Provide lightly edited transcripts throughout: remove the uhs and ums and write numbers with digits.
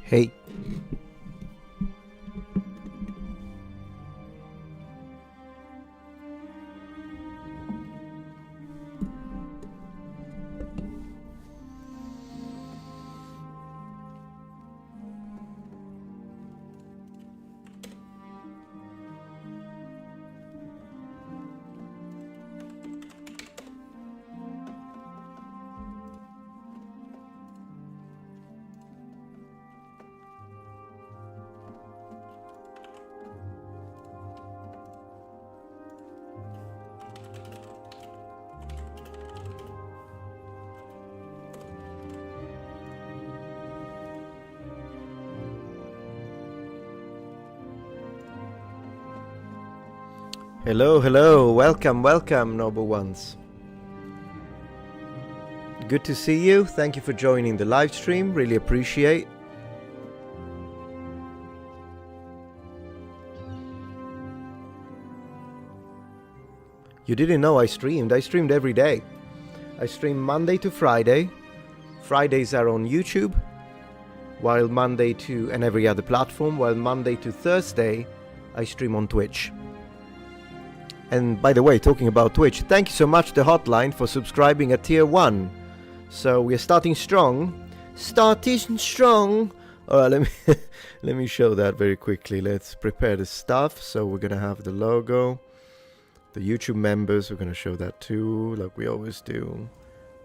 Hey. Hello, hello. Welcome, welcome, noble ones. Good to see you. Thank you for joining the live stream. Really appreciate. You didn't know I streamed. I streamed every day. I stream Monday to Friday. Fridays are on YouTube, while Monday to and every other platform, while Monday to Thursday I stream on Twitch. And by the way, talking about Twitch, thank you so much to Hotline for subscribing at tier 1. So we're starting strong. Starting strong. Alright, let me show that very quickly. Let's prepare the stuff. So we're gonna have the logo. The YouTube members, we're gonna show that too, like we always do.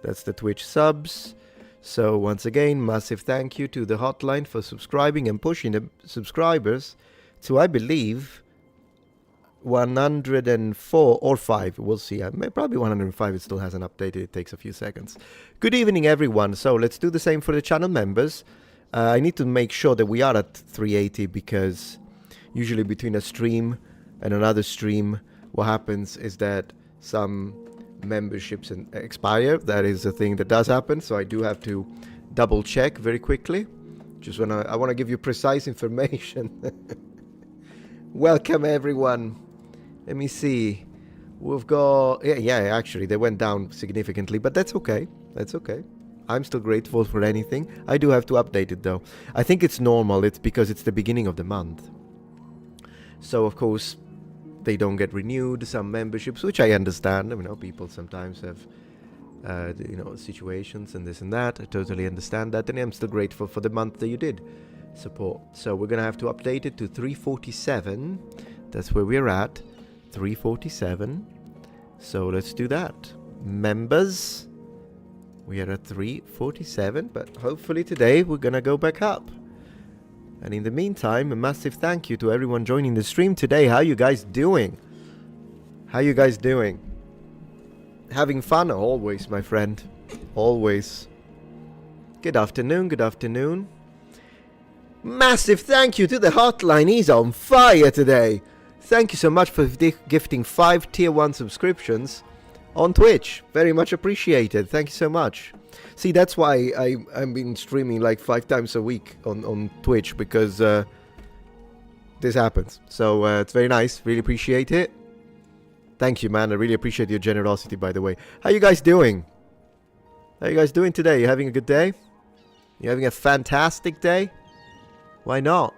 That's the Twitch subs. So once again, massive thank you to the Hotline for subscribing and pushing the subscribers to, I believe, 104 or 5, we'll see. Probably 105, it still hasn't updated, it takes a few seconds. Good evening everyone. So let's do the same for the channel members. I need to make sure that we are at 380, because usually between a stream and another stream, what happens is that some memberships expire. That is a thing that does happen, so I do have to double check very quickly. I want to give you precise information. Welcome everyone. Let me see. We've got... Yeah, actually, they went down significantly, but that's okay. That's okay. I'm still grateful for anything. I do have to update it, though. I think it's normal. It's because it's the beginning of the month. So, of course, they don't get renewed, some memberships, which I understand. I mean, people sometimes have, situations and this and that. I totally understand that, and I'm still grateful for the month that you did support. So we're going to have to update it to 347. That's where we're at. 347. So let's do that. Members, we are at 347, but hopefully today we're gonna go back up. And in the meantime, a massive thank you to everyone joining the stream today. How you guys doing? How you guys doing? Having fun? Always, my friend. Always. Good afternoon, good afternoon. Massive thank you to the Hotline. He's on fire today. Thank you so much for gifting 5 tier 1 subscriptions on Twitch. Very much appreciated. Thank you so much. See, that's why I've been streaming like 5 times a week on Twitch, because this happens. So it's very nice. Really appreciate it. Thank you, man. I really appreciate your generosity, by the way. How you guys doing? How you guys doing today? You having a good day? You having a fantastic day? Why not?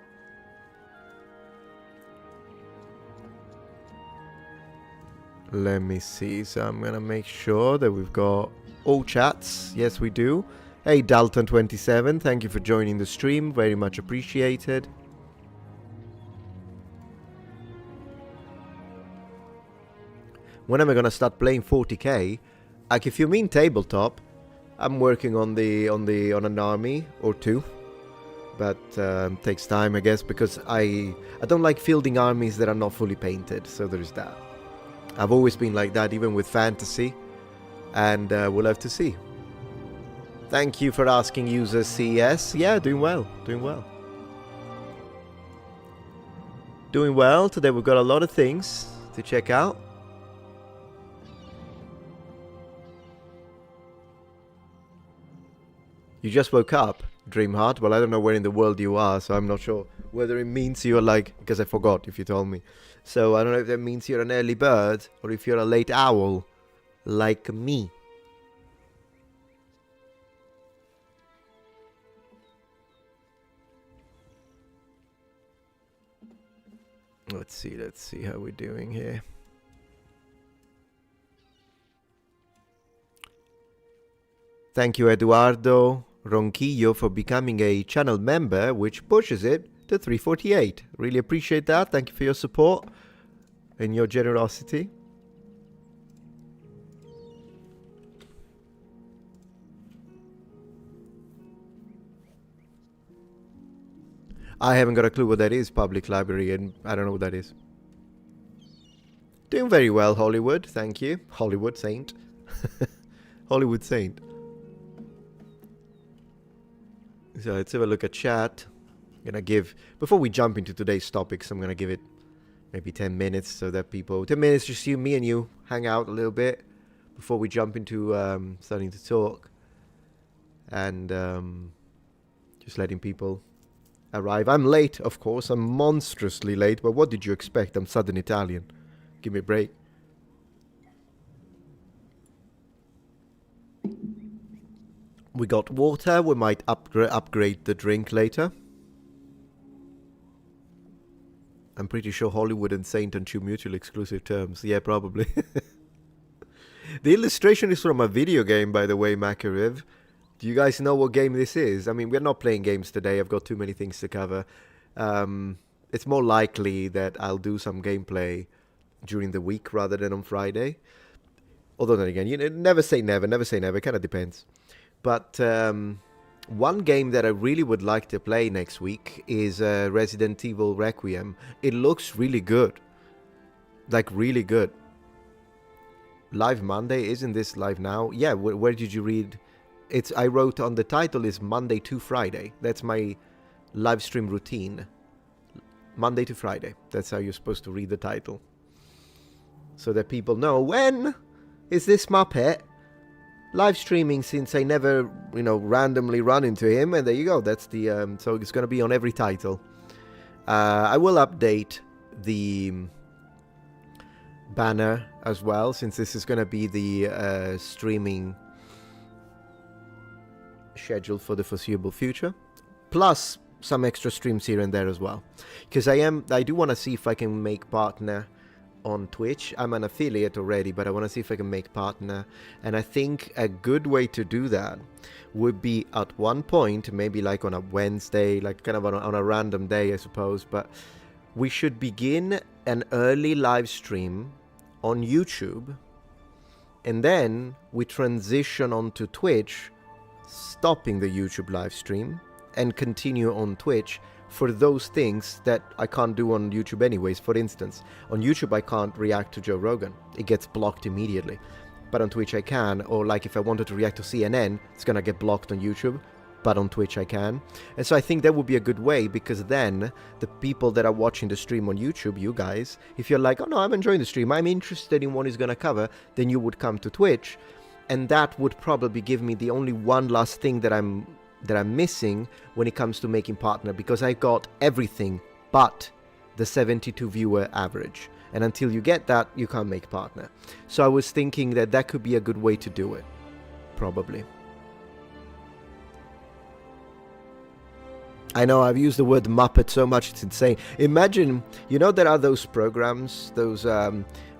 Let me see. So I'm gonna make sure that we've got all chats. Yes, we do. Hey, Dalton27, thank you for joining the stream. Very much appreciated. When am I gonna start playing 40k? Like, if you mean tabletop, I'm working on an army or two. But takes time, I guess, because I don't like fielding armies that are not fully painted. So there's that. I've always been like that, even with fantasy, and we'll have to see. Thank you for asking, user CS. Yeah, doing well, doing well. Doing well. Today we've got a lot of things to check out. You just woke up, Dreamheart. Well, I don't know where in the world you are, so I'm not sure whether it means you're like... Because I forgot if you told me. So I don't know if that means you're an early bird or if you're a late owl, like me. Let's see how we're doing here. Thank you, Eduardo Ronquillo, for becoming a channel member, which pushes it to 348. Really appreciate that. Thank you for your support and your generosity. I haven't got a clue what that is, public library, and I don't know what that is. Doing very well, Hollywood. Thank you. Hollywood Saint. Hollywood Saint. So let's have a look at chat. I'm gonna give, before we jump into today's topics, I'm gonna give it maybe 10 minutes so that people, 10 minutes just you, me and you hang out a little bit before we jump into starting to talk. And just letting people arrive. I'm late, of course. I'm monstrously late, but what did you expect? I'm Southern Italian. Give me a break. We got water. We might upgrade the drink later. I'm pretty sure Hollywood and Saint and Chew mutually exclusive terms. Yeah, probably. The illustration is from a video game, by the way, Makariv. Do you guys know what game this is? I mean, we're not playing games today. I've got too many things to cover. It's more likely that I'll do some gameplay during the week rather than on Friday. Although then again, you know, never say never, never say never. It kind of depends. But one game that I really would like to play next week is Resident Evil Requiem. It looks really good. Like, really good. Live Monday? Isn't this live now? Yeah, where did you read? I wrote on the title is Monday to Friday. That's my live stream routine. Monday to Friday. That's how you're supposed to read the title. So that people know, when is this Muppet live streaming, since I never, you know, randomly run into him. And there you go. That's the, so it's going to be on every title. I will update the banner as well, since this is going to be the streaming schedule for the foreseeable future, plus some extra streams here and there as well, because I do want to see if I can make partner on Twitch. I'm an affiliate already, but I want to see if I can make partner, and I think a good way to do that would be at one point, maybe like on a Wednesday, like kind of on a random day, I suppose, but we should begin an early live stream on YouTube, and then we transition onto Twitch, stopping the YouTube live stream, and continue on Twitch for those things that I can't do on YouTube anyways. For instance, on YouTube I can't react to Joe Rogan. It gets blocked immediately. But on Twitch I can, or like if I wanted to react to CNN, it's gonna get blocked on YouTube, but on Twitch I can. And so I think that would be a good way, because then the people that are watching the stream on YouTube, you guys, if you're like, oh no, I'm enjoying the stream, I'm interested in what he's gonna cover, then you would come to Twitch. And that would probably give me the only one last thing that I'm missing when it comes to making partner, because I got everything but the 72 viewer average. And until you get that, you can't make partner. So I was thinking that that could be a good way to do it. Probably. I know I've used the word Muppet so much, it's insane. Imagine, you know, there are those programs, those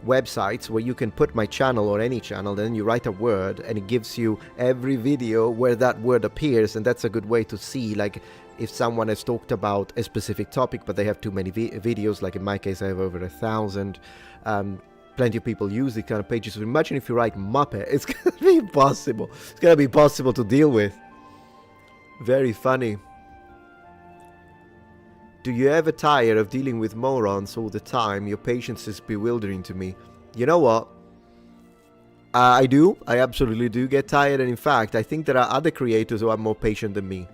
websites where you can put my channel or any channel, then you write a word and it gives you every video where that word appears, and that's a good way to see, like, if someone has talked about a specific topic but they have too many videos, like in my case I have over 1,000. Plenty of people use these kind of pages. So imagine if you write Muppet, it's gonna be impossible. It's gonna be impossible to deal with. Very funny. Do you ever tire of dealing with morons all the time? Your patience is bewildering to me. You know what? I do. I absolutely do get tired. And in fact, I think there are other creators who are more patient than me.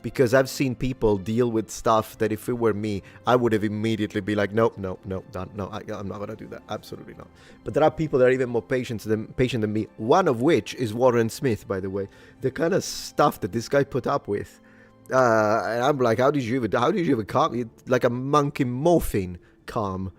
Because I've seen people deal with stuff that if it were me, I would have immediately be like, nope, no, done. No, I'm not going to do that. Absolutely not. But there are people that are even more patient than me. One of which is Warren Smith, by the way. The kind of stuff that this guy put up with. And I'm like, how did you even calm? Like a monk in morphine calm.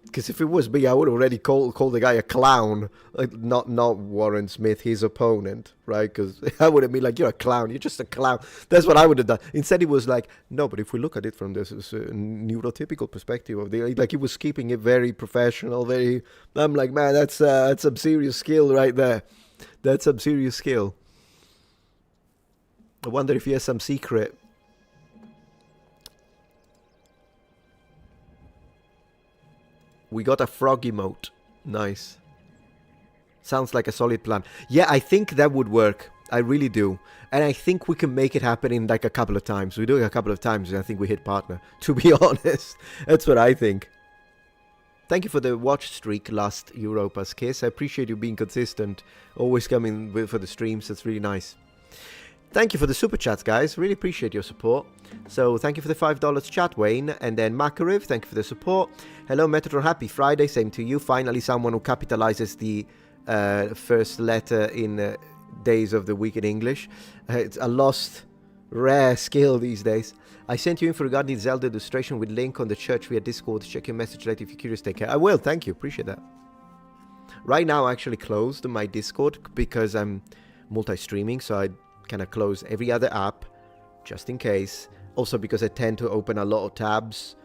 Because if it was me, I would already call the guy a clown. Like, not Warren Smith, his opponent, right? Because I would have been like, you're a clown. You're just a clown. That's what I would have done. Instead, he was like, no, but if we look at it from this neurotypical perspective of the, like, he was keeping it very professional, very. I'm like, man, that's some serious skill right there. That's some serious skill. I wonder if he has some secret. We got a frog emote. Nice. Sounds like a solid plan. Yeah, I think that would work. I really do. And I think we can make it happen in like a couple of times. We do it a couple of times and I think we hit partner. To be honest. That's what I think. Thank you for the watch streak last Europa's Kiss. I appreciate you being consistent. Always coming for the streams. That's really nice. Thank you for the super chats, guys. Really appreciate your support. So thank you for the $5 chat, Wayne. And then Makarev, thank you for the support. Hello, Metatron. Happy Friday. Same to you. Finally, someone who capitalizes the first letter in days of the week in English. It's a lost, rare skill these days. I sent you info regarding the Zelda illustration with link on the church via Discord. Check your message later if you're curious. Take care. I will. Thank you. Appreciate that. Right now, I actually closed my Discord because I'm multi-streaming, so I kind of close every other app just in case. Also because I tend to open a lot of tabs.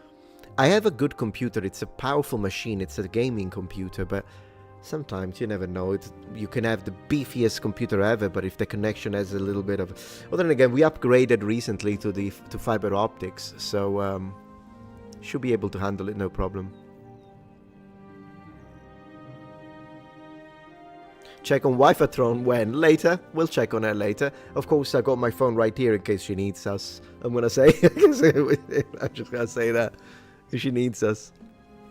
I have a good computer. It's a powerful machine. It's a gaming computer, but sometimes you never know. You can have the beefiest computer ever, but if the connection has a little bit of... Well, then again, we upgraded recently to fiber optics, so should be able to handle it, no problem. Check on Metatron when? Later. We'll check on her later. Of course, I got my phone right here in case she needs us. I'm gonna say... I'm just gonna say that. If she needs us.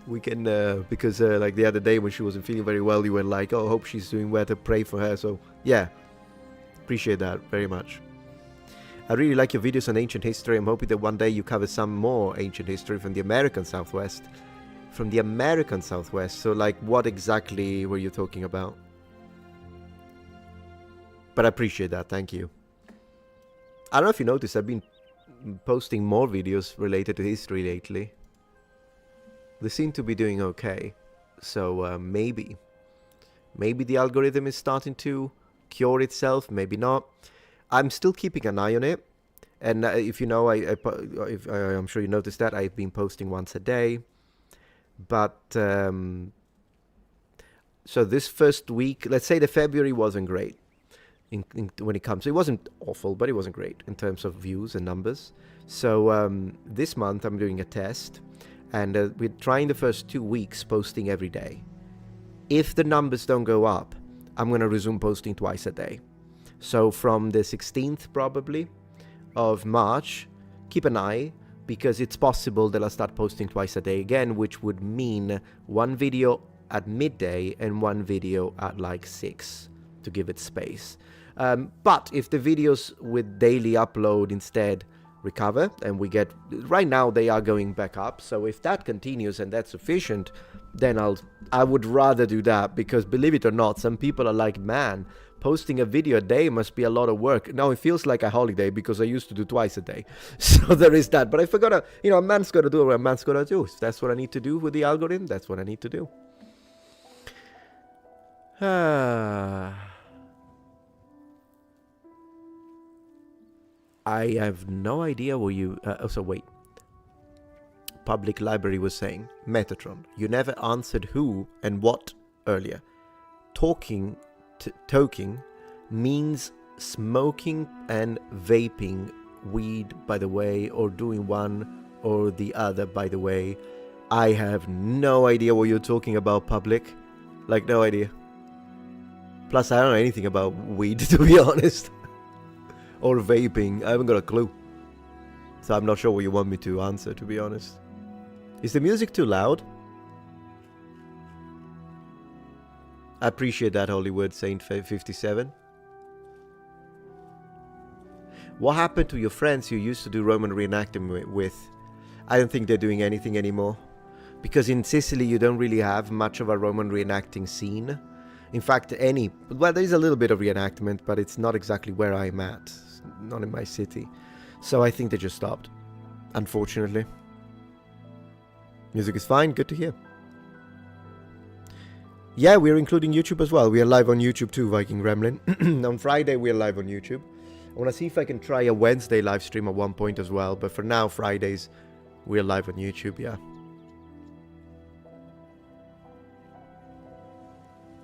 We can... because like the other day when she wasn't feeling very well, you were like, oh, I hope she's doing well, to pray for her. So, yeah. Appreciate that very much. I really like your videos on ancient history. I'm hoping that one day you cover some more ancient history from the American Southwest. From the American Southwest. So, like, what exactly were you talking about? But I appreciate that, thank you. I don't know if you noticed, I've been posting more videos related to history lately. They seem to be doing okay. So maybe the algorithm is starting to cure itself, maybe not. I'm still keeping an eye on it. And if you know, I'm sure you noticed that, I've been posting once a day. But, so this first week, let's say the February wasn't great. When it comes, it wasn't awful, but it wasn't great in terms of views and numbers. So this month I'm doing a test, and we're trying the first 2 weeks posting every day. If the numbers don't go up, I'm going to resume posting twice a day. So from the 16th probably of March, keep an eye, because it's possible that I'll start posting twice a day again, which would mean one video at midday and one video at like 6 to give it space. But if the videos with daily upload instead recover, and we get... Right now they are going back up, so if that continues and that's sufficient, then I would rather do that, because believe it or not, some people are like, man, posting a video a day must be a lot of work. Now it feels like a holiday, because I used to do twice a day. So there is that. But if I gotta, a man's gotta do what a man's gotta do. If that's what I need to do with the algorithm, that's what I need to do. I have no idea what you... so wait. Public Library was saying, Metatron, you never answered who and what earlier. Toking means smoking and vaping weed, by the way, or doing one or the other, by the way. I have no idea what you're talking about, Public. Like, no idea. Plus, I don't know anything about weed, to be honest. Or vaping. I haven't got a clue. So I'm not sure what you want me to answer, to be honest. Is the music too loud? I appreciate that, Hollywood Saint 57. What happened to your friends you used to do Roman reenactment with? I don't think they're doing anything anymore. Because in Sicily you don't really have much of a Roman reenacting scene. In fact, well, there is a little bit of reenactment, but it's not exactly where I'm at. Not in my city. So I think they just stopped. Unfortunately. Music is fine, good to hear. Yeah, we're including YouTube as well. We are live on YouTube too, Viking Gremlin. On Friday, we're live on YouTube. I want to see if I can try a Wednesday live stream at one point as well. But for now, Fridays, we're live on YouTube, yeah.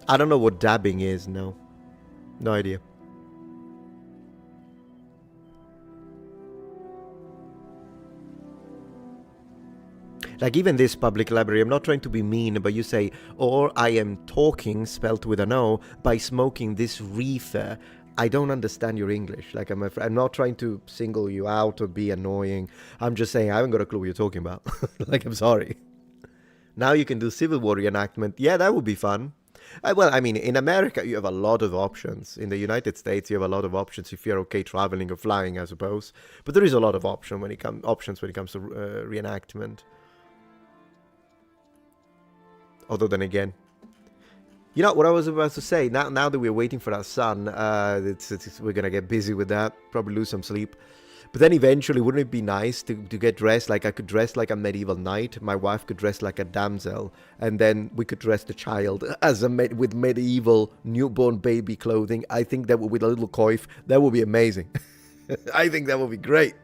I don't know what dabbing is, no. No idea. Like even this public library, I'm not trying to be mean, but you say, or I am talking, spelt with an O, by smoking this reefer. I don't understand your English. Like I'm not trying to single you out or be annoying. I'm just saying I haven't got a clue what you're talking about. Like, I'm sorry. Now you can do Civil War reenactment. Yeah, that would be fun. Well, I mean, in America, you have a lot of options. In the United States, you have a lot of options if you're okay traveling or flying, I suppose. But there is a lot of options when it comes to reenactment. Although then again, you know what I was about to say. Now that we're waiting for our son, we're gonna get busy with that. Probably lose some sleep. But then eventually, wouldn't it be nice to get dressed? Like I could dress like a medieval knight. My wife could dress like a damsel, and then we could dress the child as with medieval newborn baby clothing. I think that with a little coif, that would be amazing. I think that would be great.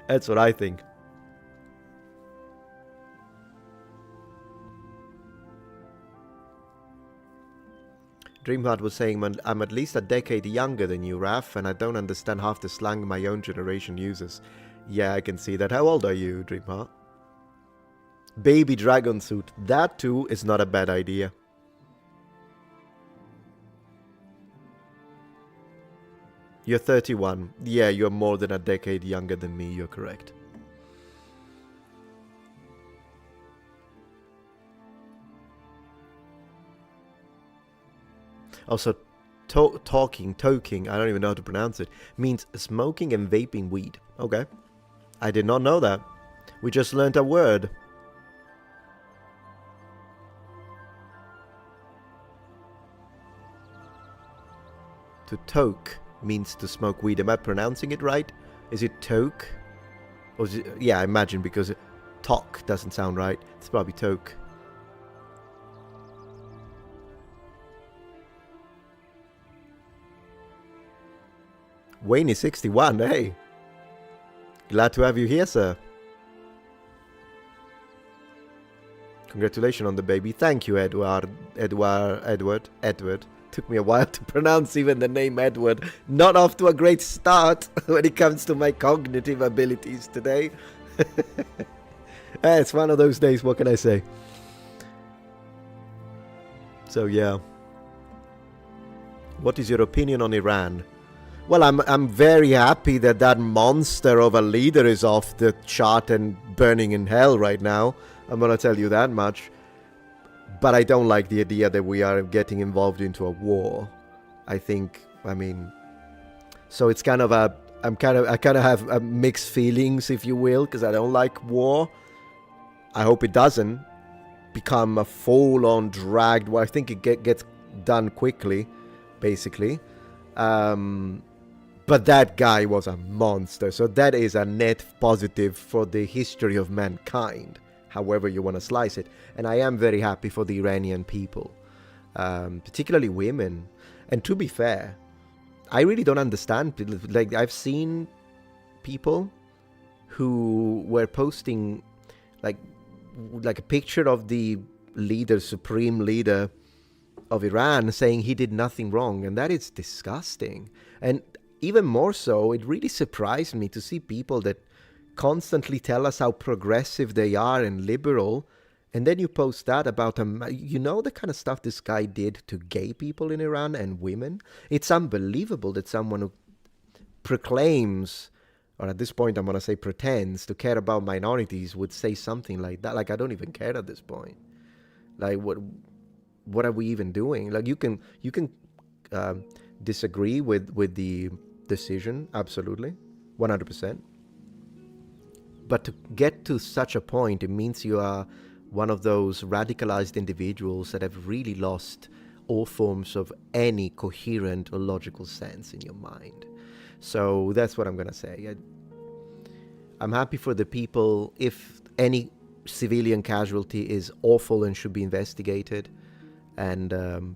That's what I think. Dreamheart was saying, I'm at least a decade younger than you, Raf, and I don't understand half the slang my own generation uses. Yeah, I can see that. How old are you, Dreamheart? Baby dragon suit. That too is not a bad idea. You're 31. Yeah, you're more than a decade younger than me. You're correct. Also, toking, I don't even know how to pronounce it, means smoking and vaping weed. Okay. I did not know that. We just learned a word. To toke means to smoke weed. Am I pronouncing it right? Is it toke? Or is it, yeah, I imagine, because talk doesn't sound right. It's probably toke. Wayne is 61, hey. Glad to have you here, sir. Congratulations on the baby. Thank you, Edward. Took me a while to pronounce even the name Edward. Not off to a great start when it comes to my cognitive abilities today. It's one of those days, what can I say? So, yeah. What is your opinion on Iran? Well, I'm very happy that that monster of a leader is off the chart and burning in hell right now. I'm gonna tell you that much. But I don't like the idea that we are getting involved into a war. I mean, so it's kind of I kind of have mixed feelings, if you will, because I don't like war. I hope it doesn't become a full-on dragged war. I think it gets done quickly, basically. But that guy was a monster, so that is a net positive for the history of mankind, however you want to slice it. And I am very happy for the Iranian people, particularly women. And to be fair, I really don't understand. Like, I've seen people who were posting like a picture of the supreme leader of Iran, saying he did nothing wrong, and that is disgusting. And even more so, it really surprised me to see people that constantly tell us how progressive they are and liberal, and then you post that about the kind of stuff this guy did to gay people in Iran and women. It's unbelievable that someone who proclaims, or at this point I'm going to say pretends, to care about minorities would say something like that. Like, I don't even care at this point. Like, what are we even doing? Like, you can disagree with the decision, absolutely, 100%. But to get to such a point, it means you are one of those radicalized individuals that have really lost all forms of any coherent or logical sense in your mind. So that's what I'm going to say. I'm happy for the people. If any civilian casualty is awful and should be investigated, And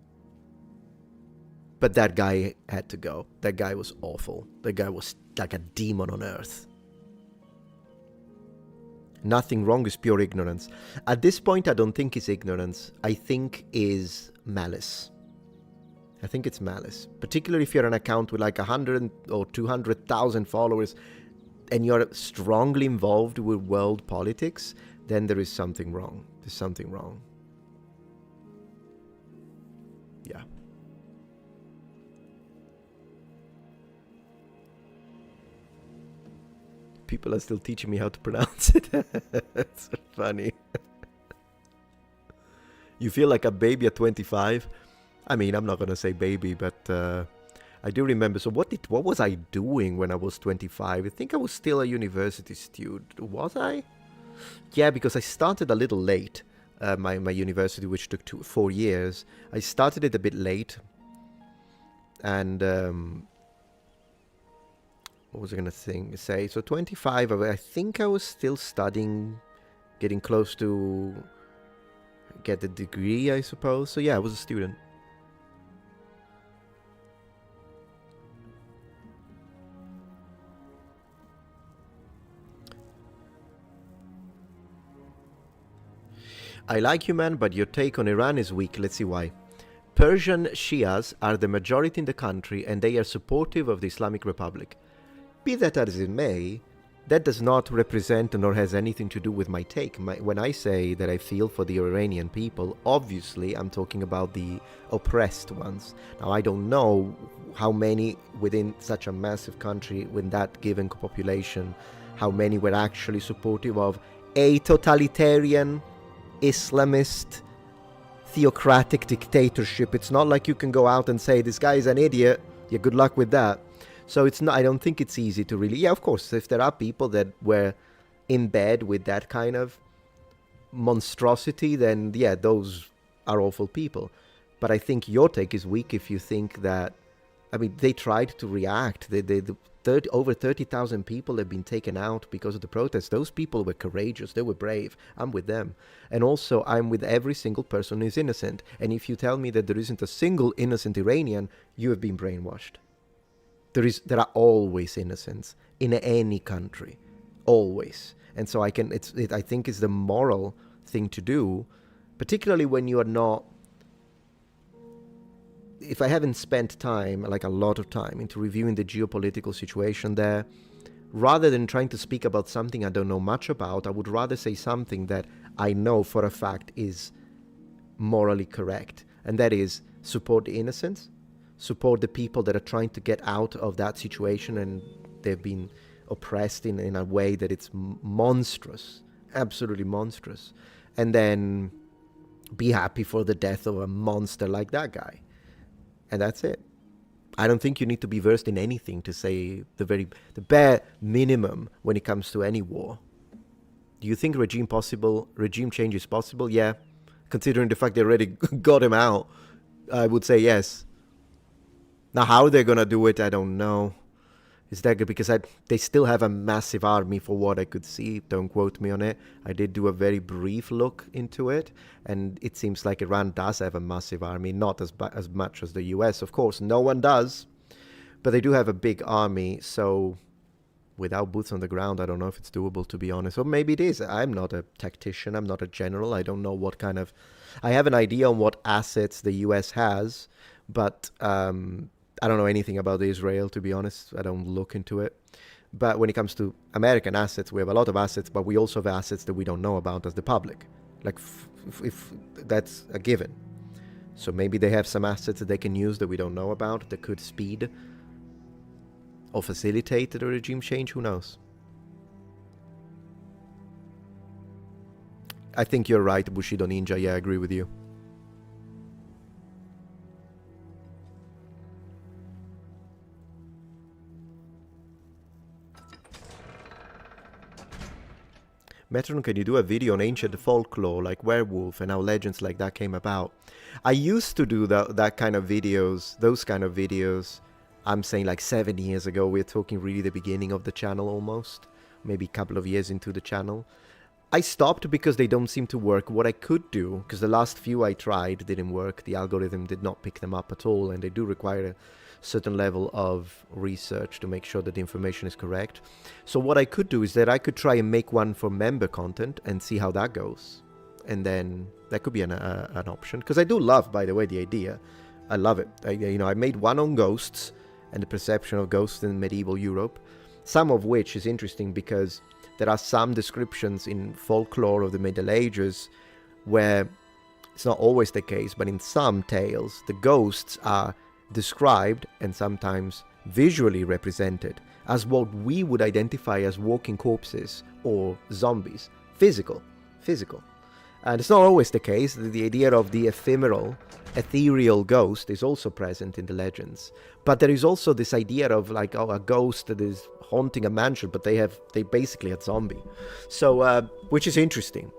but that guy had to go. That guy was awful. That guy was like a demon on earth. Nothing wrong is pure ignorance. At this point, I don't think it's ignorance. I think is malice. I think it's malice. Particularly if you're an account with like 100 or 200,000 followers and you're strongly involved with world politics, then there is something wrong. There's something wrong. Yeah. People are still teaching me how to pronounce it. It's funny. You feel like a baby at 25? I mean, I'm not going to say baby, but I do remember. So what was I doing when I was 25? I think I was still a university student. Was I? Yeah, because I started a little late. My university, which took 4 years. I started it a bit late. And what was I going to say? So 25, I think I was still studying, getting close to get the degree, I suppose. So yeah, I was a student. I like you, man, but your take on Iran is weak. Let's see why. Persian Shias are the majority in the country and they are supportive of the Islamic Republic. Be that as it may, that does not represent nor has anything to do with my take. When I say that I feel for the Iranian people, obviously I'm talking about the oppressed ones. Now, I don't know how many within such a massive country, with that given population, how many were actually supportive of a totalitarian, Islamist, theocratic dictatorship. It's not like you can go out and say, this guy is an idiot. Yeah, good luck with that. So it's not, I don't think it's easy to really, yeah, of course, if there are people that were in bed with that kind of monstrosity, then yeah, those are awful people. But I think your take is weak if you think that, I mean, they tried to react. Over 30,000 people have been taken out because of the protests. Those people were courageous. They were brave. I'm with them. And also, I'm with every single person who is innocent. And if you tell me that there isn't a single innocent Iranian, you have been brainwashed. There are always innocents in any country, always. And so I think it's the moral thing to do, particularly when you are not. If I haven't spent time, like a lot of time, into reviewing the geopolitical situation there, rather than trying to speak about something I don't know much about, I would rather say something that I know for a fact is morally correct, and that is support the innocents. Support the people that are trying to get out of that situation and they've been oppressed in a way that it's monstrous, absolutely monstrous. And then be happy for the death of a monster like that guy. And that's it. I don't think you need to be versed in anything to say the bare minimum when it comes to any war. Do you think regime change is possible? Yeah. Considering the fact they already got him out, I would say yes. Now, how they're going to do it, I don't know. Is that good? Because they still have a massive army for what I could see. Don't quote me on it. I did do a very brief look into it. And it seems like Iran does have a massive army. Not as much as the US, of course. No one does. But they do have a big army. So without boots on the ground, I don't know if it's doable, to be honest. Or maybe it is. I'm not a tactician. I'm not a general. I don't know what kind of... I have an idea on what assets the US has. But... I don't know anything about Israel, to be honest. I don't look into it. But when it comes to American assets, we have a lot of assets, but we also have assets that we don't know about as the public. Like, if that's a given. So maybe they have some assets that they can use that we don't know about that could speed or facilitate the regime change. Who knows? I think you're right, Bushido Ninja. Yeah, I agree with you. Metatron, can you do a video on ancient folklore like werewolf and how legends like that came about? I used to do that kind of videos, those kind of videos. I'm saying like 7 years ago. We're talking really the beginning of the channel almost. Maybe a couple of years into the channel. I stopped because they don't seem to work. What I could do, because the last few I tried didn't work, the algorithm did not pick them up at all, and they do require a certain level of research to make sure that the information is correct. So what I could do is that I could try and make one for member content and see how that goes. And then that could be an option. Because I do love, by the way, the idea. I love it. I made one on ghosts and the perception of ghosts in medieval Europe, some of which is interesting because there are some descriptions in folklore of the Middle Ages where it's not always the case, but in some tales, the ghosts are described and sometimes visually represented as what we would identify as walking corpses or zombies. Physical. And it's not always the case. The idea of the ephemeral, ethereal ghost is also present in the legends. But there is also this idea of like, a ghost that is haunting a mansion, but they basically had zombie. So, which is interesting.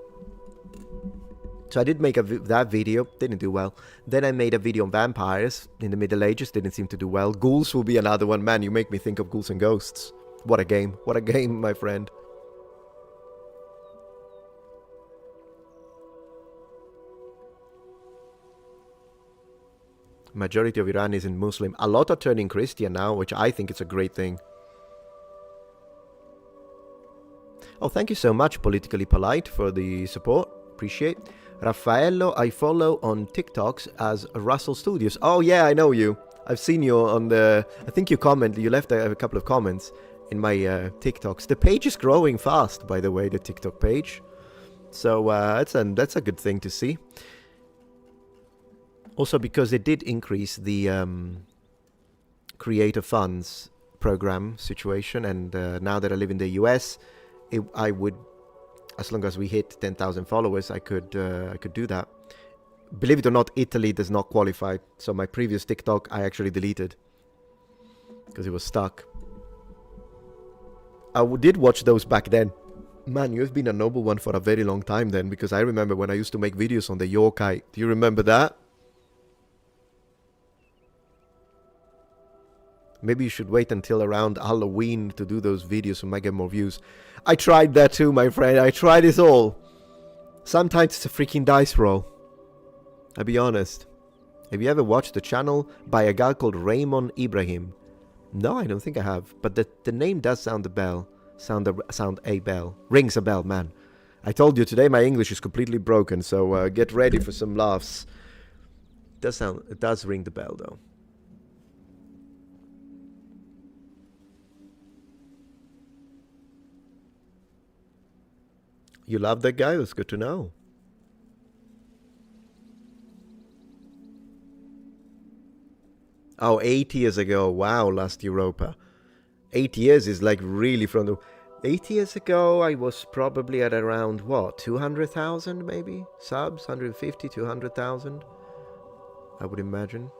So I did make that video, didn't do well. Then I made a video on vampires in the Middle Ages, didn't seem to do well. Ghouls will be another one. Man, you make me think of Ghouls and Ghosts. What a game, my friend. Majority of Iran isn't Muslim. A lot are turning Christian now, which I think is a great thing. Oh, thank you so much, Politically Polite, for the support. Appreciate. Raffaello, I follow on TikToks as Russell Studios. Oh yeah, I know you. I've seen you on the... I think you left a couple of comments in my TikToks. The page is growing fast, by the way, the TikTok page. So that's a good thing to see. Also because they did increase the creator funds program situation, and now that I live in the US, I would, as long as we hit 10,000 followers, I could do that. Believe it or not, Italy does not qualify, so my previous TikTok I actually deleted because it was stuck. I did watch those back then. Man, you've been a noble one for a very long time then, because I remember when I used to make videos on the yokai. Do you remember that? Maybe you should wait until around Halloween to do those videos so I might get more views. I tried that too, my friend. I tried it all. Sometimes it's a freaking dice roll. I'll be honest. Have you ever watched the channel by a guy called Raymond Ibrahim? No, I don't think I have. But the name does sound a bell. Sound a bell. Rings a bell, man. I told you today my English is completely broken, so get ready for some laughs. It does ring the bell, though. You love that guy? That's good to know. Oh, 8 years ago. Wow, last Europa. 8 years is like really from the... 8 years ago, I was probably at around, what, 200,000 maybe? Subs? 150, 200,000? I would imagine.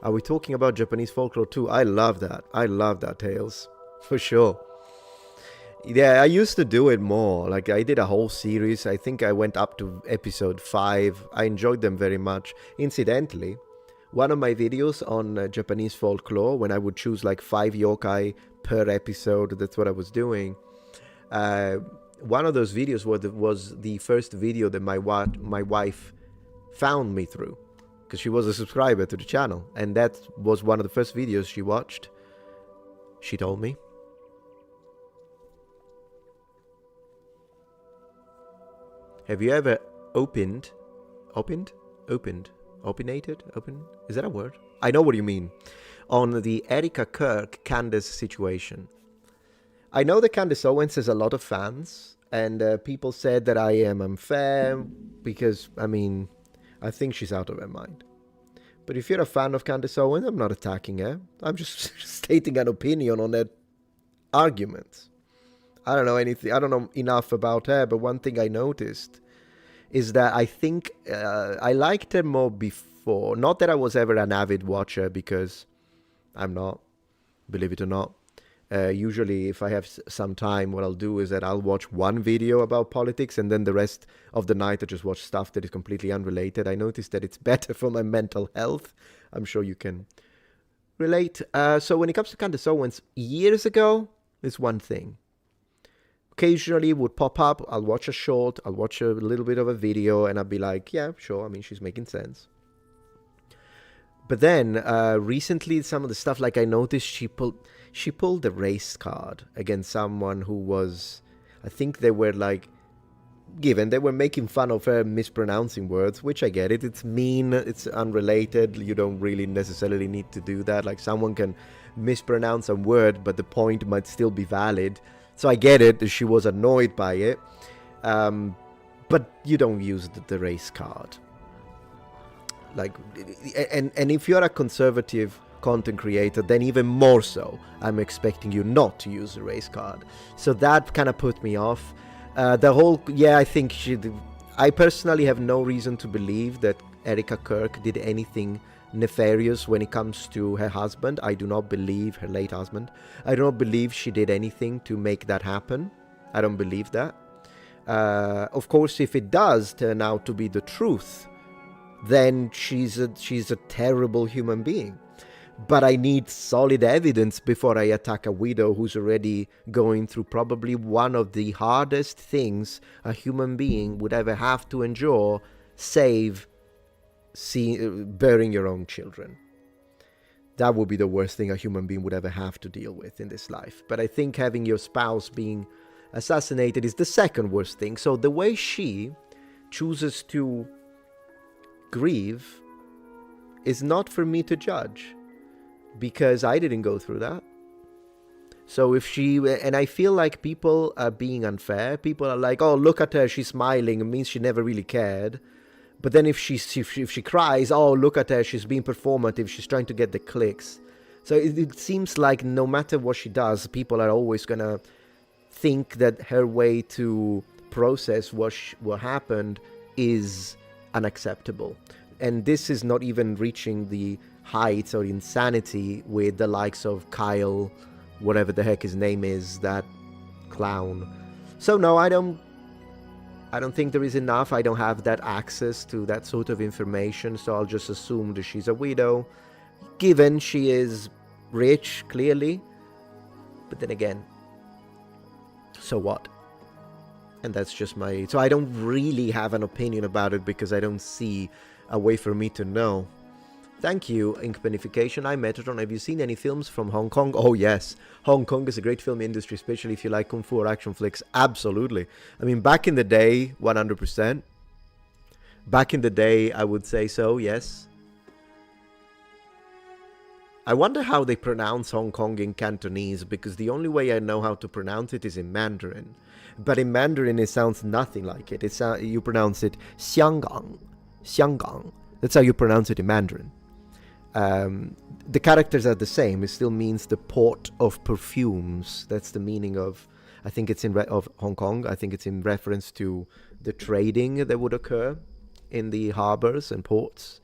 Are we talking about Japanese folklore too? I love that. I love that, Tales. For sure. Yeah, I used to do it more. Like, I did a whole series. I think I went up to episode 5. I enjoyed them very much. Incidentally, one of my videos on Japanese folklore, when I would choose like 5 yokai per episode, that's what I was doing. One of those videos was the first video that my wife found me through, because she was a subscriber to the channel. And that was one of the first videos she watched. She told me. Have you ever opinated? Is that a word? I know what you mean. On the Erika Kirk Candace situation. I know that Candace Owens has a lot of fans, and people said that I am unfair because, I mean, I think she's out of her mind. But if you're a fan of Candace Owens, I'm not attacking her. I'm just stating an opinion on that argument. I don't know anything. I don't know enough about her, but one thing I noticed is that I think I liked her more before. Not that I was ever an avid watcher, because I'm not, believe it or not. Usually, if I have some time, what I'll do is that I'll watch one video about politics, and then the rest of the night I just watch stuff that is completely unrelated. I noticed that it's better for my mental health. I'm sure you can relate. So when it comes to Candace Owens, years ago is one thing. occasionally would pop up. I'll watch a short, I'll watch a little bit of a video, and I'll be like, yeah, sure. I mean, she's making sense. But then recently, some of the stuff, like I noticed she pulled the race card against someone who was, I think they were like, they were making fun of her mispronouncing words, which I get it. It's mean, it's unrelated. You don't really necessarily need to do that. Like, someone can mispronounce a word, but the point might still be valid. So I get it. She was annoyed by it. But you don't use the race card. Like, and if you're a conservative content creator, then even more so, I'm expecting you not to use the race card. So that kind of put me off. The whole, I think I personally have no reason to believe that Erika Kirk did anything nefarious when it comes to her husband. I do not believe, her late husband, I do not believe she did anything to make that happen. I don't believe that. Of course, if it does turn out to be the truth, then she's a terrible human being. But I need solid evidence before I attack a widow who's already going through probably one of the hardest things a human being would ever have to endure, save burying your own children. That would be the worst thing a human being would ever have to deal with in this life. But I think having your spouse being assassinated is the second worst thing. So the way she chooses to grieve is not for me to judge, because I didn't go through that. So if she, and I feel like people are being unfair. People are like, oh, look at her, she's smiling, it means she never really cared. But then if she cries, oh, look at her, she's being performative, she's trying to get the clicks. So it seems like no matter what she does, people are always gonna think that her way to process what happened is unacceptable. And this is not even reaching the heights or insanity with the likes of Kyle, whatever the heck his name is, that clown. So no, I don't think there is enough. I don't have that access to that sort of information, so I'll just assume that she's a widow, given she is rich, clearly. But then again, so what? And that's just so I don't really have an opinion about it, because I don't see a way for me to know. Thank you, Inkpanification. I'm Metatron. Have you seen any films from Hong Kong? Oh, yes. Hong Kong is a great film industry, especially if you like kung fu or action flicks. Absolutely. I mean, back in the day, 100%. Back in the day, I would say so, yes. I wonder how they pronounce Hong Kong in Cantonese, because the only way I know how to pronounce it is in Mandarin. But in Mandarin, it sounds nothing like it. You pronounce it Xianggang. Xianggang. That's how you pronounce it in Mandarin. The characters are the same. It still means the port of perfumes. That's the meaning of, I think it's of Hong Kong. I think it's in reference to the trading that would occur in the harbors and ports.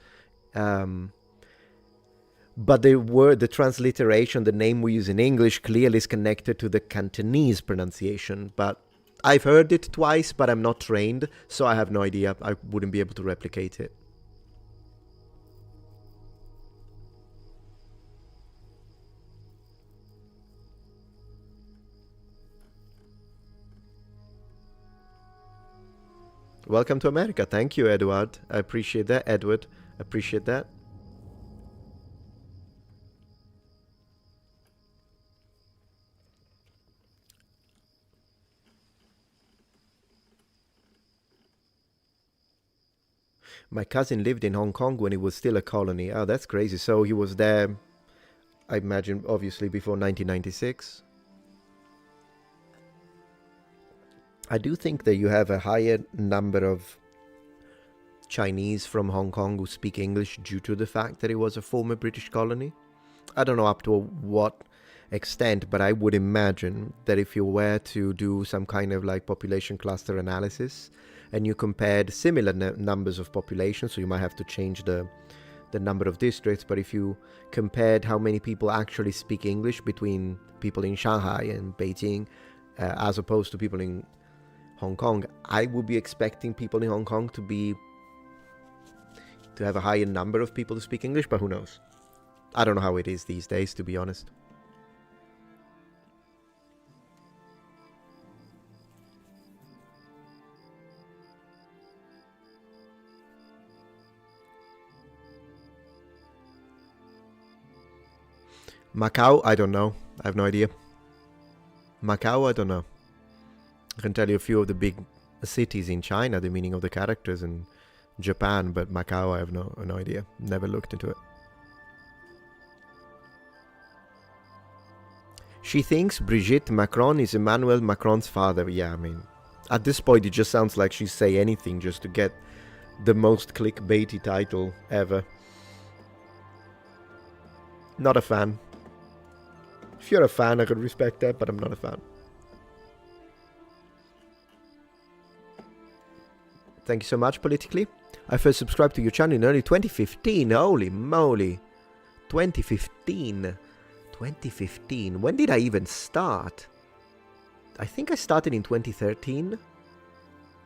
But the transliteration, the name we use in English, clearly is connected to the Cantonese pronunciation. But I've heard it twice, but I'm not trained, so I have no idea. I wouldn't be able to replicate it. Welcome to America. Thank you, Edward. I appreciate that. Edward, appreciate that. My cousin lived in Hong Kong when it was still a colony. Oh, that's crazy. So he was there, I imagine, obviously before 1996. I do think that you have a higher number of Chinese from Hong Kong who speak English due to the fact that it was a former British colony. I don't know up to what extent, but I would imagine that if you were to do some kind of like population cluster analysis and you compared similar numbers of population, so you might have to change the number of districts, but if you compared how many people actually speak English between people in Shanghai and Beijing as opposed to people in Hong Kong, I would be expecting people in Hong Kong to have a higher number of people who speak English, but who knows? I don't know how it is these days, to be honest. Macau, I don't know. I have no idea. Macau, I don't know. I can tell you a few of the big cities in China, the meaning of the characters, and Japan, but Macau, I have no idea. Never looked into it. She thinks Brigitte Macron is Emmanuel Macron's father. Yeah, I mean, at this point, it just sounds like she's say anything just to get the most clickbaity title ever. Not a fan. If you're a fan, I could respect that, but I'm not a fan. Thank you so much, Politically. I first subscribed to your channel in early 2015. Holy moly. 2015. 2015. When did I even start? I think I started in 2013.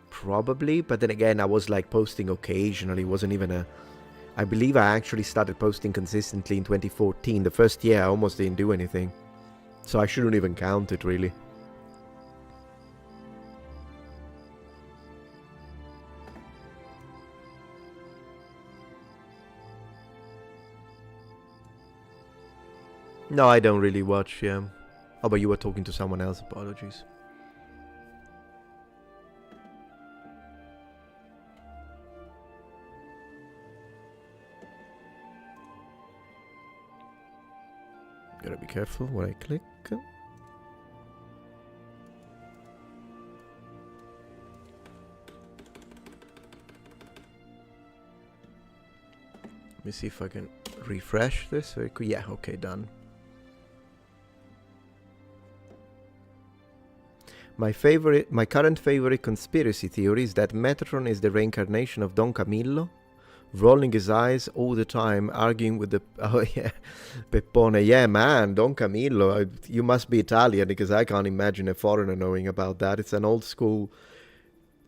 Probably. But then again, I was like posting occasionally. It wasn't even a... I believe I actually started posting consistently in 2014. The first year, I almost didn't do anything. So I shouldn't even count it, really. No, I don't really watch, yeah. Oh, but you were talking to someone else, apologies. Gotta be careful when I click. Let me see if I can refresh this very quick. Yeah, okay, done. My current favorite conspiracy theory is that Metatron is the reincarnation of Don Camillo, rolling his eyes all the time, arguing with the... Oh, yeah, Peppone. Yeah, man, Don Camillo. You must be Italian, because I can't imagine a foreigner knowing about that. It's an old school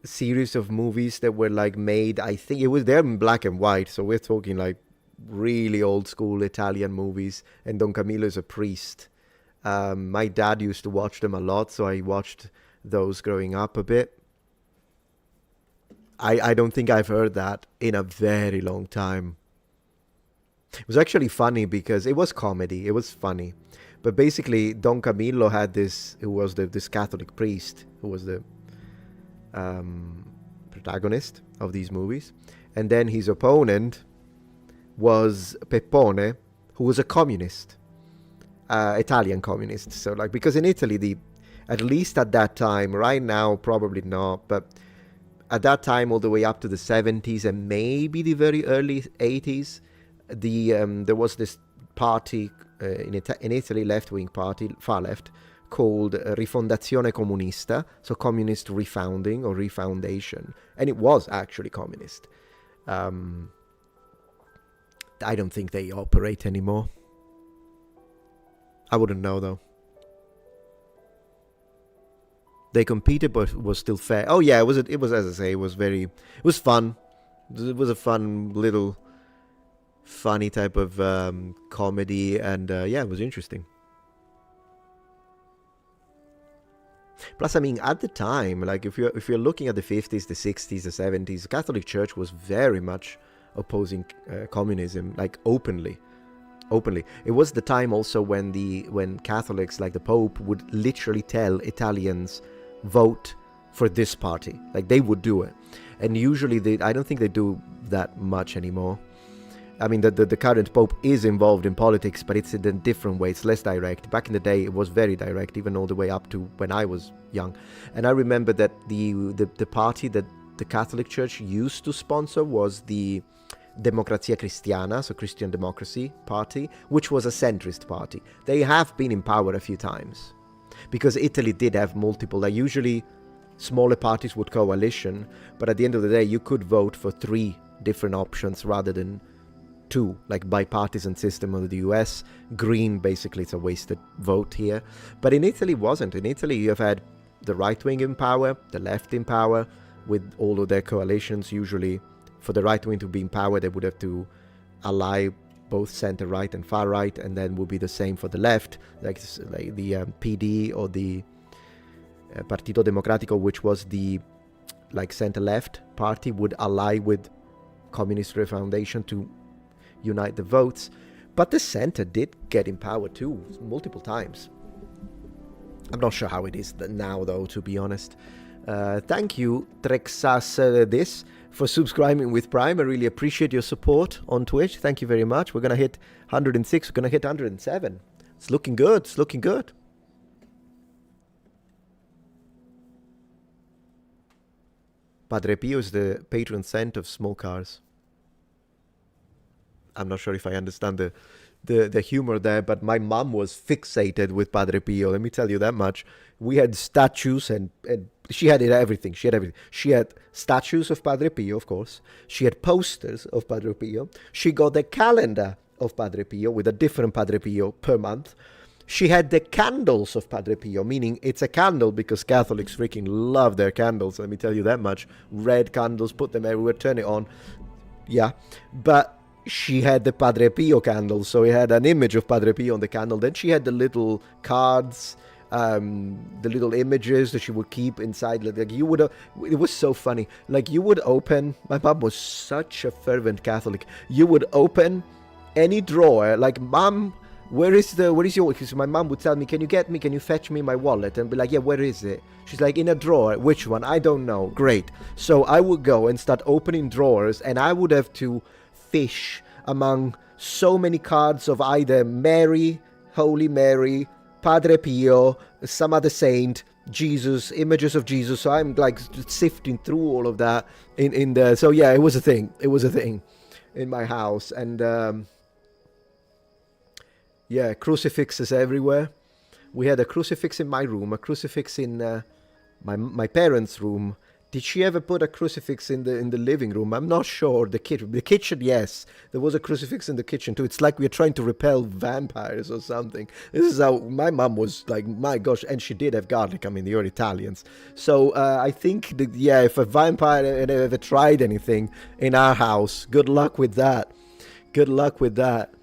series of movies that were, like, made... I think it was... They're in black and white, so we're talking, like, really old school Italian movies. And Don Camillo is a priest. My dad used to watch them a lot, so I watched those growing up a bit. I don't think I've heard that in a very long time. It was actually funny because it was comedy. It was funny. But basically, Don Camillo had this, who was this Catholic priest, who was the protagonist of these movies. And then his opponent was Peppone, who was a communist. Italian communist. So, like, because in Italy, at least at that time, right now, probably not, but at that time, all the way up to the 70s and maybe the very early 80s, there was this party in Italy, left-wing party, far left, called Rifondazione Comunista, so communist refounding or refoundation. And it was actually communist. I don't think they operate anymore. I wouldn't know, though. They competed, but was still fair. Oh yeah, it was as I say, it was fun. It was a fun little, funny type of comedy, and yeah, it was interesting. Plus, I mean, at the time, like if you're looking at the 50s, the 60s, the 70s, the Catholic Church was very much opposing communism, like openly. It was the time also when Catholics, like the Pope, would literally tell Italians, vote for this party. Like, they would do it. And usually, I don't think they do that much anymore. I mean, the current Pope is involved in politics, but it's in a different way. It's less direct. Back in the day, it was very direct, even all the way up to when I was young. And I remember that the party that the Catholic Church used to sponsor was the Democrazia Cristiana, so Christian Democracy Party, which was a centrist party. They have been in power a few times because Italy did have multiple, like usually smaller parties would coalition, but at the end of the day you could vote for 3 different options rather than 2, like bipartisan system of the US. Green, basically, it's a wasted vote here. But in Italy, wasn't. In Italy, you have had the right wing in power, the left in power, with all of their coalitions. Usually, for the right wing to be in power, they would have to ally both center right and far right, and then would be the same for the left, like the PD or the Partito Democratico, which was the like center left party, would ally with Communist Refoundation to unite the votes. But the center did get empowered too, multiple times. I'm not sure how it is now, though, to be honest. Thank you, Trexas, this, for subscribing with Prime. I really appreciate your support on Twitch. Thank you very much. We're going to hit 106. We're going to hit 107. It's looking good. It's looking good. Padre Pio is the patron saint of small cars. I'm not sure if I understand the humor there, but my mom was fixated with Padre Pio. Let me tell you that much. We had statues and she had everything. She had everything. She had statues of Padre Pio, of course. She had posters of Padre Pio. She got the calendar of Padre Pio with a different Padre Pio per month. She had the candles of Padre Pio, meaning it's a candle because Catholics freaking love their candles. Let me tell you that much. Red candles, put them everywhere, turn it on. Yeah, but she had the Padre Pio candle, so it had an image of Padre Pio on the candle. Then she had the little cards, the little images that she would keep inside. Like you would, it was so funny. Like you would open. My mom was such a fervent Catholic. You would open any drawer, like, Mom, where is your, because my mom would tell me, can you fetch me my wallet? And be like, yeah, where is it? She's like, in a drawer. Which one? I don't know. Great. So I would go and start opening drawers, and I would have to fish among so many cards of either Mary, Holy Mary, Padre Pio, some other saint, Jesus, images of Jesus. So I'm like sifting through all of that in the, so yeah, it was a thing. It was a thing in my house. And yeah, crucifixes everywhere. We had a crucifix in my room, a crucifix in my parents' room. Did she ever put a crucifix in the living room? I'm not sure. The kitchen, yes. There was a crucifix in the kitchen too. It's like we're trying to repel vampires or something. This is how my mom was like, my gosh. And she did have garlic. I mean, you're Italians. So I think, that, yeah, if a vampire had ever tried anything in our house, good luck with that. Good luck with that.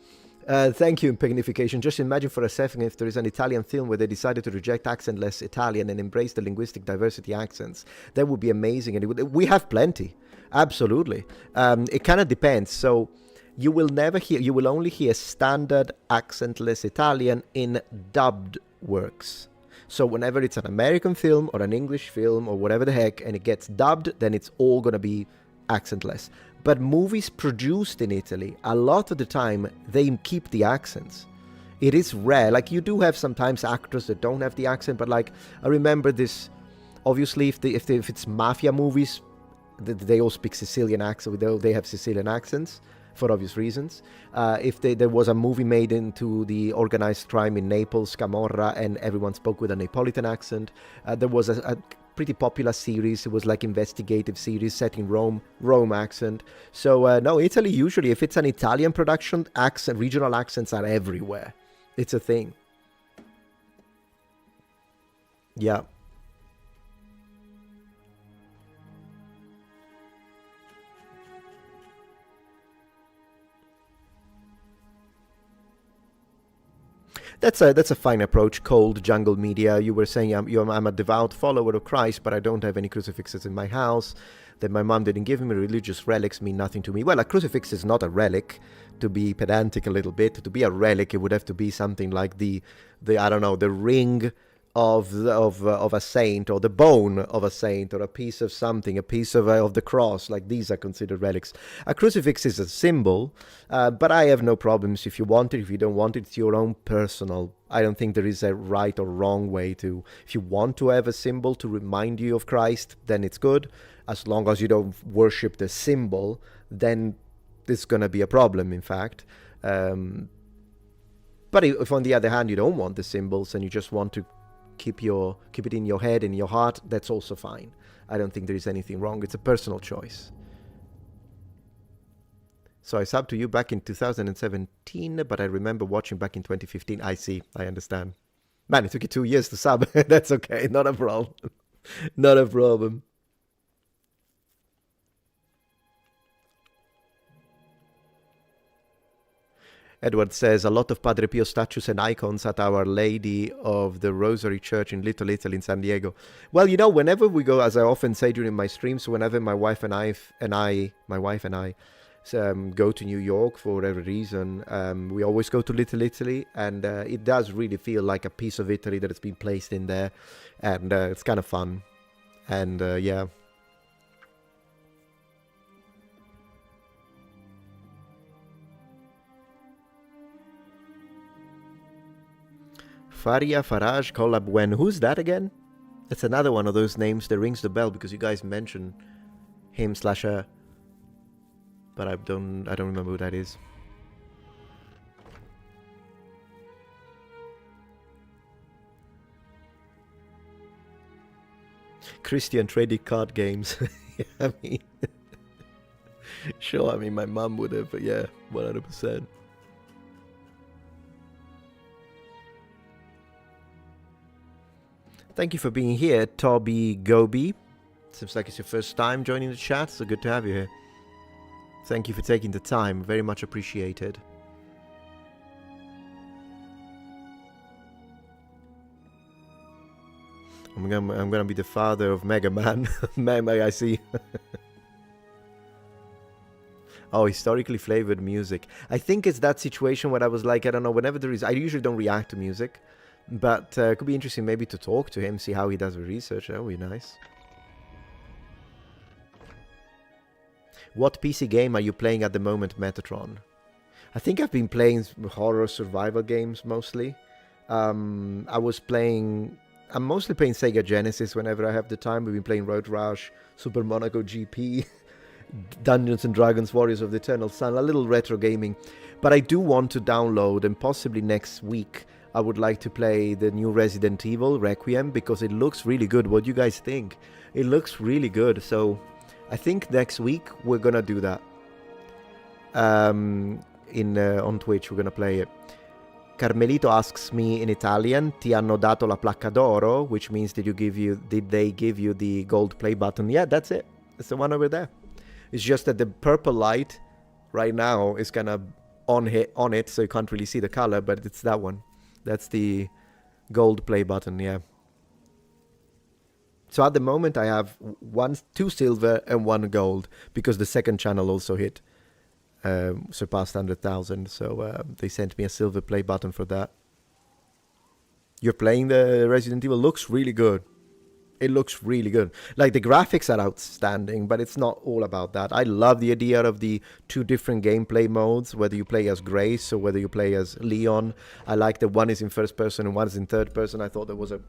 Thank you, Impignification. Just imagine for a second if there is an Italian film where they decided to reject accentless Italian and embrace the linguistic diversity accents. That would be amazing. And we have plenty. Absolutely. It kind of depends. So you will only hear standard accentless Italian in dubbed works. So whenever it's an American film or an English film or whatever the heck, and it gets dubbed, then it's all going to be accentless. But movies produced in Italy, a lot of the time, they keep the accents. It is rare. Like, you do have sometimes actors that don't have the accent, but like, I remember this, obviously, if it's mafia movies, they all speak Sicilian accent, they have Sicilian accents, for obvious reasons. If there was a movie made into the organized crime in Naples, Camorra, and everyone spoke with a Neapolitan accent. There was a pretty popular series. It was like investigative series set in Rome accent. So no, Italy usually, if it's an Italian production, regional accents are everywhere. It's a thing. Yeah. That's a fine approach, Cold Jungle Media. You were saying I'm a devout follower of Christ, but I don't have any crucifixes in my house. That my mom didn't give me. Religious relics mean nothing to me. Well, a crucifix is not a relic, to be pedantic a little bit. To be a relic, it would have to be something like the I don't know, the ring of a saint, or the bone of a saint, or a piece of something, a piece of the cross. Like, these are considered relics. A crucifix is a symbol, but I have no problems. If you want it, if you don't want it, it's your own personal. I don't think there is a right or wrong way to. If you want to have a symbol to remind you of Christ, then it's good. As long as you don't worship the symbol, then it's going to be a problem, in fact. But if on the other hand you don't want the symbols and you just want to keep it in your head and in your heart, that's also fine. I don't think there is anything wrong. It's a personal choice. So I subbed to you back in 2017, but I remember watching back in 2015. I see. I understand. Man, it took you 2 years to sub. That's okay. Not a problem. Not a problem. Edward says, a lot of Padre Pio statues and icons at Our Lady of the Rosary Church in Little Italy in San Diego. Well, you know, whenever we go, as I often say during my streams, whenever my wife and I go to New York for whatever reason, we always go to Little Italy, and it does really feel like a piece of Italy that has been placed in there, and it's kind of fun. And yeah. Faria Faraj collab when? Who's that again? It's another one of those names that rings the bell because you guys mentioned him slash her, but I don't remember who that is. Christian trading card games. Yeah, I mean, sure. I mean, my mum would have, but yeah, 100%. Thank you for being here, Toby Gobi. Seems like it's your first time joining the chat, so good to have you here. Thank you for taking the time, very much appreciated. I'm gonna be the father of Mega Man. I see. Oh, historically flavored music. I think it's that situation where I was like, I don't know, whenever there is, I usually don't react to music. But it could be interesting maybe to talk to him, see how he does the research. That would be nice. What PC game are you playing at the moment, Metatron? I think I've been playing horror survival games mostly. I'm mostly playing Sega Genesis whenever I have the time. We've been playing Road Rash, Super Monaco GP, Dungeons and Dragons, Warriors of the Eternal Sun, a little retro gaming. But I do want to download, and possibly next week, I would like to play the new Resident Evil Requiem because it looks really good. What do you guys think? It looks really good. So I think next week we're gonna do that. On Twitch we're gonna play it. Carmelito asks me in Italian, "Ti hanno dato la placca d'oro?" Which means did they give you the gold play button? Yeah, that's it. It's the one over there. It's just that the purple light right now is kind of on it, so you can't really see the color, but it's that one. That's the gold play button, yeah. So at the moment I have 2 silver and 1 gold because the second channel also hit, surpassed 100,000. So they sent me a silver play button for that. You're playing the Resident Evil. Looks really good. It looks really good. Like, the graphics are outstanding, but it's not all about that. I love the idea of the 2 different gameplay modes, whether you play as Grace or whether you play as Leon. I like that one is in first person and one is in third person. I thought that was a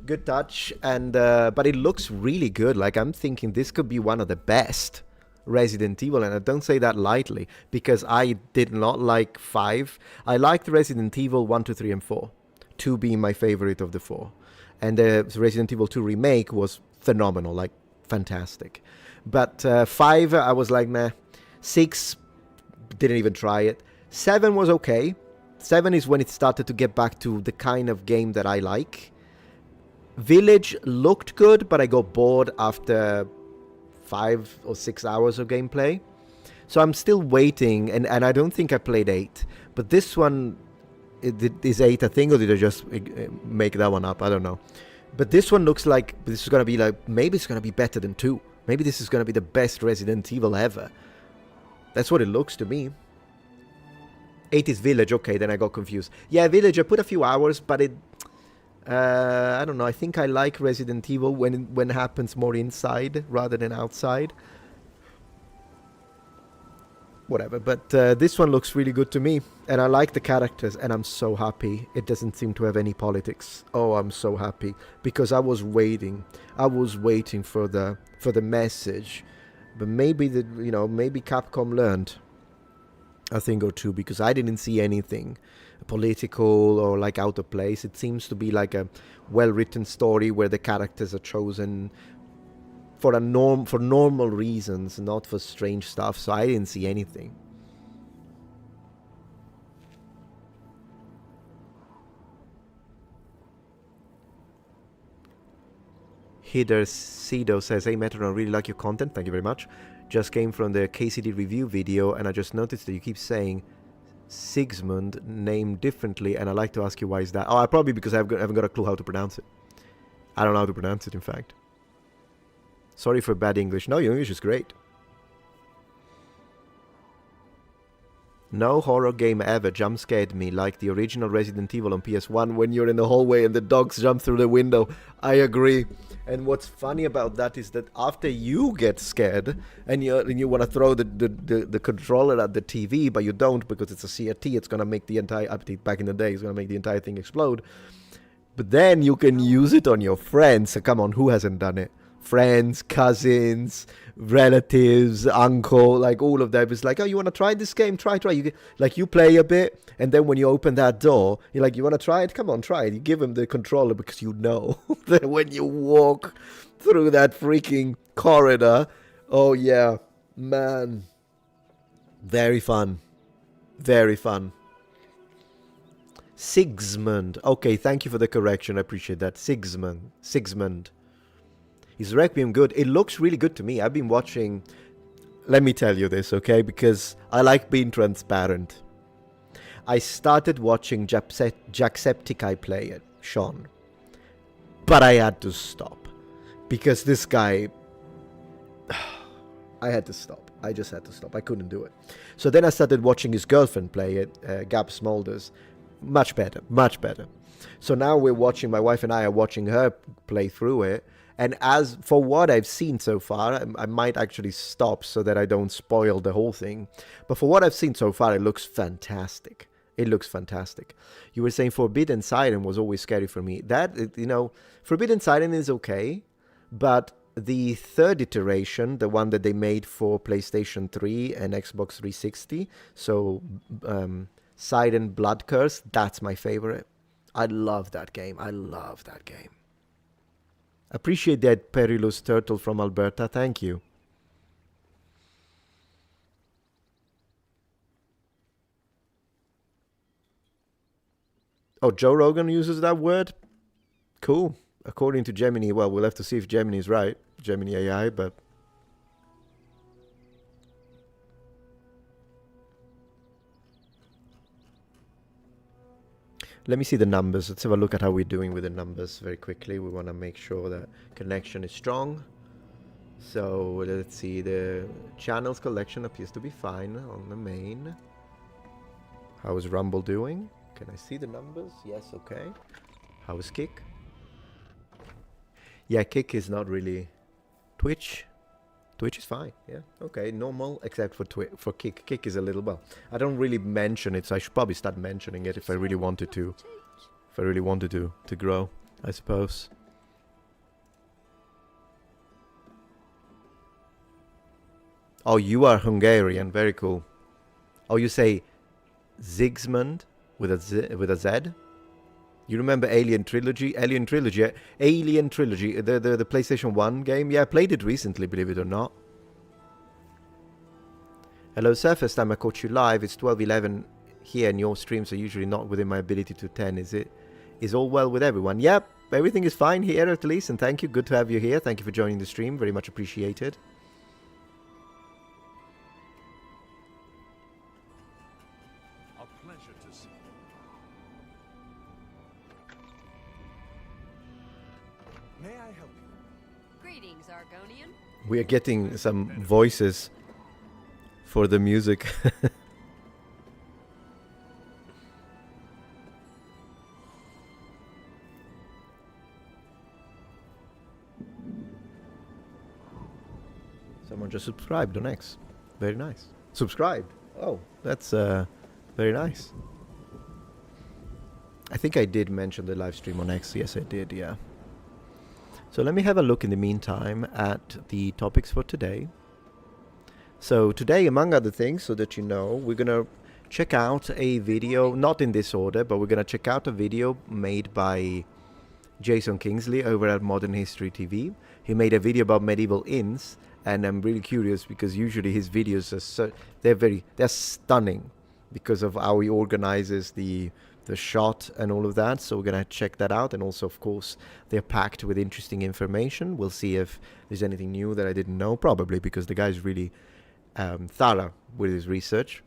good touch, and but it looks really good. Like, I'm thinking this could be one of the best Resident Evil, and I don't say that lightly, because I did not like 5. I liked Resident Evil 1, 2, 3, and 4. 2 being my favorite of the 4. And the Resident Evil 2 remake was phenomenal, like fantastic. But 5, I was like, nah. 6, didn't even try it. 7 was okay. 7 is when it started to get back to the kind of game that I like. Village looked good, but I got bored after 5 or 6 hours of gameplay. So I'm still waiting, and I don't think I played 8. But this one... Is 8 a thing, or did I just make that one up? I don't know. But this one looks like this is going to be like, maybe it's going to be better than 2. Maybe this is going to be the best Resident Evil ever. That's what it looks to me. 8 is Village. Okay, then I got confused. Yeah, Village, I put a few hours, but it... I don't know. I think I like Resident Evil when it happens more inside rather than outside. Whatever, but this one looks really good to me, and I like the characters, and I'm so happy it doesn't seem to have any politics. Oh, I'm so happy, because I was waiting for the message, but maybe maybe Capcom learned a thing or two, because I didn't see anything political or like out of place. It seems to be like a well-written story where the characters are chosen for normal reasons, not for strange stuff, so I didn't see anything. Hider Sido says, "Hey Metatron, I really like your content, thank you very much. Just came from the KCD review video, and I just noticed that you keep saying Sigismund named differently, and I'd like to ask you why is that." Oh, probably because I haven't got a clue how to pronounce it. I don't know how to pronounce it, in fact. Sorry for bad English. No, your English is great. No horror game ever jump scared me like the original Resident Evil on PS1 when you're in the hallway and the dogs jump through the window. I agree. And what's funny about that is that after you get scared and you want to throw the controller at the TV, but you don't because it's a CRT, it's going to make the entire, back in the day, it's going to make the entire thing explode. But then you can use it on your friends. So come on, who hasn't done it? Friends, cousins, relatives, uncle, like all of them. It's like, oh, you want to try this game? Try. You play a bit, and then when you open that door, you're like, you want to try it? Come on, try it. You give them the controller because you know that when you walk through that freaking corridor, oh yeah, man, very fun. Very fun. Sigismund. Okay, thank you for the correction. I appreciate that. Sigismund. Is Requiem good? It looks really good to me. I've been watching... Let me tell you this, okay? Because I like being transparent. I started watching Jacksepticeye play it, Sean. But I had to stop. Because this guy... I had to stop. I just had to stop. I couldn't do it. So then I started watching his girlfriend play it, Gab Smulders. Much better. Much better. So now we're watching... My wife and I are watching her play through it. And as for what I've seen so far, I might actually stop so that I don't spoil the whole thing. But for what I've seen so far, it looks fantastic. It looks fantastic. You were saying Forbidden Siren was always scary for me. That, Forbidden Siren is okay. But the third iteration, the one that they made for PlayStation 3 and Xbox 360, so Siren Blood Curse, that's my favorite. I love that game. Appreciate that, Perilous Turtle from Alberta. Thank you. Oh, Joe Rogan uses that word? Cool. According to Gemini, well, we'll have to see if Gemini is right. Gemini AI, but... Let me see the numbers. Let's have a look at how we're doing with the numbers very quickly. We want to make sure that connection is strong. So let's see. The channels collection appears to be fine on the main. How is Rumble doing? Can I see the numbers? Yes, okay. How is Kick? Yeah, Kick is not really... Twitch? Twitch is fine, yeah. Okay, normal, except for Kick. Kick is a little... Well, I don't really mention it, so I should probably start mentioning it if I really wanted to. If I really wanted to grow, I suppose. Oh, you are Hungarian. Very cool. Oh, you say Sigismund with a Z? You remember Alien Trilogy? Alien Trilogy, the PlayStation 1 game? Yeah, I played it recently, believe it or not. Hello, sir. First time I caught you live. It's 12:11 here, and your streams are usually not within my ability to attend. Is all well with everyone? Yep, everything is fine here at least, and thank you. Good to have you here. Thank you for joining the stream. Very much appreciated. A pleasure to see you. May I help you? Greetings, Argonian. We are getting some voices for the music. Someone just subscribed on X. Very nice. Subscribed. Oh, that's very nice. I think I did mention the live stream on X. Yes, I did, yeah. So let me have a look in the meantime at the topics for today. So today, among other things, so that you know, we're going to check out a video, not in this order, but we're going to check out a video made by Jason Kingsley over at Modern History TV. He made a video about medieval inns, and I'm really curious because usually his videos are they're stunning because of how he organizes the shot and all of that. So we're going to check that out. And also, of course, they're packed with interesting information. We'll see if there's anything new that I didn't know, probably because the guy's really thorough with his research.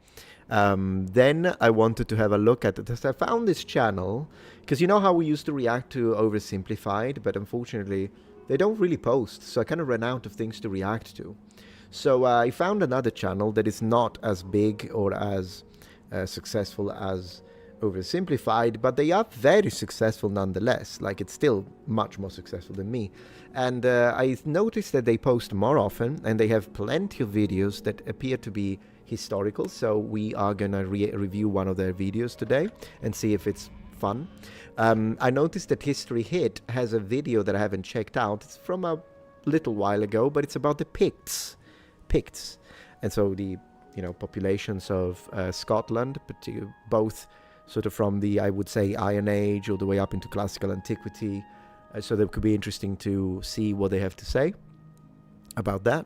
Then I wanted to have a look at it. I found this channel because you know how we used to react to Oversimplified, but unfortunately they don't really post, so I kind of ran out of things to react to. So I found another channel that is not as big or as successful as oversimplified, but they are very successful nonetheless. Like, it's still much more successful than me. And I noticed that they post more often, and they have plenty of videos that appear to be historical. So we are gonna review one of their videos today and see if it's fun. I noticed that History Hit has a video that I haven't checked out. It's from a little while ago, but it's about the Picts. And so the populations of Scotland, both sort of from the, I would say, Iron Age all the way up into classical antiquity. So that could be interesting to see what they have to say about that.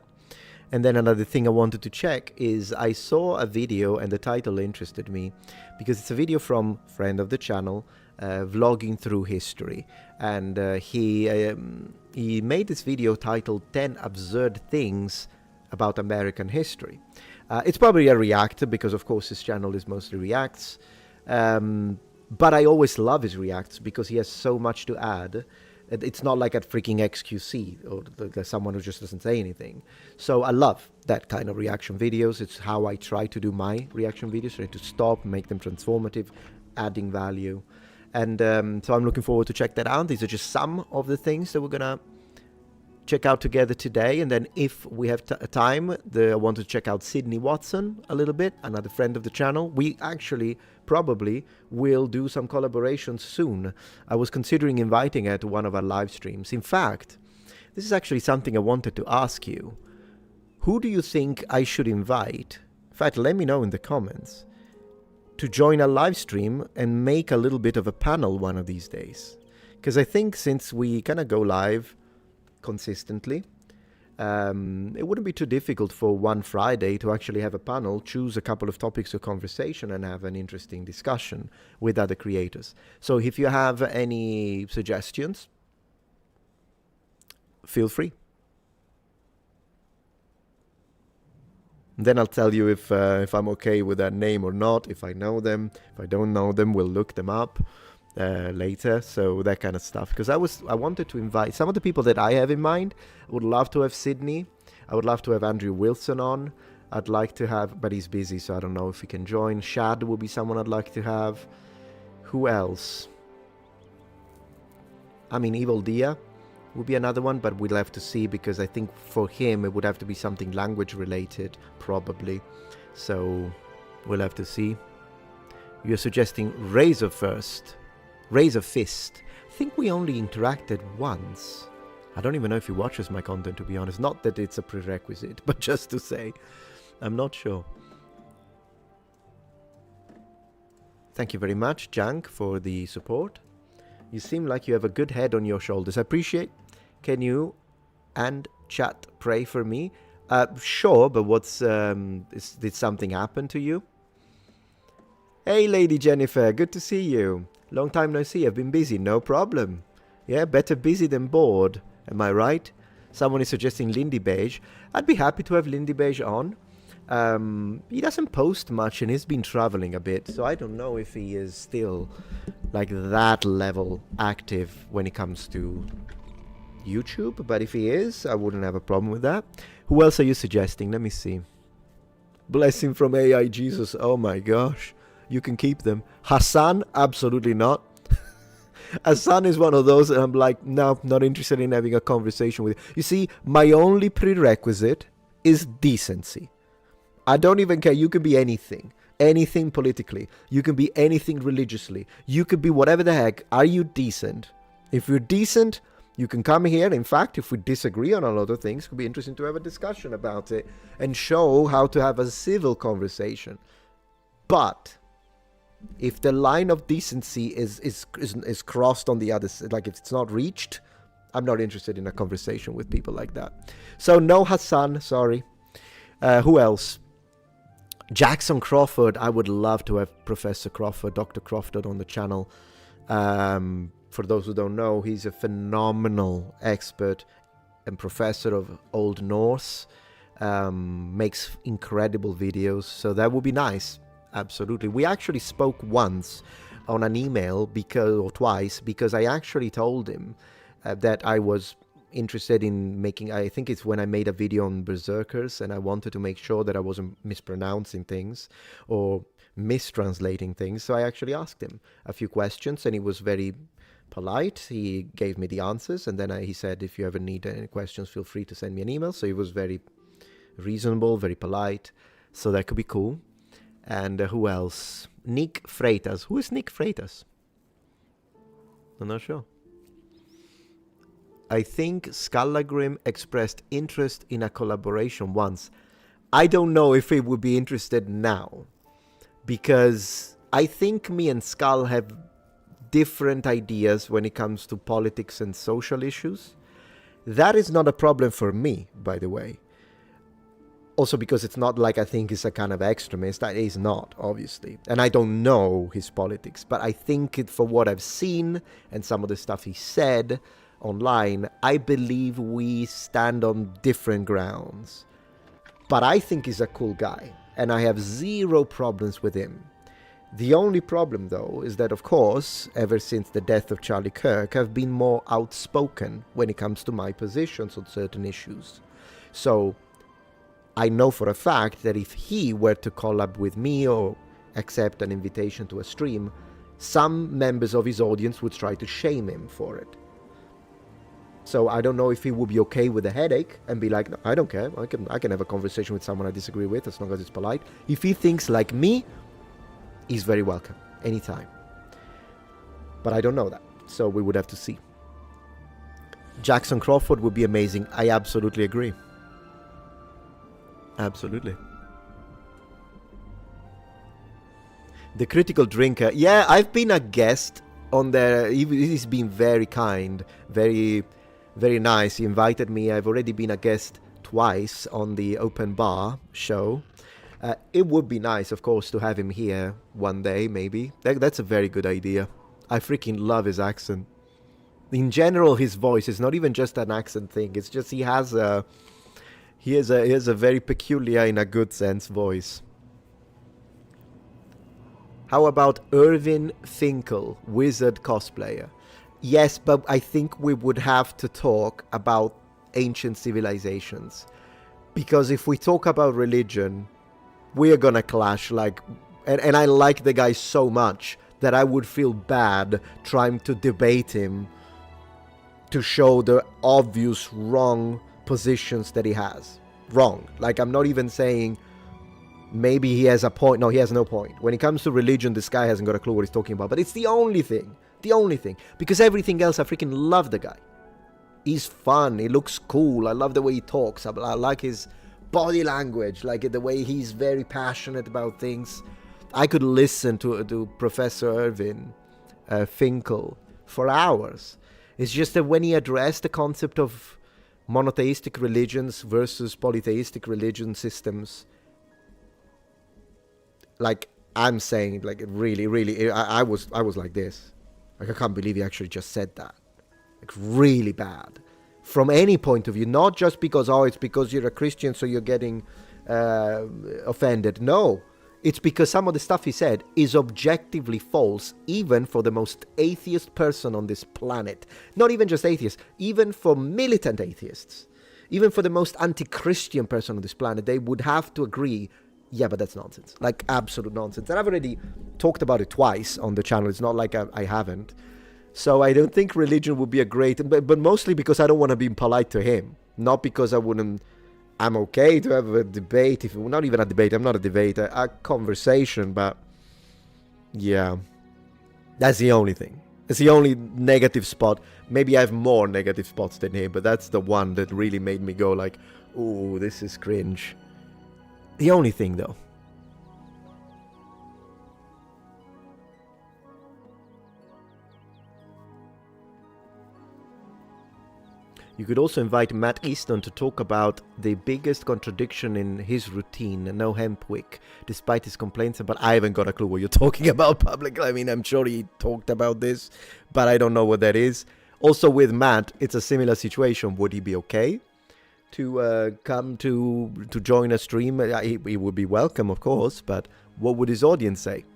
And then another thing I wanted to check is I saw a video, and the title interested me because it's a video from friend of the channel, vlogging through history. And he made this video titled 10 Absurd Things About American History. It's probably a reactor because, of course, his channel is mostly reacts. But I always love his reacts because he has so much to add. It's not like a freaking XQC or someone who just doesn't say anything. So I love that kind of reaction videos. It's how I try to do my reaction videos, try to stop, make them transformative, adding value. And so I'm looking forward to check that out. These are just some of the things that we're going to check out together today. And then if we have time, I want to check out Sydney Watson a little bit, another friend of the channel. We actually probably will do some collaborations soon. I was considering inviting her to one of our live streams. In fact, this is actually something I wanted to ask you. Who do you think I should invite? In fact, let me know in the comments, to join a live stream and make a little bit of a panel one of these days. Because I think since we kind of go live consistently, it wouldn't be too difficult for one Friday to actually have a panel, choose a couple of topics of conversation and have an interesting discussion with other creators. So if you have any suggestions, feel free. Then I'll tell you if I'm okay with that name or not, if I know them. If I don't know them, we'll look them up later. So that kind of stuff. Because I wanted to invite some of the people that I have in mind. I would love to have Sydney. I would love to have Andrew Wilson on. I'd like to have, but he's busy, so I don't know if he can join. Shad would be someone I'd like to have. Who else? I mean, Evil Dia would be another one, but we'll have to see, because I think for him it would have to be something language related, probably. So we'll have to see. You're suggesting Razor Fist. I think we only interacted once. I don't even know if he watches my content, to be honest. Not that it's a prerequisite, but just to say. I'm not sure. Thank you very much, Jank, for the support. You seem like you have a good head on your shoulders. I appreciate. Can you and chat pray for me? Sure, but did something happen to you? Hey, Lady Jennifer, good to see you. Long time no see. I've been busy. No problem. Yeah, better busy than bored. Am I right? Someone is suggesting Lindy Beige. I'd be happy to have Lindy Beige on. He doesn't post much and he's been traveling a bit, so I don't know if he is still like that level active when it comes to YouTube, but if he is, I wouldn't have a problem with that. Who else are you suggesting? Let me see. Blessing from AI Jesus. Oh my gosh. You can keep them. Hassan? Absolutely not. Hassan is one of those that I'm like, no, not interested in having a conversation with. You see, my only prerequisite is decency. I don't even care. You can be anything. Anything politically. You can be anything religiously. You could be whatever the heck. Are you decent? If you're decent, you can come here. In fact, if we disagree on a lot of things, it could be interesting to have a discussion about it and show how to have a civil conversation. But if the line of decency is crossed on the other side, like if it's not reached, I'm not interested in a conversation with people like that. So no Hassan, sorry. Who else? Jackson Crawford. I would love to have Professor Crawford, Dr. Crawford on the channel. For those who don't know, he's a phenomenal expert and professor of Old Norse. Makes incredible videos, so that would be nice. Absolutely. We actually spoke once on an email or twice, because I actually told him that I was interested in making, I think it's when I made a video on Berserkers, and I wanted to make sure that I wasn't mispronouncing things or mistranslating things. So I actually asked him a few questions, and he was very polite. He gave me the answers, and then he said, if you ever need any questions, feel free to send me an email. So he was very reasonable, very polite. So that could be cool. And who else? Nick Freitas. Who is Nick Freitas? I'm not sure. I think Skallagrim expressed interest in a collaboration once. I don't know if he would be interested now, because I think me and Skull have different ideas when it comes to politics and social issues. That is not a problem for me, by the way. Also because it's not like I think he's a kind of extremist. That is not, obviously. And I don't know his politics. But I think for what I've seen and some of the stuff he said online, I believe we stand on different grounds. But I think he's a cool guy. And I have zero problems with him. The only problem, though, is that, of course, ever since the death of Charlie Kirk, I've been more outspoken when it comes to my positions on certain issues. So I know for a fact that if he were to collab with me or accept an invitation to a stream, some members of his audience would try to shame him for it. So I don't know if he would be okay with a headache and be like, no, I don't care. I can have a conversation with someone I disagree with as long as it's polite. If he thinks like me, he's very welcome, anytime. But I don't know that, so we would have to see. Jackson Crawford would be amazing. I absolutely agree. Absolutely. The Critical Drinker. Yeah, I've been a guest on there. He's been very kind, very, very nice. He invited me. I've already been a guest twice on the Open Bar show. It would be nice, of course, to have him here one day, maybe. That's a very good idea. I freaking love his accent. In general, his voice is not even just an accent thing. It's just he has a very peculiar, in a good sense, voice. How about Irvin Finkel, wizard cosplayer? Yes, but I think we would have to talk about ancient civilizations. Because if we talk about religion, we are gonna clash, and I like the guy so much that I would feel bad trying to debate him to show the obvious wrong positions that he has. Wrong. I'm not even saying maybe he has a point. No, he has no point. When it comes to religion, this guy hasn't got a clue what he's talking about. But it's the only thing. The only thing. Because everything else, I freaking love the guy. He's fun. He looks cool. I love the way he talks. I like his body language, the way he's very passionate about things. I could listen to Professor Irvin Finkel for hours. It's just that when he addressed the concept of monotheistic religions versus polytheistic religion systems, I'm saying, really, I was like this. I can't believe he actually just said that. Really bad. From any point of view, not just because, it's because you're a Christian, so you're getting offended. No, it's because some of the stuff he said is objectively false, even for the most atheist person on this planet. Not even just atheists, even for militant atheists. Even for the most anti-Christian person on this planet, they would have to agree, yeah, but that's nonsense. Absolute nonsense. And I've already talked about it twice on the channel. It's not like I haven't. So I don't think religion would be a great, but mostly because I don't want to be impolite to him. Not because I'm okay to have a debate, not even a debate, I'm not a debater, a conversation, but yeah, that's the only thing. It's the only negative spot. Maybe I have more negative spots than him, but that's the one that really made me go ooh, this is cringe. The only thing, though. You could also invite Matt Easton to talk about the biggest contradiction in his routine, no Hempwick, despite his complaints about... I haven't got a clue what you're talking about publicly. I mean, I'm sure he talked about this, but I don't know what that is. Also with Matt, it's a similar situation. Would he be okay to come to join a stream? He would be welcome, of course, but what would his audience say?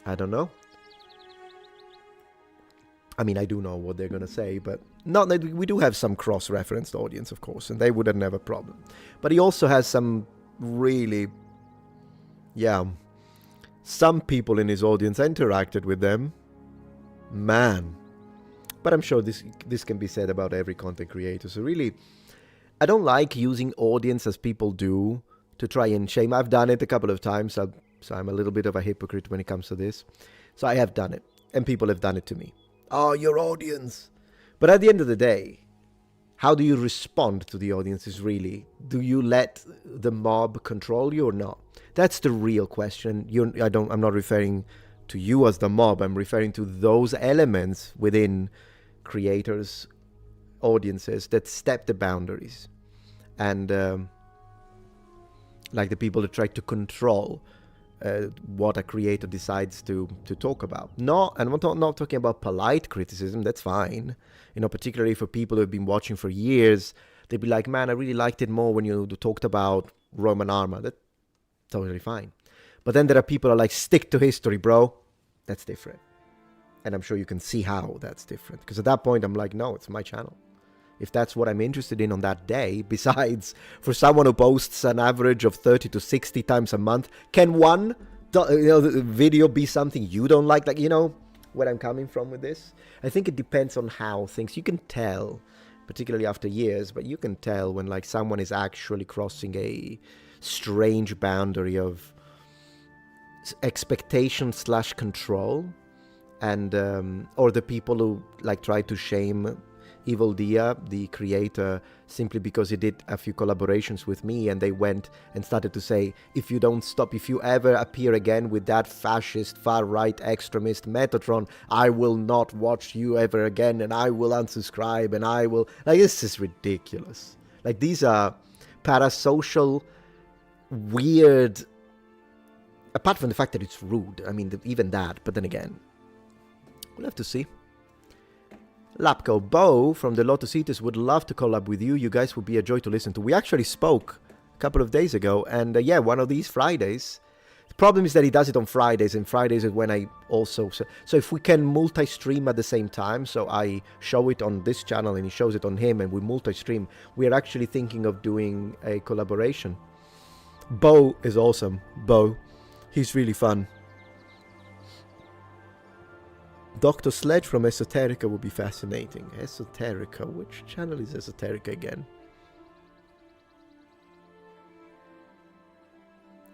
I don't know. I mean, I do know what they're going to say, but not that we do have some cross-referenced audience, of course, and they wouldn't have a problem. But he also has some really, some people in his audience, I interacted with them. Man. But I'm sure this can be said about every content creator. So really, I don't like using audience as people do to try and shame. I've done it a couple of times, so I'm a little bit of a hypocrite when it comes to this. So I have done it, and people have done it to me. Oh, your audience. But at the end of the day, how do you respond to the audience is really, do you let the mob control you or not? That's the real question. I'm not referring to you as the mob. I'm referring to those elements within creators, audiences that step the boundaries. And like the people that try to control what a creator decides to talk about. And I'm not talking about polite criticism. That's fine. You know, particularly for people who have been watching for years, they'd be like, man, I really liked it more when you talked about Roman armor. That's totally fine. But then there are people who are like, stick to history, bro. That's different. And I'm sure you can see how that's different. Because at that point, I'm like, no, it's my channel. If that's what I'm interested in on that day, besides for someone who posts an average of 30 to 60 times a month, can one video be something you don't like? Like, you know where I'm coming from with this? I think it depends on how things, you can tell, particularly after years, but you can tell when like someone is actually crossing a strange boundary of expectation / control, and or the people who like try to shame Evil Dia, the creator, simply because he did a few collaborations with me, and they went and started to say, if you don't stop, if you ever appear again with that fascist, far-right extremist Metatron, I will not watch you ever again, and I will unsubscribe, and I will... Like, this is ridiculous. Like, these are parasocial, weird... Apart from the fact that it's rude. I mean, even that, but then again, we'll have to see. Lapco Bo from the Lotus Eaters would love to collab with you. You guys would be a joy to listen to. We actually spoke a couple of days ago, and yeah, one of these Fridays. The problem is that he does it on Fridays, and Fridays is when I also... So if we can multi-stream at the same time, so I show it on this channel and he shows it on him, and we multi-stream, we are actually thinking of doing a collaboration. Bo is awesome. Bo. He's really fun. Dr. Sledge from Esoterica would be fascinating. Esoterica? Which channel is Esoterica again?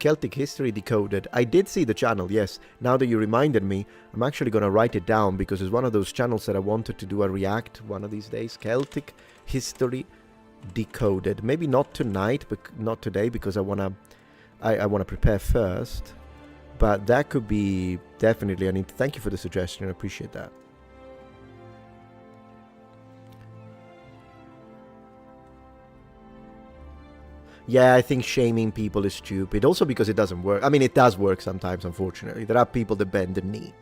Celtic History Decoded. I did see the channel, yes. Now that you reminded me, I'm actually going to write it down because it's one of those channels that I wanted to do a react one of these days. Celtic History Decoded. Maybe not tonight, but not today, because I want to prepare first. But that could be definitely... Thank you for the suggestion. I appreciate that. Yeah, I think shaming people is stupid. Also because it doesn't work. I mean, it does work sometimes, unfortunately. There are people that bend the knee.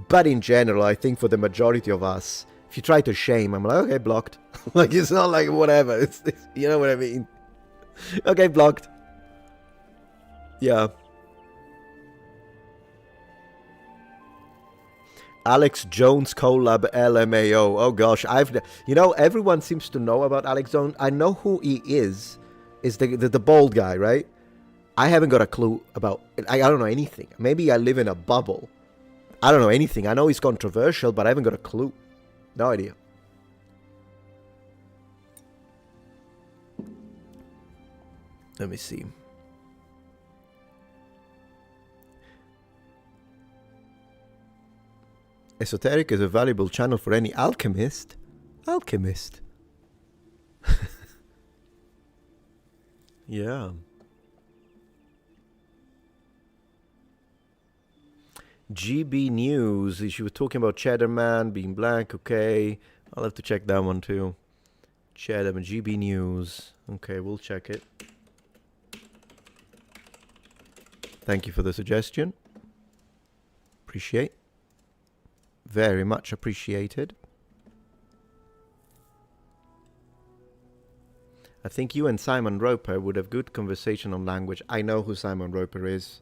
But in general, I think for the majority of us, if you try to shame, I'm like, okay, blocked. Like, it's not like whatever. It's, you know what I mean? Okay, blocked. Yeah. Alex Jones collab LMAO. Oh gosh, everyone seems to know about Alex Jones. I know who he is the bald guy, right? I haven't got a clue about it. I don't know anything. Maybe I live in a bubble. I don't know anything. I know he's controversial, but I haven't got a clue. No idea. Let me see. Esoteric is a valuable channel for any alchemist. Alchemist. Yeah. GB News. She was talking about Cheddar Man being black. Okay. I'll have to check that one too. Cheddar Man. GB News. Okay, we'll check it. Thank you for the suggestion. Appreciate. Very much appreciated. I think you and Simon Roper would have good conversation on language. I know who Simon Roper is.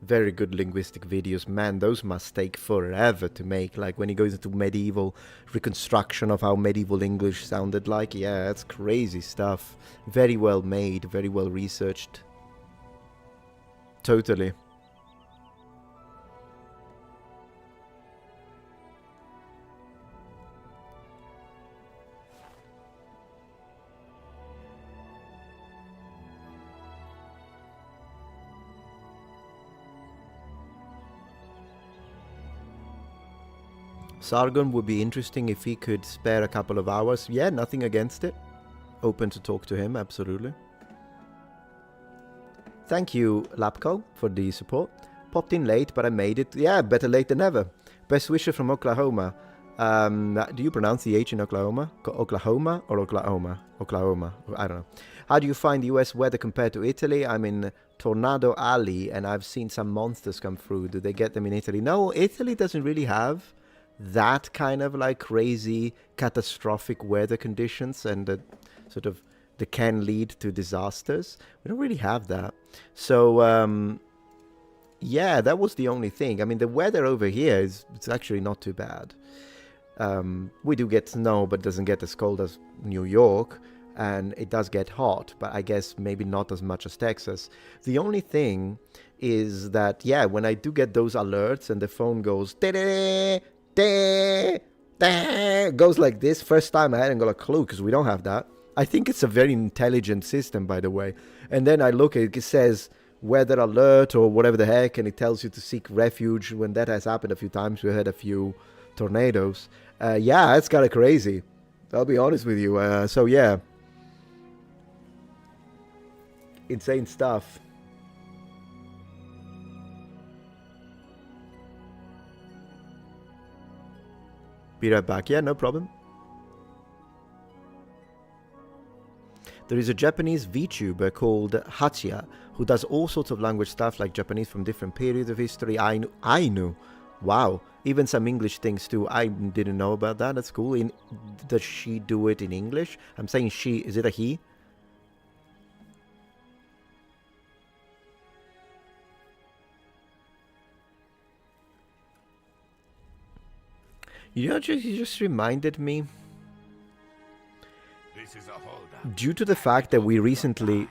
Very good linguistic videos. Man, those must take forever to make. Like when he goes into medieval reconstruction of how medieval English sounded like. Yeah, that's crazy stuff. Very well made, very well researched. Totally. Sargon would be interesting if he could spare a couple of hours. Yeah, nothing against it. Open to talk to him, absolutely. Thank you, Lapco, for the support. Popped in late, but I made it. Yeah, better late than never. Best wishes from Oklahoma. Do you pronounce the H in Oklahoma? Oklahoma or Oklahoma? Oklahoma. I don't know. How do you find the US weather compared to Italy? I'm in Tornado Alley, and I've seen some monsters come through. Do they get them in Italy? No, Italy doesn't really have that kind of like crazy catastrophic weather conditions and sort of that can lead to disasters. We don't really have that. So yeah, that was the only thing. I mean, the weather over here it's actually not too bad. We do get snow, but it doesn't get as cold as New York, and it does get hot, but I guess maybe not as much as Texas. The only thing is that, yeah, when I do get those alerts and the phone goes goes like this, first time I hadn't got a clue because we don't have that. I think it's a very intelligent system, by the way. And then I look at it, it says weather alert or whatever the heck, and it tells you to seek refuge. When that has happened a few times, we had a few tornadoes. Yeah, it's kind of crazy. I'll be honest with you. So yeah, insane stuff. Be right back. Yeah, no problem. There is a Japanese VTuber called Hachia who does all sorts of language stuff like Japanese from different periods of history. Ainu. Wow. Even some English things too. I didn't know about that. That's cool. Does she do it in English? I'm saying she. Is it a he? You just reminded me. This is a holdup. Due to the fact that we recently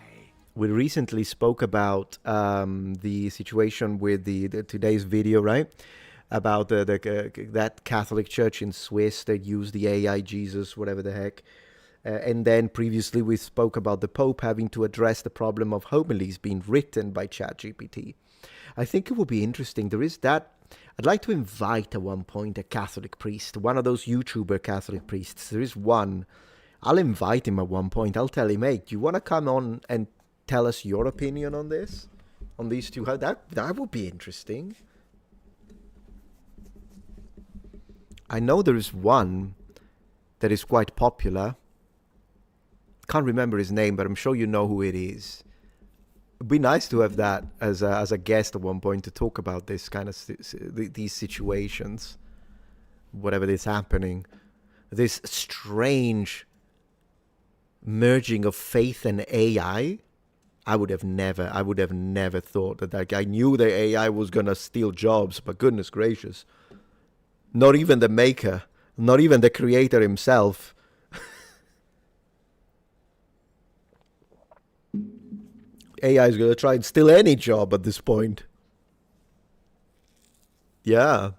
spoke about the situation with the today's video, right? About that Catholic church in Swiss that used the AI Jesus, whatever the heck. And then previously we spoke about the Pope having to address the problem of homilies being written by ChatGPT. I think it will be interesting. There is that. I'd like to invite at one point a Catholic priest, one of those YouTuber Catholic priests. There is one. I'll invite him at one point. I'll tell him, hey, do you want to come on and tell us your opinion on this? On these two? That would be interesting. I know there is one that is quite popular. Can't remember his name, but I'm sure you know who it is. It'd be nice to have that as a guest at one point to talk about this kind of these situations, whatever is happening. This strange merging of faith and AI. I would have never thought that I knew the AI was gonna steal jobs, but goodness gracious. Not even the maker, not even the creator himself. AI is going to try and steal any job at this point. Yeah.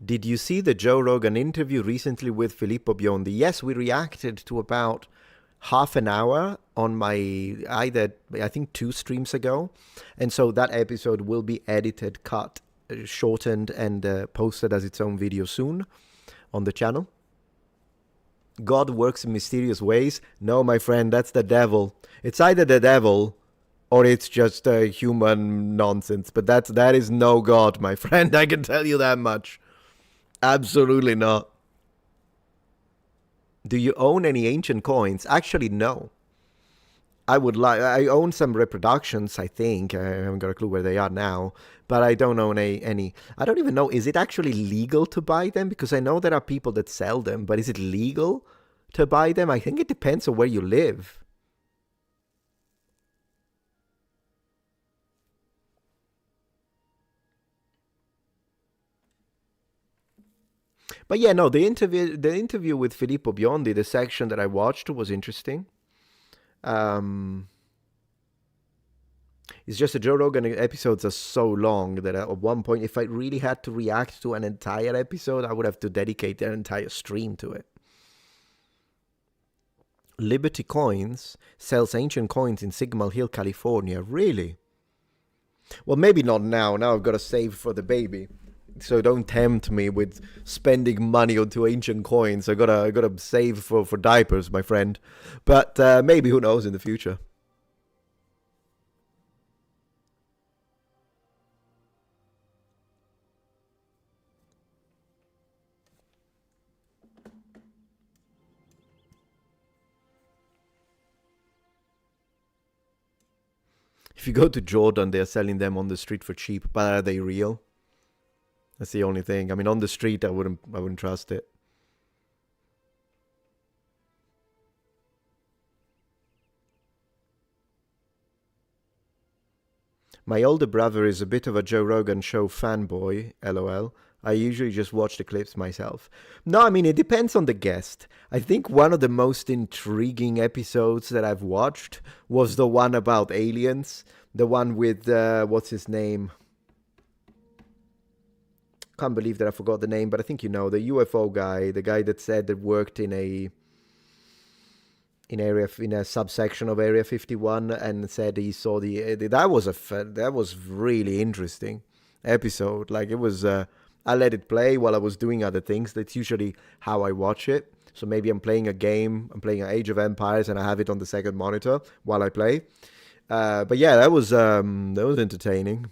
Did you see the Joe Rogan interview recently with Filippo Biondi? Yes, we reacted to about half an hour on my I think 2 streams ago. And so that episode will be edited, cut, shortened, and posted as its own video soon on the channel. God works in mysterious ways. No, my friend, that's the devil. It's either the devil or it's just human nonsense. But that is no God, my friend. I can tell you that much. Absolutely not. Do you own any ancient coins? Actually, no. I own some reproductions, I think. I haven't got a clue where they are now. But I don't own any. I don't even know, is it actually legal to buy them? Because I know there are people that sell them, but is it legal to buy them? I think it depends on where you live. But yeah, no, the interview with Filippo Biondi, the section that I watched was interesting. It's just the Joe Rogan episodes are so long that at one point, if I really had to react to an entire episode, I would have to dedicate an entire stream to it. Liberty Coins sells ancient coins in Signal Hill, California. Really? Well, maybe not now. Now I've got to save for the baby. So don't tempt me with spending money onto ancient coins. I gotta save for diapers, my friend. But maybe, who knows, in the future. If you go to Jordan, they're selling them on the street for cheap, but are they real? That's the only thing. I mean, on the street, I wouldn't trust it. My older brother is a bit of a Joe Rogan show fanboy, lol. I usually just watch the clips myself. No, I mean, it depends on the guest. I think one of the most intriguing episodes that I've watched was the one about aliens. The one with, what's his name? Can't believe that I forgot the name, but I think you know, the UFO guy, the guy that said that worked in a subsection of Area 51 and said he saw that was really interesting episode. Like, it was I let it play while I was doing other things. That's usually how I watch it. So maybe I'm playing a game, I'm playing Age of Empires, and I have it on the second monitor while I play. But yeah, that was entertaining.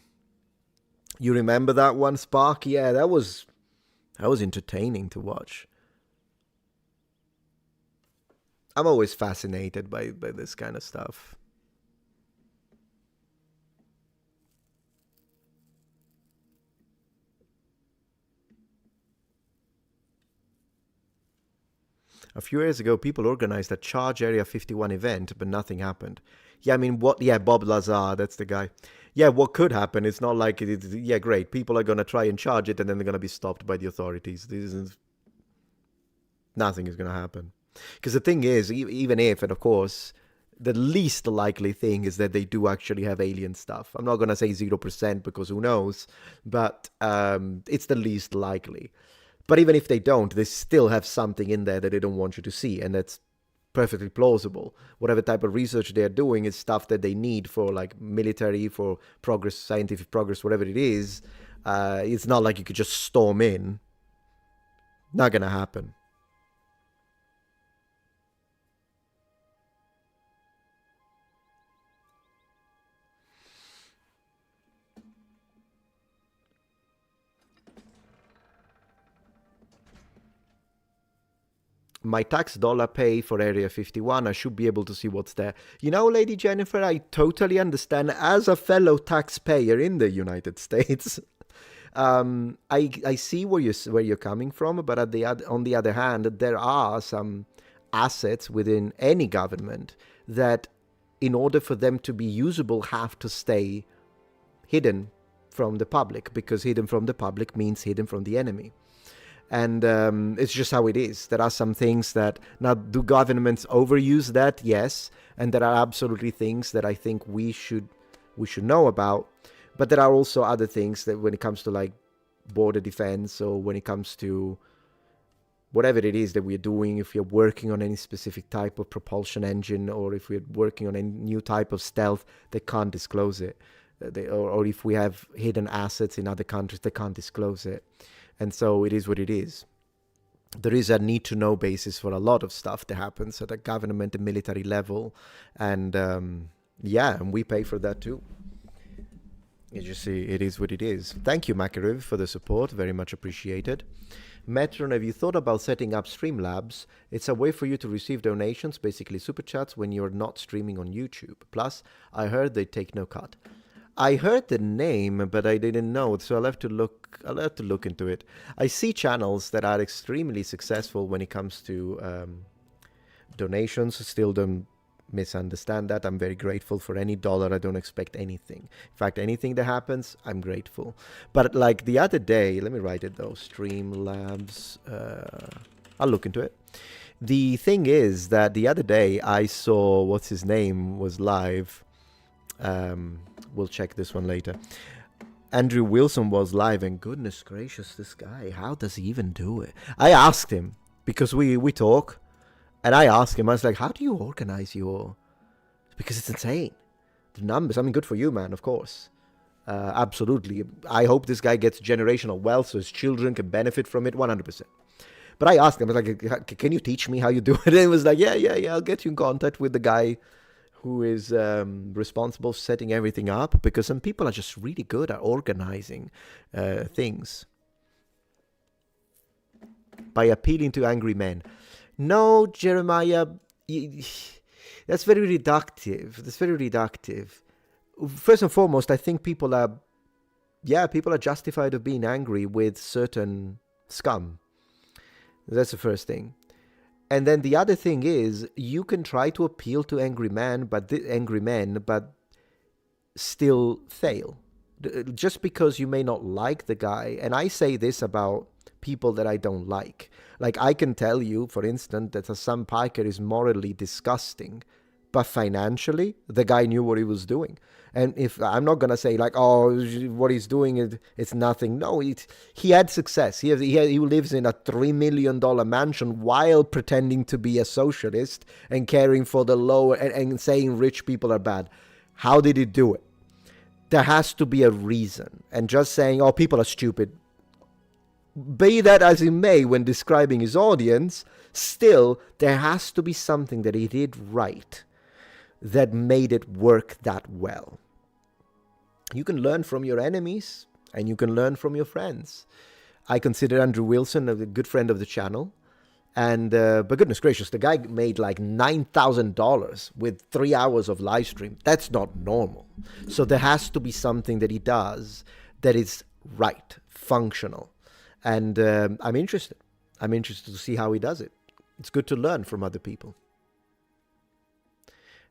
You remember that one, Spark? Yeah, that was entertaining to watch. I'm always fascinated by this kind of stuff. A few years ago, people organized a Charge Area 51 event, but nothing happened. Yeah, I mean, what? Yeah, Bob Lazar, that's the guy. Yeah, what could happen? It's not like yeah, great. People are gonna try and charge it, and then they're gonna be stopped by the authorities. Nothing is gonna happen. Because the thing is, even if, and of course, the least likely thing is that they do actually have alien stuff. I'm not gonna say 0% because who knows, but it's the least likely. But even if they don't, they still have something in there that they don't want you to see, and that's perfectly plausible. Whatever type of research they're doing is stuff that they need for, like, military, for progress, scientific progress, whatever it is. It's not like you could just storm in. Not gonna happen. My tax dollar pay for Area 51, I should be able to see what's there. You know, Lady Jennifer, I totally understand. As a fellow taxpayer in the United States, I see where you're coming from, but on the other hand, there are some assets within any government that, in order for them to be usable, have to stay hidden from the public, because hidden from the public means hidden from the enemy. And it's just how it is. There are some things that, now, do governments overuse that? Yes. And there are absolutely things that I think we should know about. But there are also other things that, when it comes to, like, border defense, or when it comes to whatever it is that we're doing, if we're working on any specific type of propulsion engine, or if we're working on a new type of stealth, they can't disclose it. Or if we have hidden assets in other countries, they can't disclose it. And so it is what it is. There is a need-to-know basis for a lot of stuff that happens at a government and military level. And yeah, and we pay for that too. You just see, it is what it is. Thank you, Makariv, for the support. Very much appreciated. Metron, have you thought about setting up Streamlabs? It's a way for you to receive donations, basically super chats, when you're not streaming on YouTube. Plus, I heard they take no cut. I heard the name, but I didn't know, so I'll have to look into it. I see channels that are extremely successful when it comes to donations. Still don't misunderstand that. I'm very grateful for any dollar. I don't expect anything. In fact, anything that happens, I'm grateful. But like the other day, let me write it though, Streamlabs, I'll look into it. The thing is that the other day I saw, what's his name, was live. We'll check this one later. Andrew Wilson was live, and goodness gracious, this guy, how does he even do it? I asked him, because we talk, and I asked him, I was like, how do you organize your... Because it's insane. The numbers, I mean, good for you, man, of course. Absolutely. I hope this guy gets generational wealth so his children can benefit from it 100%. But I asked him, I was like, can you teach me how you do it? And he was like, yeah, I'll get you in contact with the guy who is responsible for setting everything up, because some people are just really good at organizing things by appealing to angry men. No, Jeremiah, that's very reductive. First and foremost, I think people are justified of being angry with certain scum. That's the first thing. And then the other thing is, you can try to appeal to angry men, but still fail. Just because you may not like the guy, and I say this about people that I don't like. Like, I can tell you, for instance, that Hassan Piker is morally disgusting, but financially, the guy knew what he was doing. And if I'm not going to say like, oh, what he's doing, it's nothing. No, he had success. He lives in a $3 million mansion while pretending to be a socialist and caring for the lower and saying rich people are bad. How did he do it? There has to be a reason. And just saying, oh, people are stupid, be that as it may when describing his audience, still, there has to be something that he did right that made it work that well. You can learn from your enemies, and you can learn from your friends. I consider Andrew Wilson a good friend of the channel. And, but goodness gracious, the guy made like $9,000 with 3 hours of live stream. That's not normal. So there has to be something that he does that is right, functional. And I'm interested. I'm interested to see how he does it. It's good to learn from other people.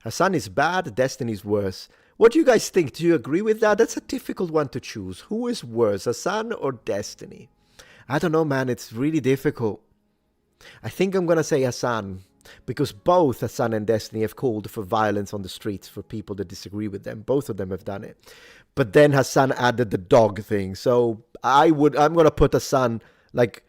Hassan is bad, Destiny is worse. What do you guys think? Do you agree with that? That's a difficult one to choose. Who is worse, Hassan or Destiny? I don't know, man. It's really difficult. I think I'm going to say Hassan, because both Hassan and Destiny have called for violence on the streets for people that disagree with them. Both of them have done it. But then Hassan added the dog thing. So I'm going to put Hassan like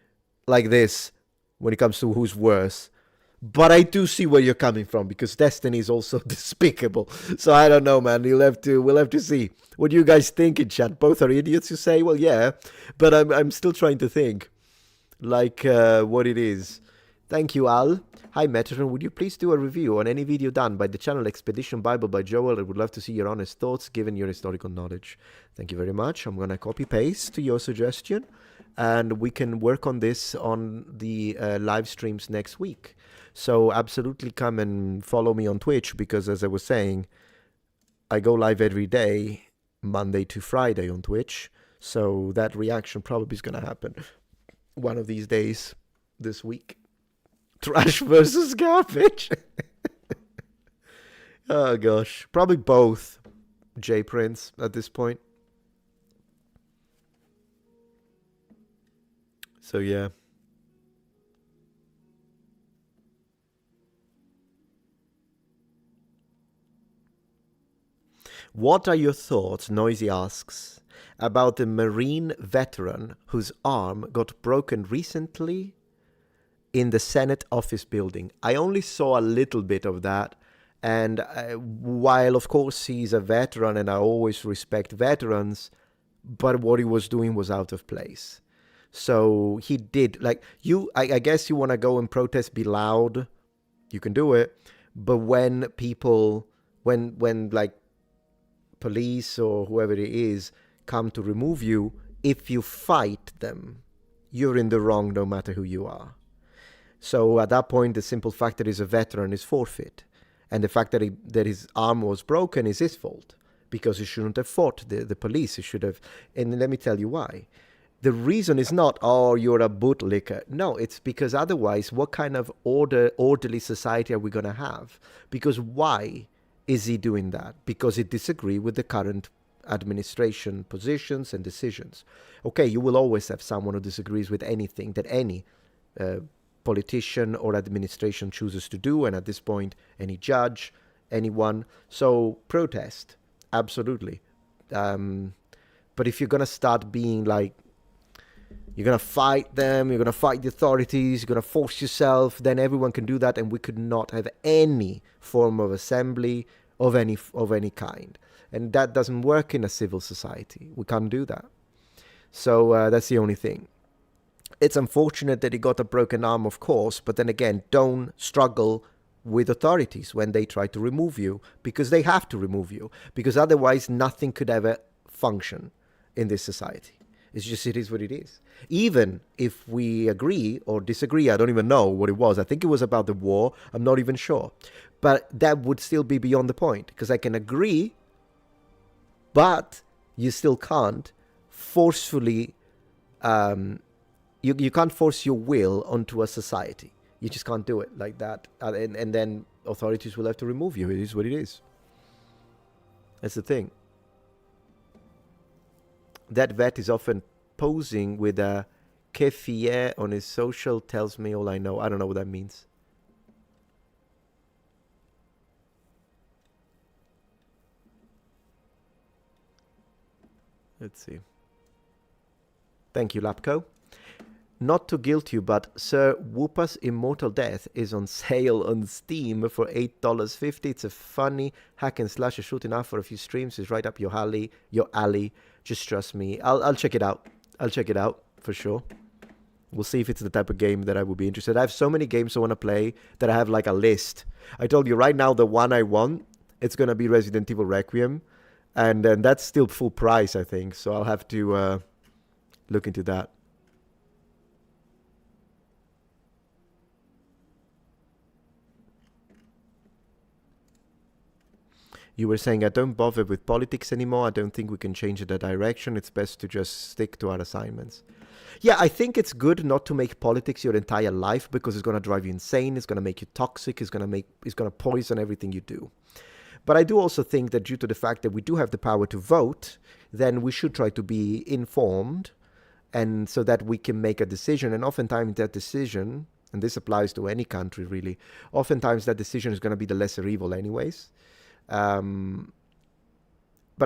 this when it comes to who's worse. But I do see where you're coming from, because Destiny is also despicable. So I don't know, man. We'll have to see. What do you guys think in chat? Both are idiots, you say? Well, yeah. But I'm still trying to think what it is. Thank you, Al. Hi, Metatron. Would you please do a review on any video done by the channel Expedition Bible by Joel? I would love to see your honest thoughts given your historical knowledge. Thank you very much. I'm going to copy-paste to your suggestion, and we can work on this on the live streams next week. So absolutely come and follow me on Twitch, because as I was saying, I go live every day, Monday to Friday on Twitch. So that reaction probably is going to happen one of these days this week. Trash versus garbage. Oh gosh. Probably both, J Prince, at this point. So yeah. What are your thoughts, Noisy asks, about the Marine veteran whose arm got broken recently in the Senate office building? I only saw a little bit of that. And while, of course, he's a veteran and I always respect veterans, but what he was doing was out of place. So he did, like, I guess you want to go and protest, be loud, you can do it. But when people, when like, police or whoever it is come to remove you, if you fight them, you're in the wrong no matter who you are. So at that point, the simple fact that he's a veteran is forfeit. And the fact that his arm was broken is his fault, because he shouldn't have fought the police. He should have. And let me tell you why. The reason is not, oh, you're a bootlicker. No, it's because otherwise, what kind of orderly society are we going to have? Because why is he doing that? Because he disagrees with the current administration positions and decisions. Okay, you will always have someone who disagrees with anything that any politician or administration chooses to do, and at this point, any judge, anyone. So protest, absolutely. But if you're going to start being like, you're going to fight them, you're going to fight the authorities, you're going to force yourself, then everyone can do that, and we could not have any form of assembly of any kind. And that doesn't work in a civil society. We can't do that. So that's the only thing. It's unfortunate that he got a broken arm, of course, but then again, don't struggle with authorities when they try to remove you, because they have to remove you, because otherwise nothing could ever function in this society. It's just, it is what it is. Even if we agree or disagree, I don't even know what it was. I think it was about the war. I'm not even sure. But that would still be beyond the point, because I can agree, but you still can't forcefully, you can't force your will onto a society. You just can't do it like that. And then authorities will have to remove you. It is what it is. That's the thing. That vet is often posing with a keffieh on his social, tells me all I know. I don't know what that means. Let's see. Thank you, Lapco. Not to guilt you, but Sir Whoopa's Immortal Death is on sale on Steam for $8.50. It's a funny hack and slash, shooting up for a few streams. It's right up your alley. Just trust me. I'll check it out. I'll check it out for sure. We'll see if it's the type of game that I would be interested. I have so many games I want to play that I have like a list. I told you right now the one I want, it's going to be Resident Evil Requiem. And that's still full price, I think. So I'll have to look into that. You were saying, I don't bother with politics anymore. I don't think we can change the direction. It's best to just stick to our assignments. Yeah, I think it's good not to make politics your entire life, because it's going to drive you insane. It's going to make you toxic. It's going to poison everything you do. But I do also think that due to the fact that we do have the power to vote, then we should try to be informed, and so that we can make a decision. And oftentimes that decision, and this applies to any country really, oftentimes that decision is going to be the lesser evil anyways. But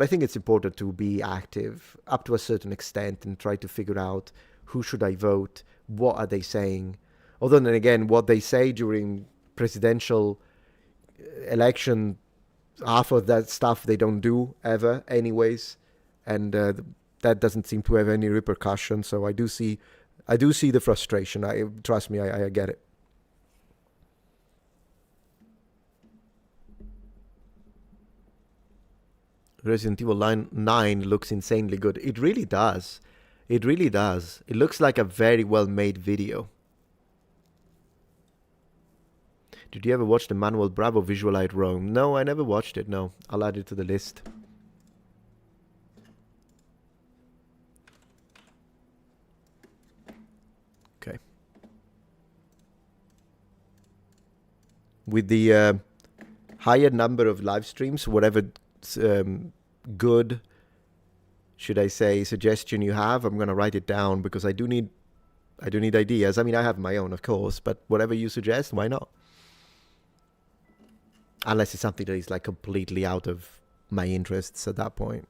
I think it's important to be active up to a certain extent and try to figure out who should I vote, what are they saying. Although then again, what they say during presidential election, half of that stuff they don't do ever anyways, and that doesn't seem to have any repercussion. So I do see the frustration. Trust me, I get it. Resident Evil 9 looks insanely good. It really does. It really does. It looks like a very well-made video. Did you ever watch the Manuel Bravo Visualite Rome? No, I never watched it, no. I'll add it to the list. Okay. With the higher number of live streams, whatever good, should I say, suggestion you have, I'm going to write it down, because I do need ideas. I mean, I have my own, of course, but whatever you suggest, why not? Unless it's something that is like completely out of my interests at that point.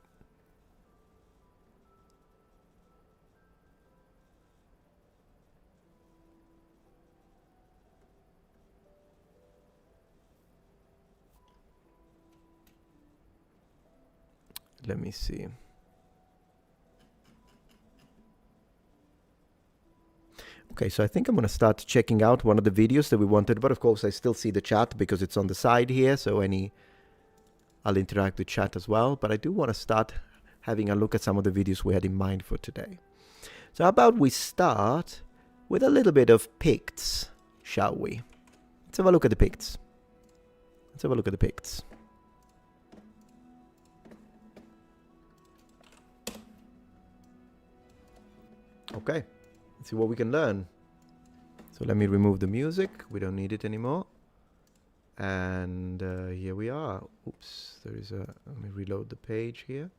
Let me see. Okay, so I think I'm going to start checking out one of the videos that we wanted, but of course I still see the chat because it's on the side here, so I'll interact with chat as well, but I do want to start having a look at some of the videos we had in mind for today. So how about we start with a little bit of Picts, shall we? Let's have a look at the Picts. Let's have a look at the Picts. Okay, let's see what we can learn. So let me remove the music. We don't need it anymore. And here we are. Oops, there is a... Let me reload the page here.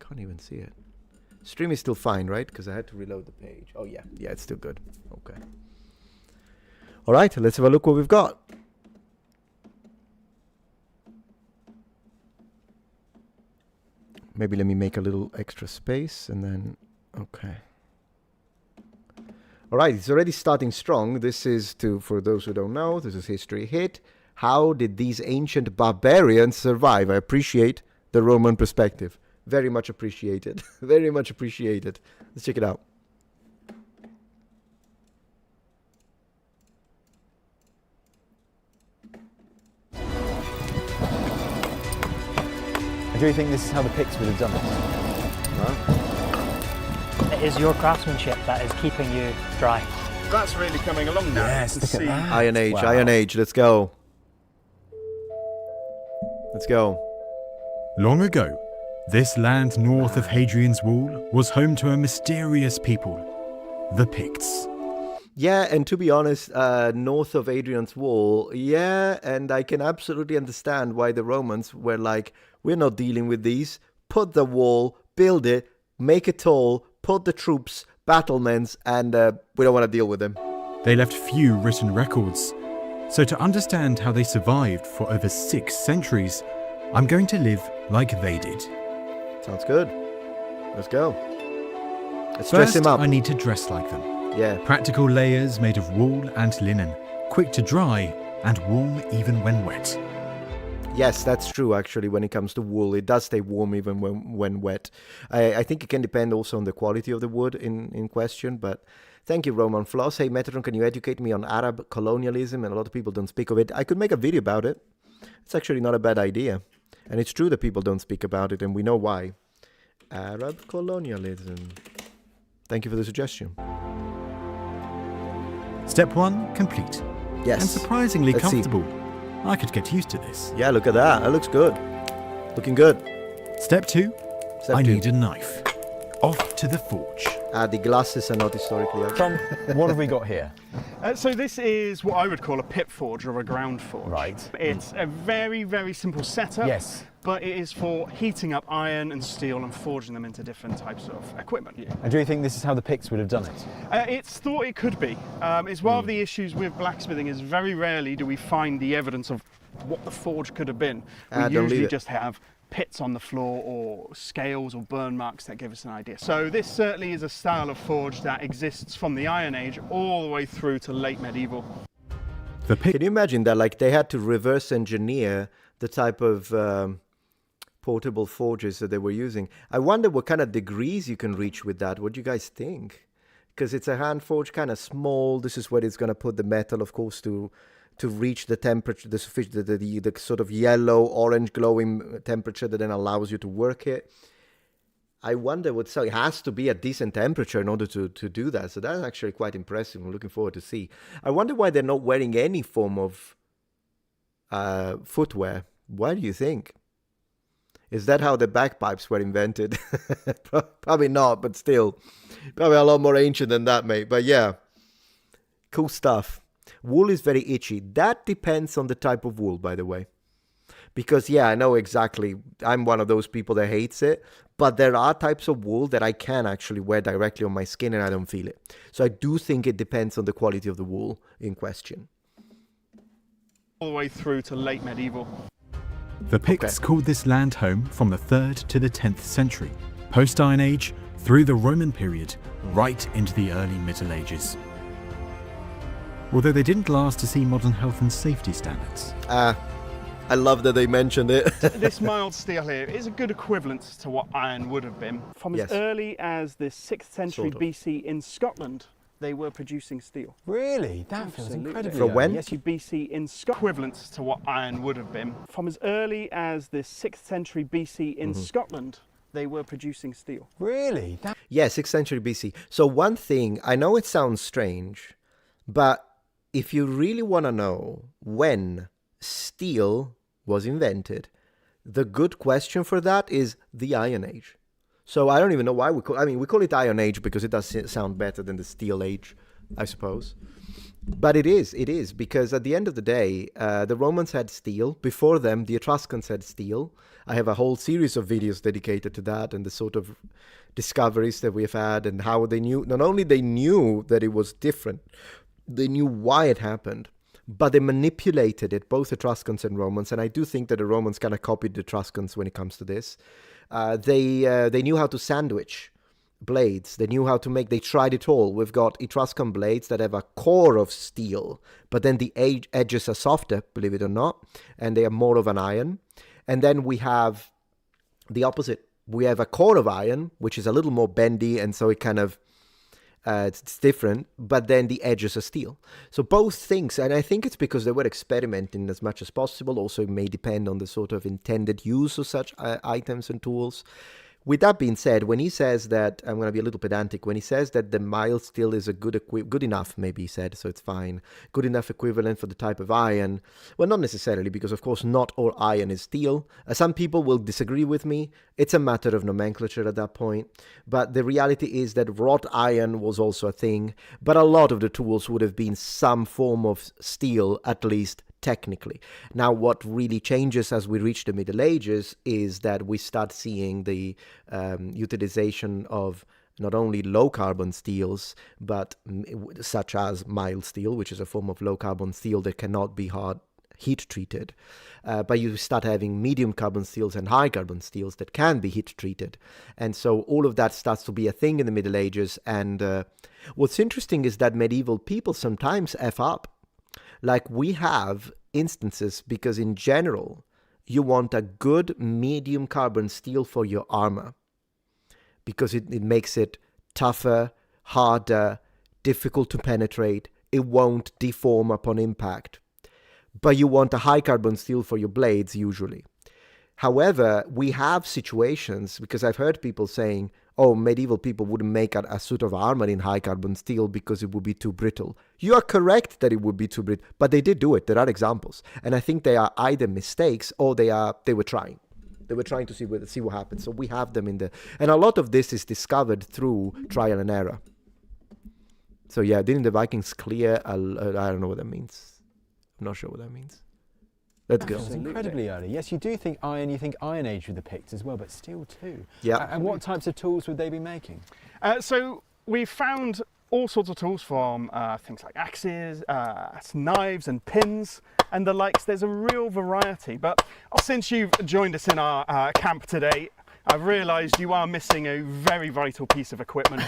Can't even see it. Stream is still fine, right? Because I had to reload the page. Oh, yeah. Yeah, it's still good. Okay. All right, let's have a look what we've got. Maybe let me make a little extra space and then... Okay. All right, it's already starting strong. This is for those who don't know, this is History Hit. How did these ancient barbarians survive? I appreciate the Roman perspective. Very much appreciated. Very much appreciated. Let's check it out. Do you think this is how the Picts would have done it? It is your craftsmanship that is keeping you dry. That's really coming along now. Yes, You can look at see that. Iron Age, Wow. Iron Age. Let's go. Let's go. Long ago, this land north of Hadrian's Wall was home to a mysterious people, the Picts. Yeah, and to be honest, north of Hadrian's Wall, yeah, and I can absolutely understand why the Romans were like, we're not dealing with these. Put the wall, build it, make it tall, put the troops, battlements, and we don't want to deal with them. They left few written records. So to understand how they survived for over 6 centuries, I'm going to live like they did. Sounds good. Let's go. Let's dress First, him up. I need to dress like them. Yeah. Practical layers made of wool and linen, quick to dry and warm even when wet. Yes, that's true, actually, when it comes to wool. It does stay warm even when wet. I think it can depend also on the quality of the wood in question, but thank you, Roman Floss. Hey, Metatron, can you educate me on Arab colonialism? And a lot of people don't speak of it. I could make a video about it. It's actually not a bad idea. And it's true that people don't speak about it, and we know why. Arab colonialism. Thank you for the suggestion. Step 1 complete. Yes. And surprisingly Let's see. comfortable. I could get used to this. Yeah, look at that. That looks good. Looking good. Step 2, Step I 2. need a knife. Off to the forge. The glasses are not historically accurate. Tom, what have we got here? So this is what I would call a pit forge or a ground forge. Right. It's a very, very simple setup. Yes. But it is for heating up iron and steel and forging them into different types of equipment. And do you think this is how the Picts would have done it? It's thought it could be. It's one of the issues with blacksmithing is very rarely do we find the evidence of what the forge could have been. We don't leave usually it. just have pits on the floor or scales or burn marks that give us an idea. So this certainly is a style of forge that exists from the Iron Age all the way through to late medieval. The Can Picts you imagine that? Like, they had to reverse engineer the type of portable forges that they were using. I wonder what kind of degrees you can reach with that. What do you guys think? Because it's a hand forge, kind of small. This is where it's going to put the metal, of course, to reach the temperature, the sort of yellow, orange glowing temperature that then allows you to work it. I wonder so it has to be a decent temperature in order to do that. So that's actually quite impressive. I'm looking forward to see. I wonder why they're not wearing any form of footwear. Why do you think? Is that how the bagpipes were invented? Probably not, but still. Probably a lot more ancient than that, mate. But yeah, cool stuff. Wool is very itchy. That depends on the type of wool, by the way. Because, yeah, I know exactly. I'm one of those people that hates it. But there are types of wool that I can actually wear directly on my skin and I don't feel it. So I do think it depends on the quality of the wool in question. All the way through to late medieval. The Picts called this land home from the 3rd to the 10th century, post-Iron Age, through the Roman period, right into the early Middle Ages. Although they didn't last to see modern health and safety standards. I love that they mentioned it. This mild steel here is a good equivalent to what iron would have been. From Yes. as early as the 6th century Sort of. BC in Scotland, they were producing steel. Really? That feels Absolutely. incredibly From early. when? Yes, BC in Scotland, equivalent to what iron would have been. From as early as the 6th century BC in Scotland, they were producing steel. Really? That Yeah, 6th century BC. So one thing, I know it sounds strange, but if you really want to know when steel was invented, the good question for that is the Iron Age. So I don't even know why we call it Iron Age because it does sound better than the Steel Age, I suppose. But it is because at the end of the day, the Romans had steel. Before them, the Etruscans had steel. I have a whole series of videos dedicated to that and the sort of discoveries that we've had and how they knew, not only they knew that it was different, they knew why it happened, but they manipulated it, both Etruscans and Romans. And I do think that the Romans kind of copied the Etruscans when it comes to this. They knew how to sandwich blades. They knew how to make, they tried it all. We've got Etruscan blades that have a core of steel, but then the edges are softer, believe it or not, and they are more of an iron. And then we have the opposite. We have a core of iron, which is a little more bendy, and so it kind of, it's different, but then the edges are steel. So both things, and I think it's because they were experimenting as much as possible. Also, it may depend on the sort of intended use of such items and tools. With that being said, when he says that, I'm going to be a little pedantic, when he says that the mild steel is a good enough, maybe he said, so it's fine, good enough equivalent for the type of iron, well, not necessarily, because of course not all iron is steel. Some people will disagree with me. It's a matter of nomenclature at that point. But the reality is that wrought iron was also a thing, but a lot of the tools would have been some form of steel, at least technically. Now, what really changes as we reach the Middle Ages is that we start seeing the utilization of not only low carbon steels, but such as mild steel, which is a form of low carbon steel that cannot be heat treated. But you start having medium carbon steels and high carbon steels that can be heat treated. And so all of that starts to be a thing in the Middle Ages. And what's interesting is that medieval people sometimes F up. Like, we have instances, because in general, you want a good medium carbon steel for your armor, because it makes it tougher, harder, difficult to penetrate. It won't deform upon impact. But you want a high carbon steel for your blades, usually. However, we have situations, because I've heard people saying, oh, medieval people wouldn't make a suit of armor in high carbon steel because it would be too brittle. You are correct that it would be too brittle, but they did do it. There are examples. And I think they are either mistakes or they were trying. They were trying to see what happens. So we have them in the... And a lot of this is discovered through trial and error. So yeah, didn't the Vikings clear... I don't know what that means. I'm not sure what that means. Let's go. It's incredibly early. Yes, you do think iron, you think Iron Age with the Picts as well, but steel too. Yeah. And what types of tools would they be making? So we found all sorts of tools from things like axes, knives and pins and the likes. There's a real variety. But since you've joined us in our camp today, I've realised you are missing a very vital piece of equipment,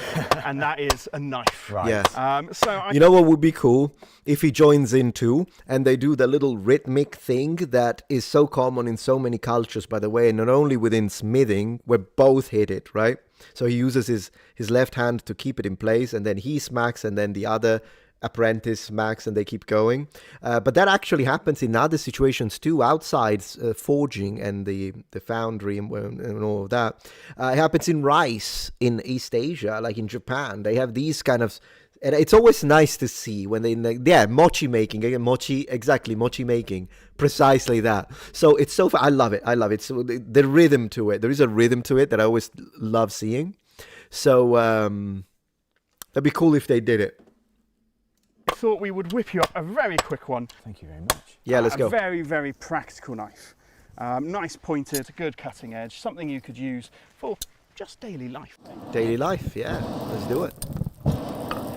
and that is a knife. Right. Yes. You know what would be cool? If he joins in too, and they do the little rhythmic thing that is so common in so many cultures, by the way, not only within smithing, where both hit it, right? So he uses his left hand to keep it in place, and then he smacks, and then the other apprentice smacks, and they keep going. But that actually happens in other situations too, outside forging and the foundry and all of that. It happens in rice in East Asia, like in Japan. They have these kind of... And it's always nice to see when mochi making, again, mochi making, precisely that. So it's so fun. I love it. So the rhythm to it, there is a rhythm to it that I always love seeing. So that'd be cool if they did it. I thought we would whip you up a very quick one. Thank you very much. Yeah, let's go. A very, very practical knife. Nice pointed, good cutting edge, something you could use for just daily life. Daily life, yeah. Let's do it.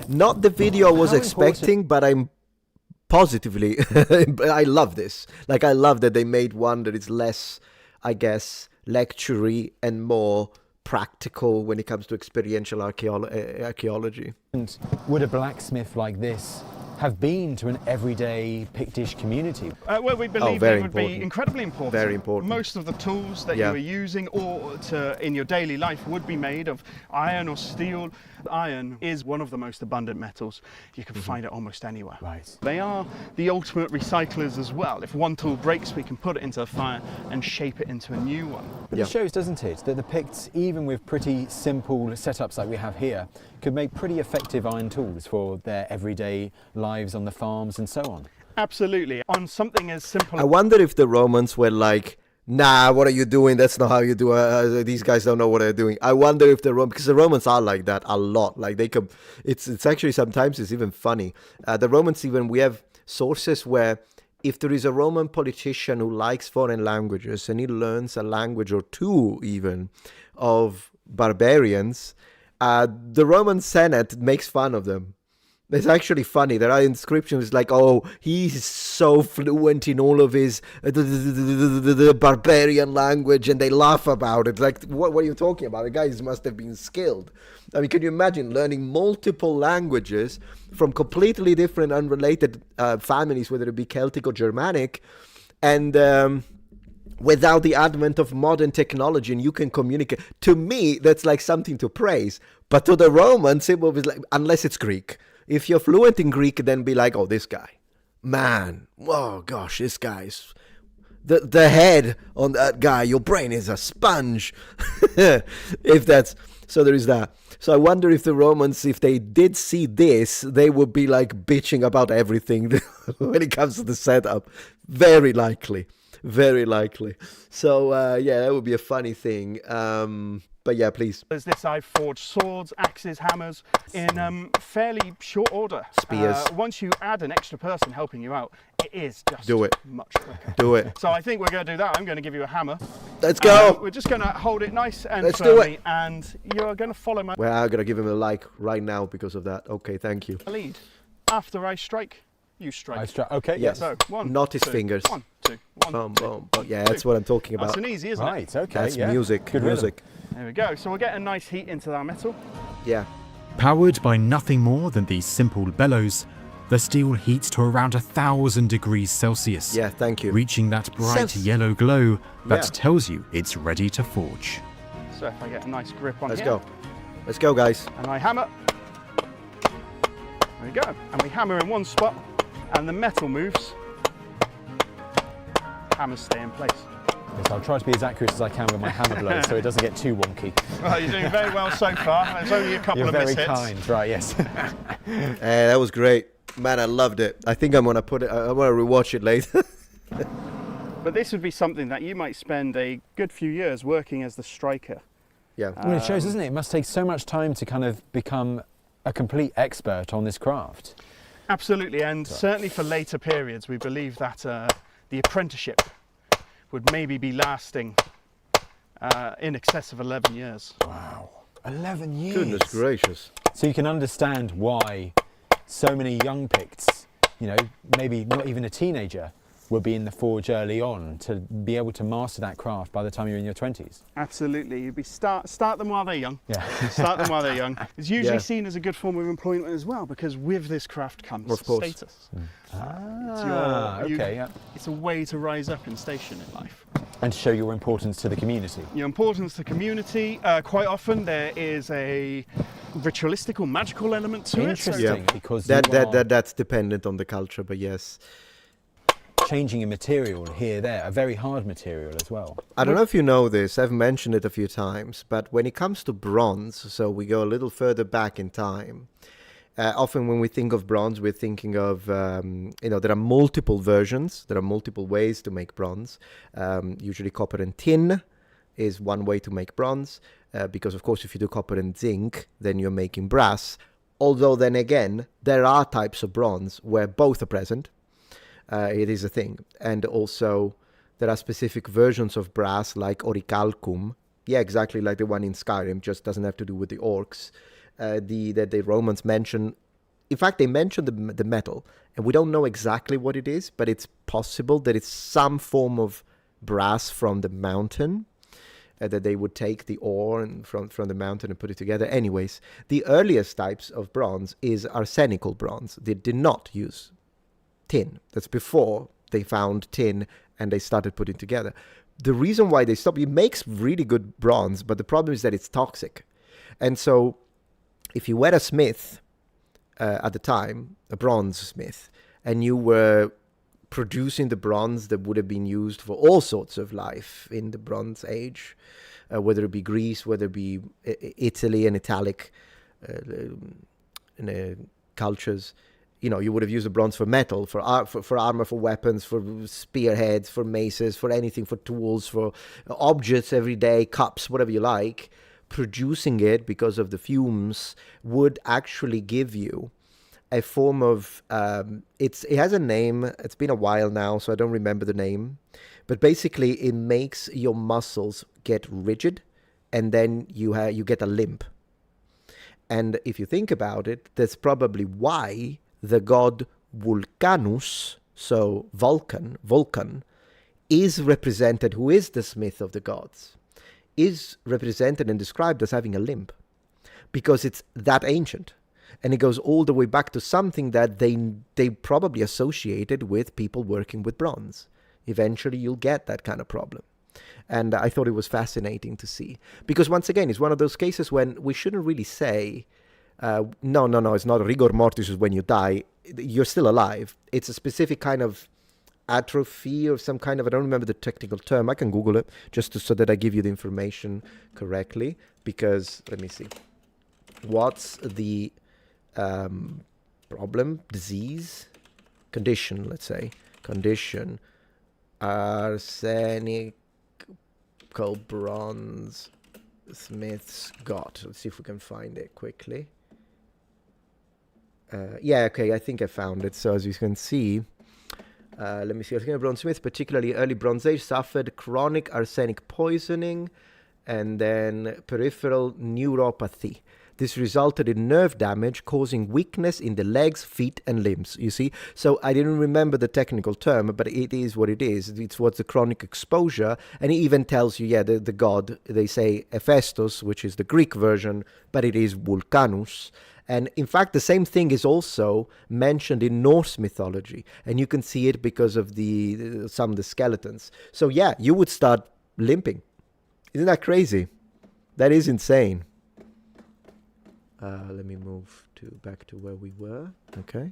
Not the video I was expecting, but I'm positively... I love this. Like, I love that they made one that is less, I guess, lecture-y and more practical when it comes to experiential archaeology. And would a blacksmith like this have been to an everyday Pictish community? Well, we believe it would be incredibly important. Very important. Most of the tools that you are using in your daily life would be made of iron or steel. Iron is one of the most abundant metals. You can find it almost anywhere. Right. They are the ultimate recyclers as well. If one tool breaks, we can put it into a fire and shape it into a new one. But it shows, doesn't it, that the Picts, even with pretty simple setups like we have here, could make pretty effective iron tools for their everyday lives on the farms and so on. Absolutely. On something as simple... I wonder if the Romans were like, nah, what are you doing? That's not how you do it. These guys don't know what they're doing. I wonder if because the Romans are like that a lot. Like they could, it's actually sometimes it's even funny. The Romans we have sources where if there is a Roman politician who likes foreign languages and he learns a language or two even of barbarians, the Roman Senate makes fun of them. It's actually funny. There are inscriptions like, "Oh, he's so fluent in all of his the barbarian language," and they laugh about it. Like, what are you talking about? The guys must have been skilled. I mean, can you imagine learning multiple languages from completely different, unrelated families, whether it be Celtic or Germanic, and without the advent of modern technology, and you can communicate? To me, that's like something to praise. But to the Romans, it was like, unless it's Greek. If you're fluent in Greek, then be like, oh, this guy, man, oh gosh, this guy's the head on that guy. Your brain is a sponge. If that's so, there is that. So I wonder if the Romans, if they did see this, they would be like bitching about everything when it comes to the setup. Very likely, very likely. So yeah, that would be a funny thing. But yeah, please. There's this, I've forged swords, axes, hammers in fairly short order. Spears. Once you add an extra person helping you out, it is just Do it. much quicker. Do it. So I think we're going to do that. I'm going to give you a hammer. Let's go. We're just going to hold it nice and Let's do firmly, it. and you're going to follow my Well, I'm going to give him a like right now because of that. Okay, thank you. lead. After I strike, you strike. Okay, Yes. So one, Not his two, fingers. 1, 2, 1, Boom, 2, boom. 1, Yeah, that's 2. what I'm talking about. Nice and easy, isn't it? Right, okay. That's yeah. music. Good rhythm. Music. There we go. So we'll get a nice heat into our metal. Yeah. Powered by nothing more than these simple bellows, the steel heats to around 1,000 degrees Celsius, Yeah, thank you. reaching that bright Celsius. yellow glow that Yeah. tells you it's ready to forge. So if I get a nice grip on Let's here, go. Let's go, guys. and I hammer. There we go. And we hammer in one spot, and the metal moves. Hammers stay in place. Yes, I'll try to be as accurate as I can with my hammer blows so it doesn't get too wonky. Well, you're doing very well so far. There's only a couple You're of very mishits. kind, right, yes. That was great. Man, I loved it. I think I'm going to put it, I want to rewatch it later. But this would be something that you might spend a good few years working as the striker. Yeah. Well, it shows, doesn't it? It must take so much time to kind of become a complete expert on this craft. Absolutely, and certainly for later periods, we believe that the apprenticeship would maybe be lasting in excess of 11 years. Wow. 11 years. Goodness gracious. So you can understand why so many young Picts, you know, maybe not even a teenager, will be in the forge early on to be able to master that craft by the time you're in your 20s. Absolutely, you'd be start them while they're young. Yeah. Start them while they're young. It's usually Yeah. seen as a good form of employment as well, because with this craft comes Of course. status. Okay, yeah. It's a way to rise up in station in life. And to show your importance to the community. Your importance to community, quite often there is a ritualistic or magical element to it. So Interesting, because you are That's dependent on the culture, but yes. changing a material here, there, a very hard material as well. I don't know if you know this, I've mentioned it a few times, but when it comes to bronze, so we go a little further back in time, often when we think of bronze, we're thinking of, there are multiple versions, there are multiple ways to make bronze. Usually copper and tin is one way to make bronze, because of course if you do copper and zinc, then you're making brass. Although then again, there are types of bronze where both are present. It is a thing. And also there are specific versions of brass like orichalcum. Yeah, exactly like the one in Skyrim, just doesn't have to do with the orcs. That the Romans mention. In fact, they mention the metal, and we don't know exactly what it is, but it's possible that it's some form of brass from the mountain, that they would take the ore and from the mountain and put it together. Anyways, the earliest types of bronze is arsenical bronze. They did not use tin. That's before they found tin and they started putting together. The reason why they stopped, it makes really good bronze, but the problem is that it's toxic. And so if you were a smith at the time, a bronze smith, and you were producing the bronze that would have been used for all sorts of life in the Bronze Age, whether it be Greece, whether it be Italy and Italic cultures, you would have used the bronze for metal, for armor, for weapons, for spearheads, for maces, for anything, for tools, for objects, everyday cups, whatever you like. Producing it because of the fumes would actually give you a form of it has a name. It's been a while now, so I don't remember the name, but basically it makes your muscles get rigid, and then you get a limp. And if you think about it, that's probably why the god Vulcanus, so Vulcan, is represented, who is the smith of the gods, is represented and described as having a limp, because it's that ancient. And it goes all the way back to something that they probably associated with people working with bronze. Eventually you'll get that kind of problem. And I thought it was fascinating to see. Because once again, it's one of those cases when we shouldn't really say, no, it's not rigor mortis is when you die. You're still alive. It's a specific kind of atrophy or some kind of, I don't remember the technical term. I can Google it just so that I give you the information correctly. Because, let me see. What's the problem? Disease? Condition, let's say. Condition. Arsenic. Bronze smiths got. Let's see if we can find it quickly. Yeah, okay, I think I found it. So as you can see, let me see. Bronze smiths, particularly early Bronze Age, suffered chronic arsenic poisoning and then peripheral neuropathy. This resulted in nerve damage, causing weakness in the legs, feet, and limbs. You see? So I didn't remember the technical term, but it is what it is. It's what's the chronic exposure. And it even tells you, yeah, the god, they say Hephaestus, which is the Greek version, but it is Vulcanus. And in fact, the same thing is also mentioned in Norse mythology. And you can see it because of some of the skeletons. So yeah, you would start limping. Isn't that crazy? That is insane. Let me move back to where we were. Okay.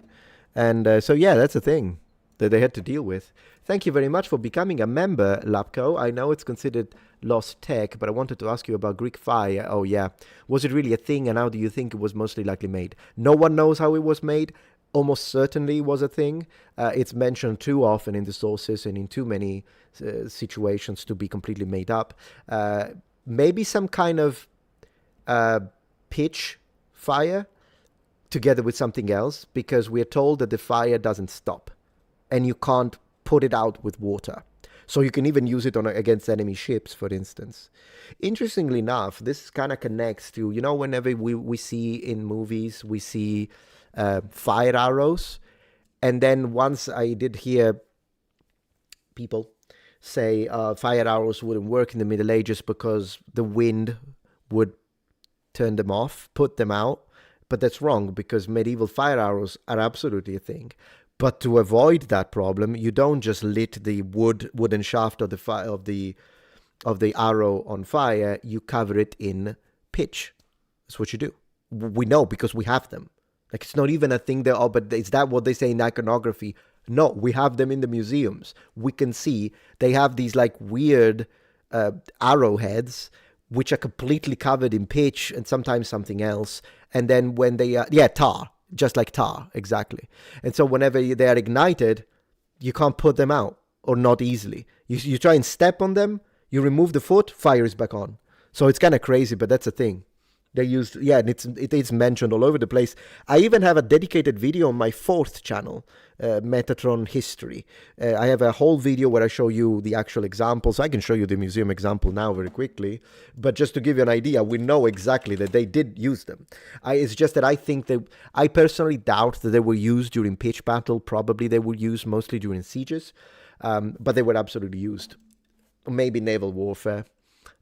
And so, yeah, that's a thing that they had to deal with. Thank you very much for becoming a member, Lapco. I know it's considered lost tech, but I wanted to ask you about Greek fire. Oh, yeah. Was it really a thing, and how do you think it was mostly likely made? No one knows how it was made. Almost certainly was a thing. It's mentioned too often in the sources and in too many situations to be completely made up. Maybe some kind of pitch fire together with something else, because we're told that the fire doesn't stop and you can't put it out with water. So you can even use it against enemy ships, for instance. Interestingly enough, this kind of connects to, whenever we see in movies, we see fire arrows. And then once I did hear people say fire arrows wouldn't work in the Middle Ages because the wind would turn them off, put them out. But that's wrong, because medieval fire arrows are absolutely a thing. But to avoid that problem, you don't just lit the wooden shaft of the arrow on fire. You cover it in pitch. That's what you do. We know because we have them. Like, it's not even a thing there. Oh, but is that what they say in iconography? No, we have them in the museums. We can see they have these like weird arrowheads, which are completely covered in pitch and sometimes something else. And then when they are, tar, just like tar, exactly. And so whenever they are ignited, you can't put them out, or not easily. You try and step on them, you remove the foot, fire is back on. So it's kind of crazy, but that's a thing. They used, and it is mentioned all over the place. I even have a dedicated video on my 4th channel, Metatron History. I have a whole video where I show you the actual examples. I can show you the museum example now very quickly, but just to give you an idea, we know exactly that they did use them. It's just that I personally doubt that they were used during pitch battle. Probably they were used mostly during sieges, but they were absolutely used. Maybe naval warfare.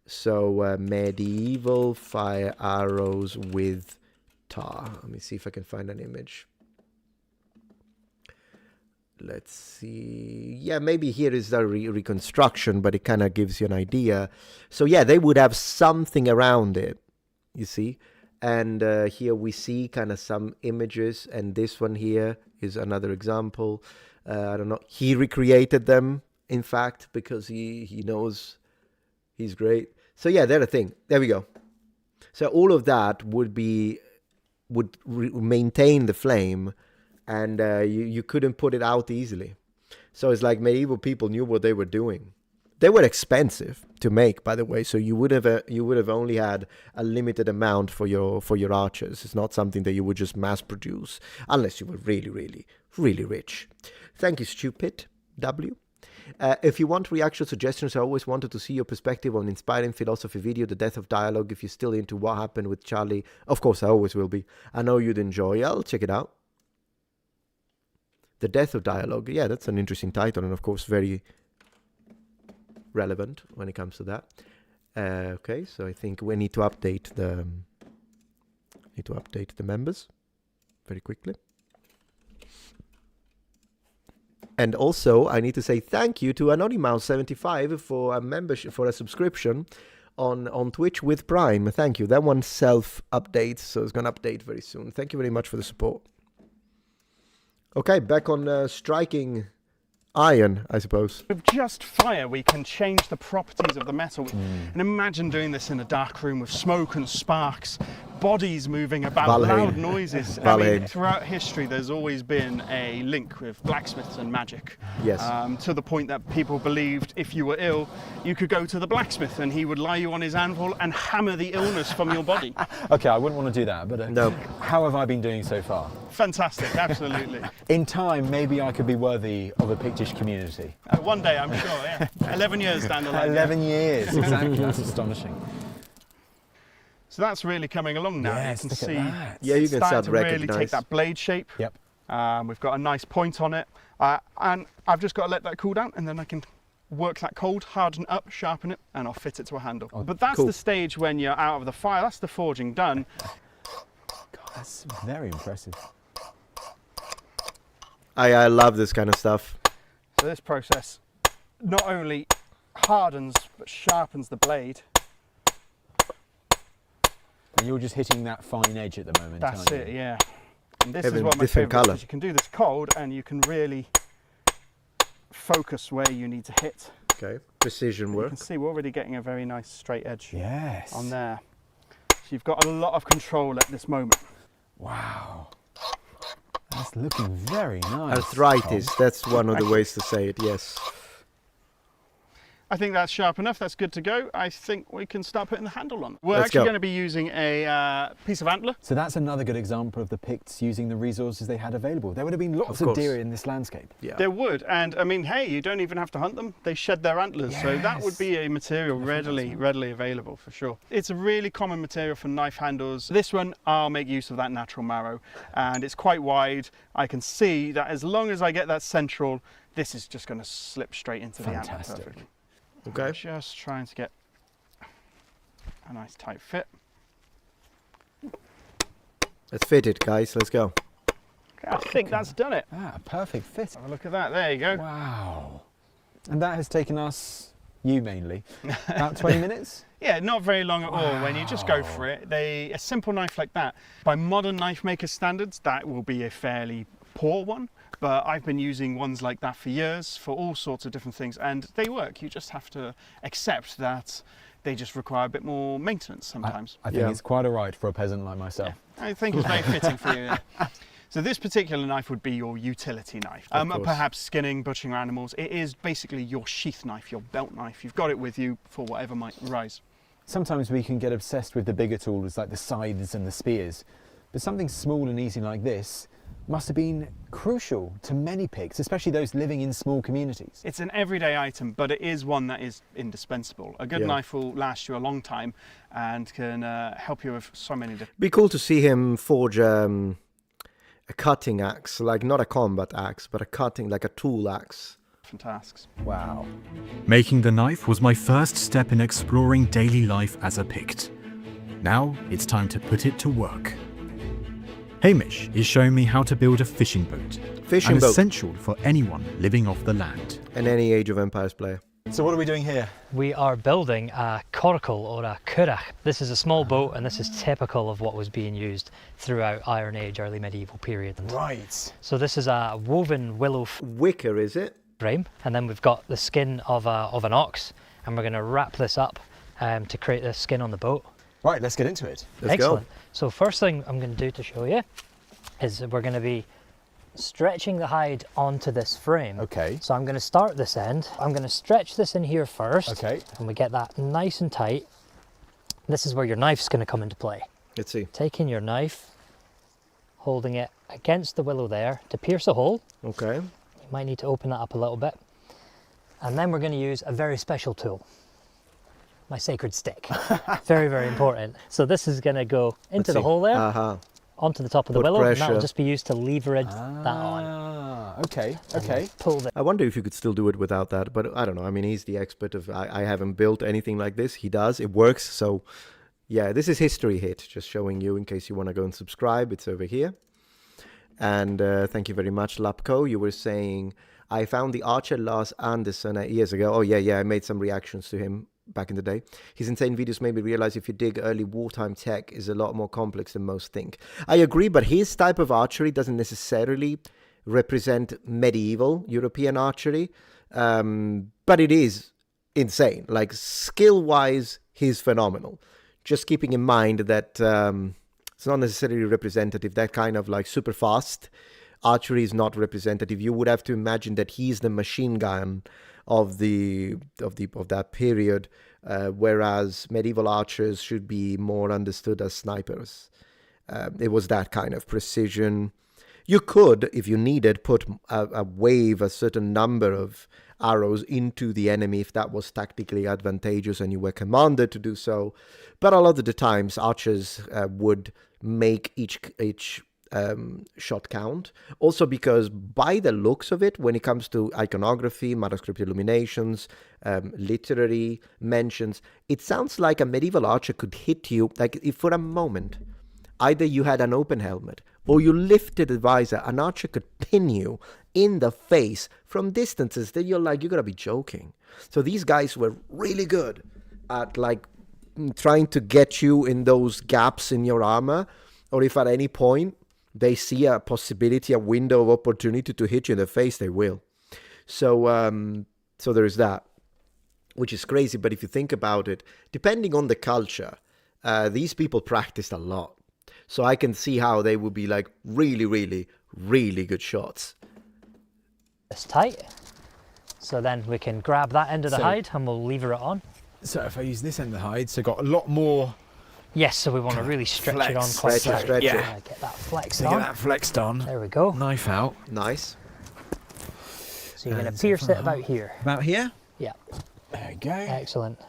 So medieval fire arrows with tar. Let me see if I can find an image. Let's see. Yeah, maybe here is a reconstruction, but it kind of gives you an idea. So yeah, they would have something around it, you see. And here we see kind of some images, and this one here is another example. I don't know. He recreated them, in fact, because he knows he's great. So yeah, they're a thing. There we go. So all of that would maintain the flame, and you couldn't put it out easily. So it's like medieval people knew what they were doing. They were expensive to make, by the way. So you would have only had a limited amount for your archers. It's not something that you would just mass produce unless you were really, really, really rich. Thank you, Stupid W. If you want reaction suggestions, I always wanted to see your perspective on inspiring philosophy video, The Death of Dialogue. If you're still into what happened with Charlie, of course, I always will be. I know you'd enjoy. I'll check it out. The Death of Dialogue. Yeah, that's an interesting title, and of course, very relevant when it comes to that. Okay, so I think we need to update the members very quickly. And also, I need to say thank you to Anonymouse75 for a membership, for a subscription on Twitch with Prime. Thank you. That one self-updates, so it's going to update very soon. Thank you very much for the support. Okay, back on striking iron, I suppose. With just fire, we can change the properties of the metal. And imagine doing this in a dark room with smoke and sparks, bodies moving about, Valheim. loud noises. I mean, throughout history, there's always been a link with blacksmiths and magic. Yes. To the point that people believed if you were ill, you could go to the blacksmith and he would lie you on his anvil and hammer the illness from your body. Okay, I wouldn't want to do that, but No. how have I been doing so far? Fantastic, absolutely. In time, maybe I could be worthy of a Pictish community. One day, I'm sure, yeah. 11 years down the line. 11 years, exactly. That's astonishing. So that's really coming along now. Yes, you can look at see that. Yeah, you it's can starting start to to really recognise. take that blade shape. Yep. We've got a nice point on it, and I've just got to let that cool down, and then I can work that cold, harden up, sharpen it, and I'll fit it to a handle. But that's cool. the stage when you're out of the fire. That's the forging done. God, that's very impressive. I love this kind of stuff. So this process not only hardens but sharpens the blade. And you're just hitting that fine edge at the moment, That's aren't it, you? yeah. And this Having is one of my different favourites, colour. because you can do this cold and you can really focus where you need to hit. Okay, precision You work. can see we're already getting a very nice straight edge Yes. on there. So you've got a lot of control at this moment. Wow. That's looking very nice. Arthritis, Tom. that's one of the ways to say it, yes. I think that's sharp enough, that's good to go. I think we can start putting the handle on. We're Let's actually go. going to be using a piece of antler. So that's another good example of the Picts using the resources they had available. There would have been lots Of of course. deer in this landscape. Yeah. There would, and I mean, hey, you don't even have to hunt them. They shed their antlers, so that would Yes. be a material readily available for sure. It's a really common material for knife handles. This one, I'll make use of that natural marrow, and it's quite wide. I can see that as long as I get that central, this is just going to slip straight into the antler Fantastic. perfectly. Okay. Just trying to get a nice tight fit. Let's fit it, guys. Let's go. Okay, I think that's done it. Ah, perfect fit. Have a look at that. There you go. Wow. And that has taken us, you mainly, about 20 minutes? Yeah, not very long at all when you just go for it. A simple knife like that, by modern knife maker standards, that will be a fairly poor one. But I've been using ones like that for years for all sorts of different things, and they work. You just have to accept that they just require a bit more maintenance sometimes. I think Yeah. it's quite all right for a peasant like myself. I think it's very fitting for you. Yeah. So this particular knife would be your utility knife. course. Perhaps skinning, butchering animals. It is basically your sheath knife, your belt knife. You've got it with you for whatever might arise. Sometimes we can get obsessed with the bigger tools like the scythes and the spears, but something small and easy like this must have been crucial to many Picts, especially those living in small communities. It's an everyday item, but it is one that is indispensable. A good Yeah. knife will last you a long time and can help you with so many different... Be cool to see him forge a cutting axe, like not a combat axe, but a cutting, like a tool axe. tasks. Wow. Making the knife was my first step in exploring daily life as a Pict. Now it's time to put it to work. Hamish is showing me how to build a fishing boat. Fishing an boat. essential for anyone living off the land. And any Age of Empires player. So what are we doing here? We are building a coracle or a currach. This is a small boat, and this is typical of what was being used throughout Iron Age, early medieval period. Right. So this is a woven willow Wicker, is it? frame, and then we've got the skin of an ox, and we're going to wrap this up to create the skin on the boat. Right, let's get into it. Let's Excellent. go. So first thing I'm going to do to show you is we're going to be stretching the hide onto this frame. Okay. So I'm going to start this end. I'm going to stretch this in here first. Okay. And we get that nice and tight. This is where your knife's going to come into play. Let's see. Taking your knife, holding it against the willow there to pierce a hole. Okay. You might need to open that up a little bit. And then we're going to use a very special tool. My sacred stick. Very, very important. So this is going to go into the hole there, onto the top of the willow, and that'll just be used to leverage that on. Okay, okay. Pull the I wonder if you could still do it without that, but I don't know. I mean, he's the expert of, I haven't built anything like this. He does, it works. So yeah, this is History Hit, just showing you in case you want to go and subscribe. It's over here. And thank you very much, Lapco. You were saying, I found the archer Lars Anderson years ago. Oh yeah, I made some reactions to him back in the day. His insane videos made me realize if you dig early wartime tech is a lot more complex than most think. I agree, but his type of archery doesn't necessarily represent medieval European archery, but it is insane. Like, skill-wise, he's phenomenal. Just keeping in mind that it's not necessarily representative. That kind of like super fast archery is not representative. You would have to imagine that he's the machine gun of that period, whereas medieval archers should be more understood as snipers. It was that kind of precision. You could, if you needed, put a certain number of arrows into the enemy if that was tactically advantageous and you were commanded to do so. But a lot of the times, archers would make each shot count. Also because by the looks of it, when it comes to iconography, manuscript illuminations, literary mentions, it sounds like a medieval archer could hit you, like if for a moment, either you had an open helmet or you lifted the visor, an archer could pin you in the face from distances that you're like, you gotta be joking. So these guys were really good at like trying to get you in those gaps in your armor, or if at any point they see a possibility, a window of opportunity to hit you in the face, they will. So so there's that, which is crazy. But if you think about it, depending on the culture, these people practiced a lot. So I can see how they would be like really, really, really good shots. It's tight. So then we can grab that end of the hide and we'll lever it on. So if I use this end of the hide, so got a lot more. Yes, so we want to really stretch it on quite Stretch tight. it. Yeah, get that flexed on. Get that flexed on. There we go. Knife out. Nice. So you're going to pierce it about here. About here? Yeah. There we go. Excellent.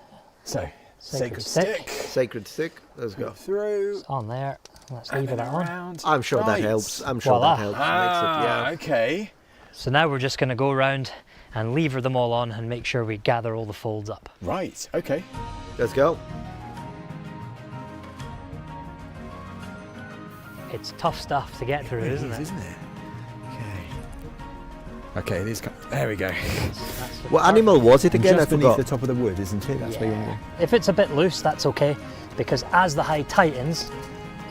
So, Sacred stick. Sacred stick. Let's go. Through. It's on there. Let's lever that on. Around. I'm sure that Right. helps. I'm sure Voila. that helps. Makes it, yeah. Okay. So now we're just going to go around and lever them all on and make sure we gather all the folds up. Right. Okay. Let's go. It's tough stuff to get through, isn't it? Isn't it? Okay. Okay, these. There we go. That's the What part. animal was it again? Just I beneath forgot. the top of the wood, isn't it? That's where you want to go. If it's a bit loose, that's okay, because as the hide tightens,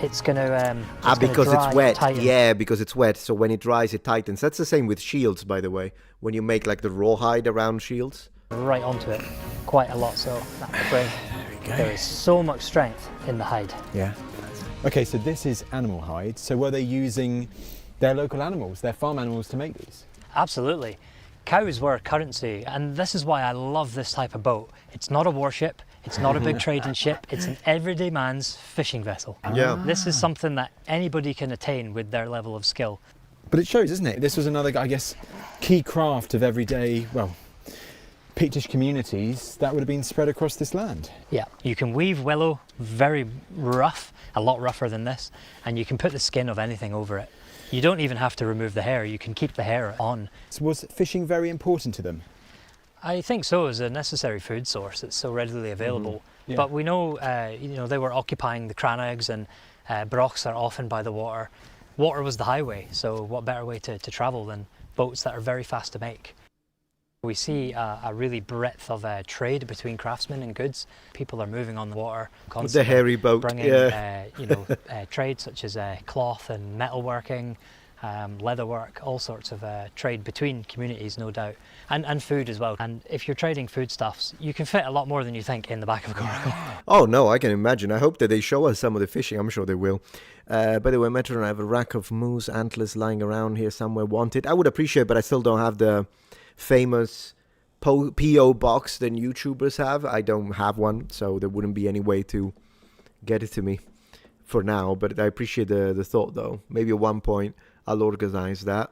it's going to Because it's wet. tighten. Yeah, because it's wet. So when it dries, it tightens. That's the same with shields, by the way. When you make like the rawhide around shields. Right onto it, quite a lot. So that will bring. There we go. There is so much strength in the hide. Yeah. Okay, so this is animal hide. So were they using their local animals, their farm animals, to make these? Absolutely. Cows were currency, and this is why I love this type of boat. It's not a warship, it's not a big trading ship, it's an everyday man's fishing vessel. Yeah. This is something that anybody can attain with their level of skill. But it shows, isn't it? This was another, I guess, key craft of everyday, well, Pictish communities that would have been spread across this land. Yeah, you can weave willow, very rough, a lot rougher than this, and you can put the skin of anything over it. You don't even have to remove the hair, you can keep the hair on. So was fishing very important to them? I think so, as a necessary food source. It's so readily available. Yeah. But we know, they were occupying the crannogs, and brochs are often by the water. Water was the highway, so what better way to travel than boats that are very fast to make? We see a really breadth of trade between craftsmen and goods. People are moving on the water With the constantly, hairy boat. bringing Yeah. trade such as cloth and metalworking, leatherwork, all sorts of trade between communities, no doubt, and food as well. And if you're trading foodstuffs, you can fit a lot more than you think in the back of a coracle. Oh no, I can imagine. I hope that they show us some of the fishing. I'm sure they will. By the way, Metatron, I have a rack of moose antlers lying around here somewhere. Wanted. I would appreciate, but I still don't have the famous PO box that YouTubers have. I don't have one, so there wouldn't be any way to get it to me for now. But I appreciate the thought, though. Maybe at one point I'll organize that.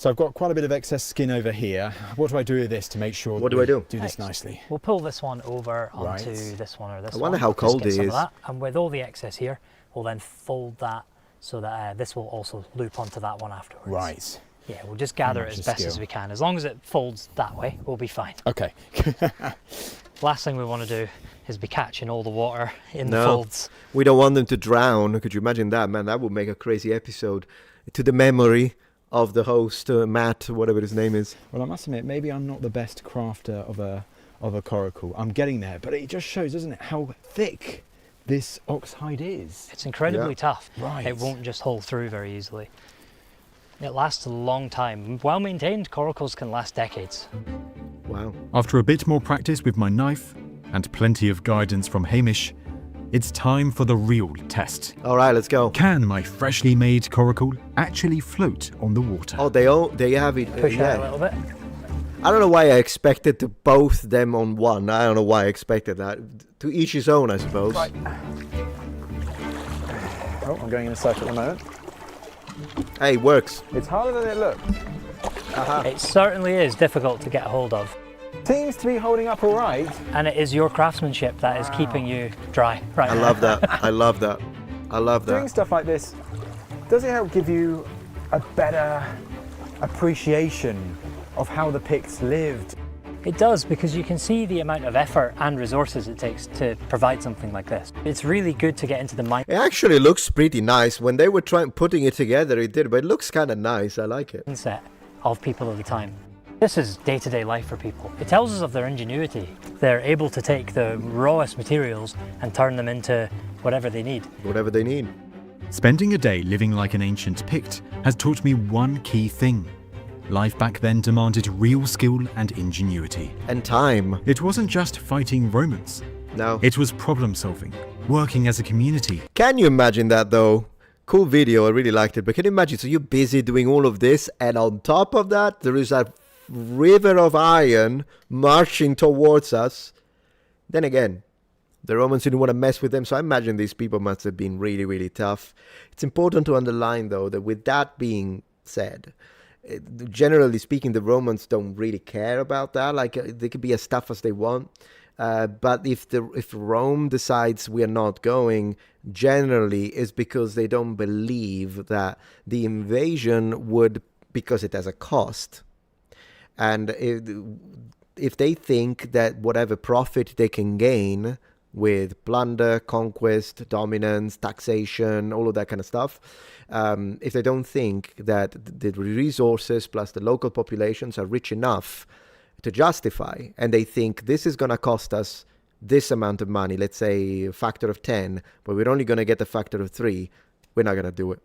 So I've got quite a bit of excess skin over here. What do I do with this to make sure What that do I we do? this Next, nicely? We'll pull this one over onto Right. this one or this I one. wonder how Just cold get it some is. of that. And with all the excess here, we'll then fold that so that this will also loop onto that one afterwards. Right. Yeah, we'll just gather it much as is best skill? as we can. As long as it folds that way, we'll be fine. Okay. Last thing we want to do is be catching all the water in the No. folds. We don't want them to drown. Could you imagine that, man? That would make a crazy episode. To the memory of the host, Matt, whatever his name is. Well, I must admit, maybe I'm not the best crafter of a coracle. I'm getting there, but it just shows, doesn't it, how thick this ox hide is. It's incredibly Yeah. tough. Right. It won't just hold through very easily. It lasts a long time. Well maintained coracles can last decades. Wow. After a bit more practice with my knife and plenty of guidance from Hamish, it's time for the real test. All right, let's go. Can my freshly made coracle actually float on the water? Oh, they have it. Push out a yeah. little bit. I don't know why I expected to both them on one. I don't know why I expected that. To each his own, I suppose. Right. Oh, I'm going in a circle at the moment. Hey, works. It's harder than it looks. It certainly is difficult to get a hold of. Seems to be holding up all right. And it is your craftsmanship that is keeping you dry right I now. love that. I love that. I love Doing that. stuff like this, does it help give you a better appreciation of how the Picts lived? It does, because you can see the amount of effort and resources it takes to provide something like this. It's really good to get into the It actually looks pretty nice. When they were putting it together, it did, but it looks kind of nice. I like it. mindset of people of the time. This is day-to-day life for people. It tells us of their ingenuity. They're able to take the rawest materials and turn them into whatever they need. Whatever they need. Spending a day living like an ancient Pict has taught me one key thing. Life back then demanded real skill and ingenuity. And time. It wasn't just fighting Romans. No. It was problem solving, working as a community. Can you imagine that, though? Cool video. I really liked it. But can you imagine? So you're busy doing all of this, and on top of that, there is a river of iron marching towards us. Then again, the Romans didn't want to mess with them, so I imagine these people must have been really, really tough. It's important to underline, though, that with that being said, generally speaking, the Romans don't really care about that. Like, they could be as tough as they want. But if Rome decides we are not going, generally is because they don't believe that the invasion would, because it has a cost. And if they think that whatever profit they can gain with plunder, conquest, dominance, taxation, all of that kind of stuff, if they don't think that the resources plus the local populations are rich enough to justify, and they think this is going to cost us this amount of money, let's say a factor of 10, but we're only going to get a factor of 3, we're not going to do it.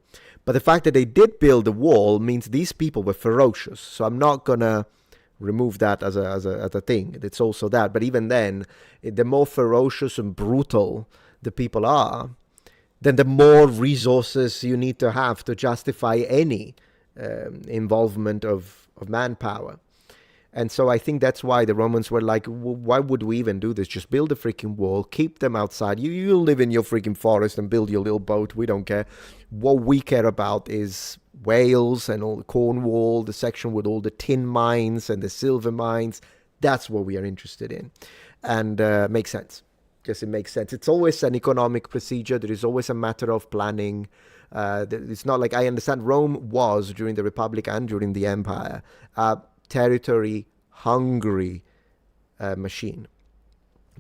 But the fact that they did build a wall means these people were ferocious. So I'm not going to remove that as a thing. It's also that. But even then, the more ferocious and brutal the people are, then the more resources you need to have to justify any involvement of manpower. And so I think that's why the Romans were like, why would we even do this? Just build a freaking wall, keep them outside. You live in your freaking forest and build your little boat. We don't care. What we care about is Wales and all the Cornwall, the section with all the tin mines and the silver mines. That's what we are interested in. And makes sense. Because it makes sense. It's always an economic procedure. There is always a matter of planning. It's not like, I understand Rome was, during the Republic and during the Empire, territory hungry machine,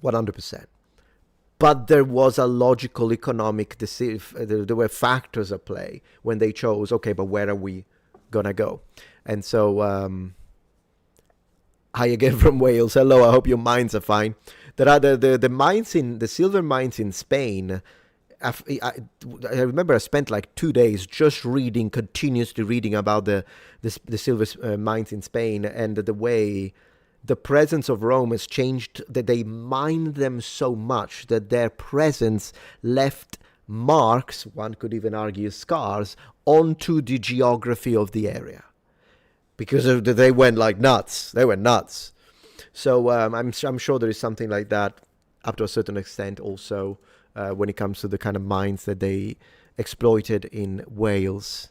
100%. But there was a logical economic decision. There were factors at play when they chose, okay, but where are we gonna go? And so, hi again from Wales. Hello, I hope your mines are fine. There are the mines the silver mines in Spain. I remember I spent like 2 days just continuously reading about the silver mines in Spain, and the way the presence of Rome has changed, that they mined them so much that their presence left marks, one could even argue scars, onto the geography of the area. Because they went like nuts. They went nuts. So I'm sure there is something like that up to a certain extent also. When it comes to the kind of mines that they exploited in Wales.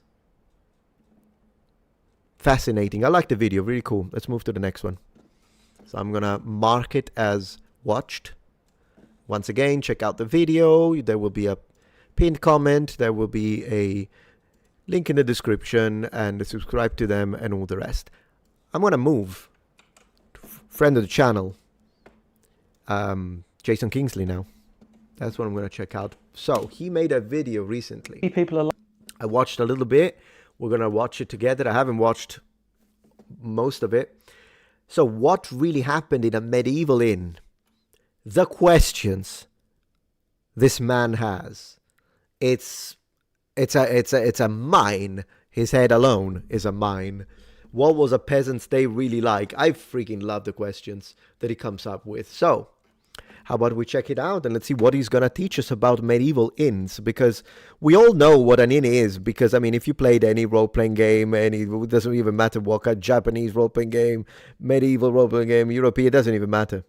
fascinating. I like the video, really cool. Let's move to the next one. So I'm gonna mark it as watched. Once again, check out the video. There will be a pinned comment. There will be a link in the description, and subscribe to them and all the rest. I'm gonna move to friend of the channel, Jason Kingsley now. That's what I'm gonna check out. So he made a video recently. I watched a little bit. We're gonna watch it together. I haven't watched most of it. So what really happened in a medieval inn? The questions this man has. It's a mine. His head alone is a mine. What was a peasant's day really like? I freaking love the questions that he comes up with. So, how about we check it out and let's see what he's going to teach us about medieval inns, because we all know what an inn is, because, I mean, if you played any role-playing game, it doesn't even matter what kind, Japanese role-playing game, medieval role-playing game, European, it doesn't even matter.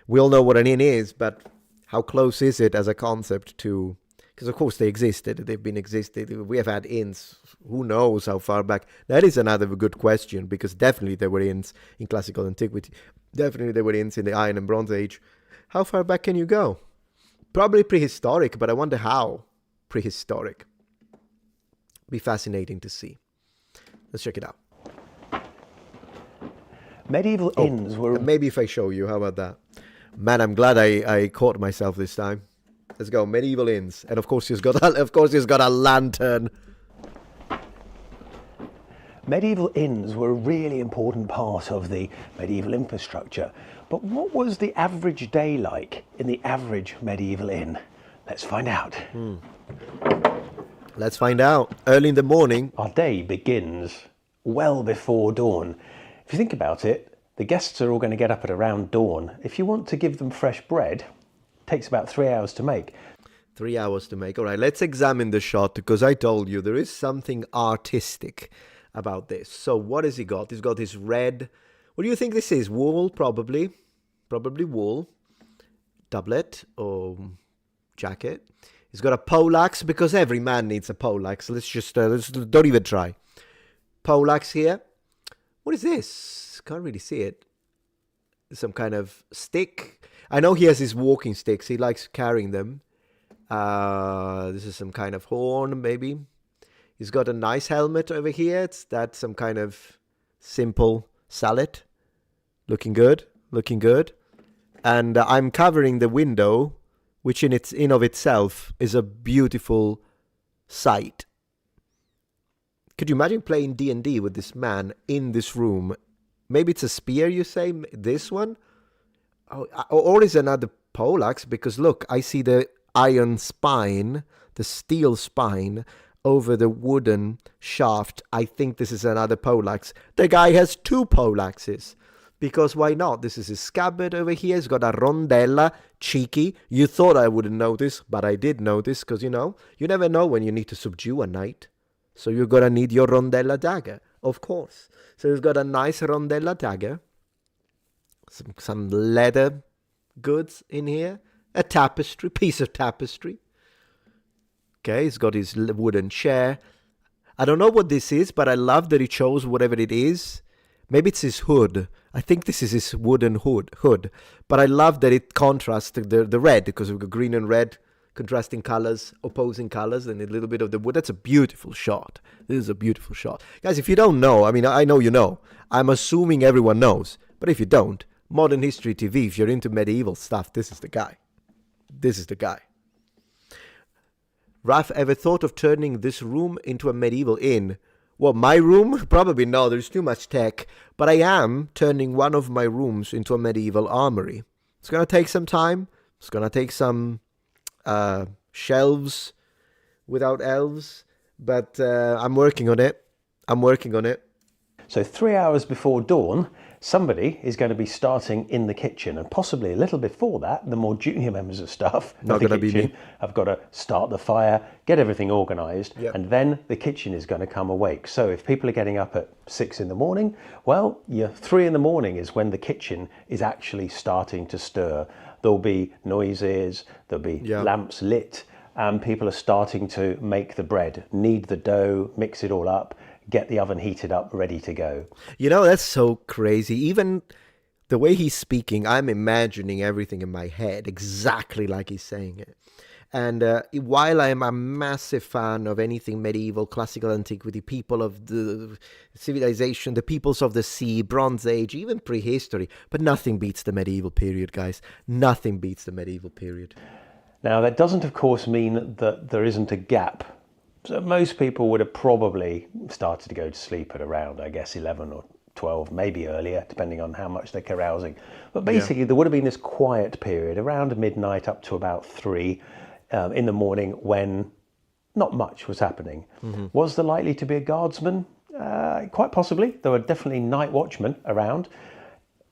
We all know what an inn is, but how close is it as a concept to... Because, of course, they existed. They've been existed. We have had inns. Who knows how far back? That is another good question, because definitely there were inns in classical antiquity. Definitely there were inns in the Iron and Bronze Age. How far back can you go? Probably prehistoric, but I wonder how prehistoric. Be fascinating to see. Let's check it out. Medieval inns were... Maybe if I show you, how about that? Man, I'm glad I caught myself this time. Let's go, medieval inns, and of course he's got a lantern. Medieval inns were a really important part of the medieval infrastructure. But what was the average day like in the average medieval inn? Let's find out. Let's find out. Early in the morning. Our day begins well before dawn. If you think about it, the guests are all going to get up at around dawn. If you want to give them fresh bread, takes about 3 hours to make. 3 hours to make. All right, let's examine the shot, because I told you there is something artistic about this. So what has he got? He's got his red... What do you think this is? Wool, probably. Probably wool. Doublet or jacket. He's got a poleaxe, because every man needs a poleaxe. Let's just... don't even try. Poleaxe here. What is this? Can't really see it. Some kind of stick. I know he has his walking sticks. He likes carrying them. This is some kind of horn, maybe. He's got a nice helmet over here. That's some kind of simple sallet. Looking good. Looking good. And I'm covering the window, which in of itself is a beautiful sight. Could you imagine playing D&D with this man in this room? Maybe it's a spear, you say? This one? Oh, or is another poleaxe, because look, I see the iron spine, the steel spine over the wooden shaft. I think this is another poleaxe. The guy has two poleaxes, because why not? This is his scabbard over here. He's got a rondella, cheeky. You thought I wouldn't notice, but I did notice, because, you know, you never know when you need to subdue a knight. So you're going to need your rondella dagger, of course. So he's got a nice rondella dagger. Some leather goods in here. A tapestry, piece of tapestry. Okay, he's got his wooden chair. I don't know what this is, but I love that he chose whatever it is. Maybe it's his hood. I think this is his wooden hood. But I love that it contrasts the red, because we've got green and red, contrasting colors, opposing colors, and a little bit of the wood. That's a beautiful shot. This is a beautiful shot. Guys, if you don't know, I mean, I know you know. I'm assuming everyone knows. But if you don't, Modern History TV, if you're into medieval stuff, this is the guy. This is the guy. Raf, ever thought of turning this room into a medieval inn? Well, my room? Probably no, there's too much tech. But I am turning one of my rooms into a medieval armory. It's going to take some time. It's going to take some shelves without elves. But I'm working on it. I'm working on it. So 3 hours before dawn, somebody is going to be starting in the kitchen, and possibly a little before that, the more junior members of staff Not going to be me. have got to start the fire, get everything organised, Yep. and then the kitchen is going to come awake. So if people are getting up at 6 in the morning, well, 3 in the morning is when the kitchen is actually starting to stir. There'll be noises, there'll be lamps lit, and people are starting to make the bread, knead the dough, mix it all up, get the oven heated up, ready to go. You know, that's so crazy. Even the way he's speaking, I'm imagining everything in my head exactly like he's saying it. And while I am a massive fan of anything medieval, classical antiquity, people of the civilization, the peoples of the sea, Bronze Age, even prehistory, but nothing beats the medieval period, guys. Nothing beats the medieval period. Now, that doesn't, of course, mean that there isn't a gap. So most people would have probably started to go to sleep at around, I guess, 11 or 12, maybe earlier, depending on how much they're carousing. But basically, there would have been this quiet period around midnight up to about 3 in the morning when not much was happening. Was there likely to be a guardsman? Quite possibly. There were definitely night watchmen around.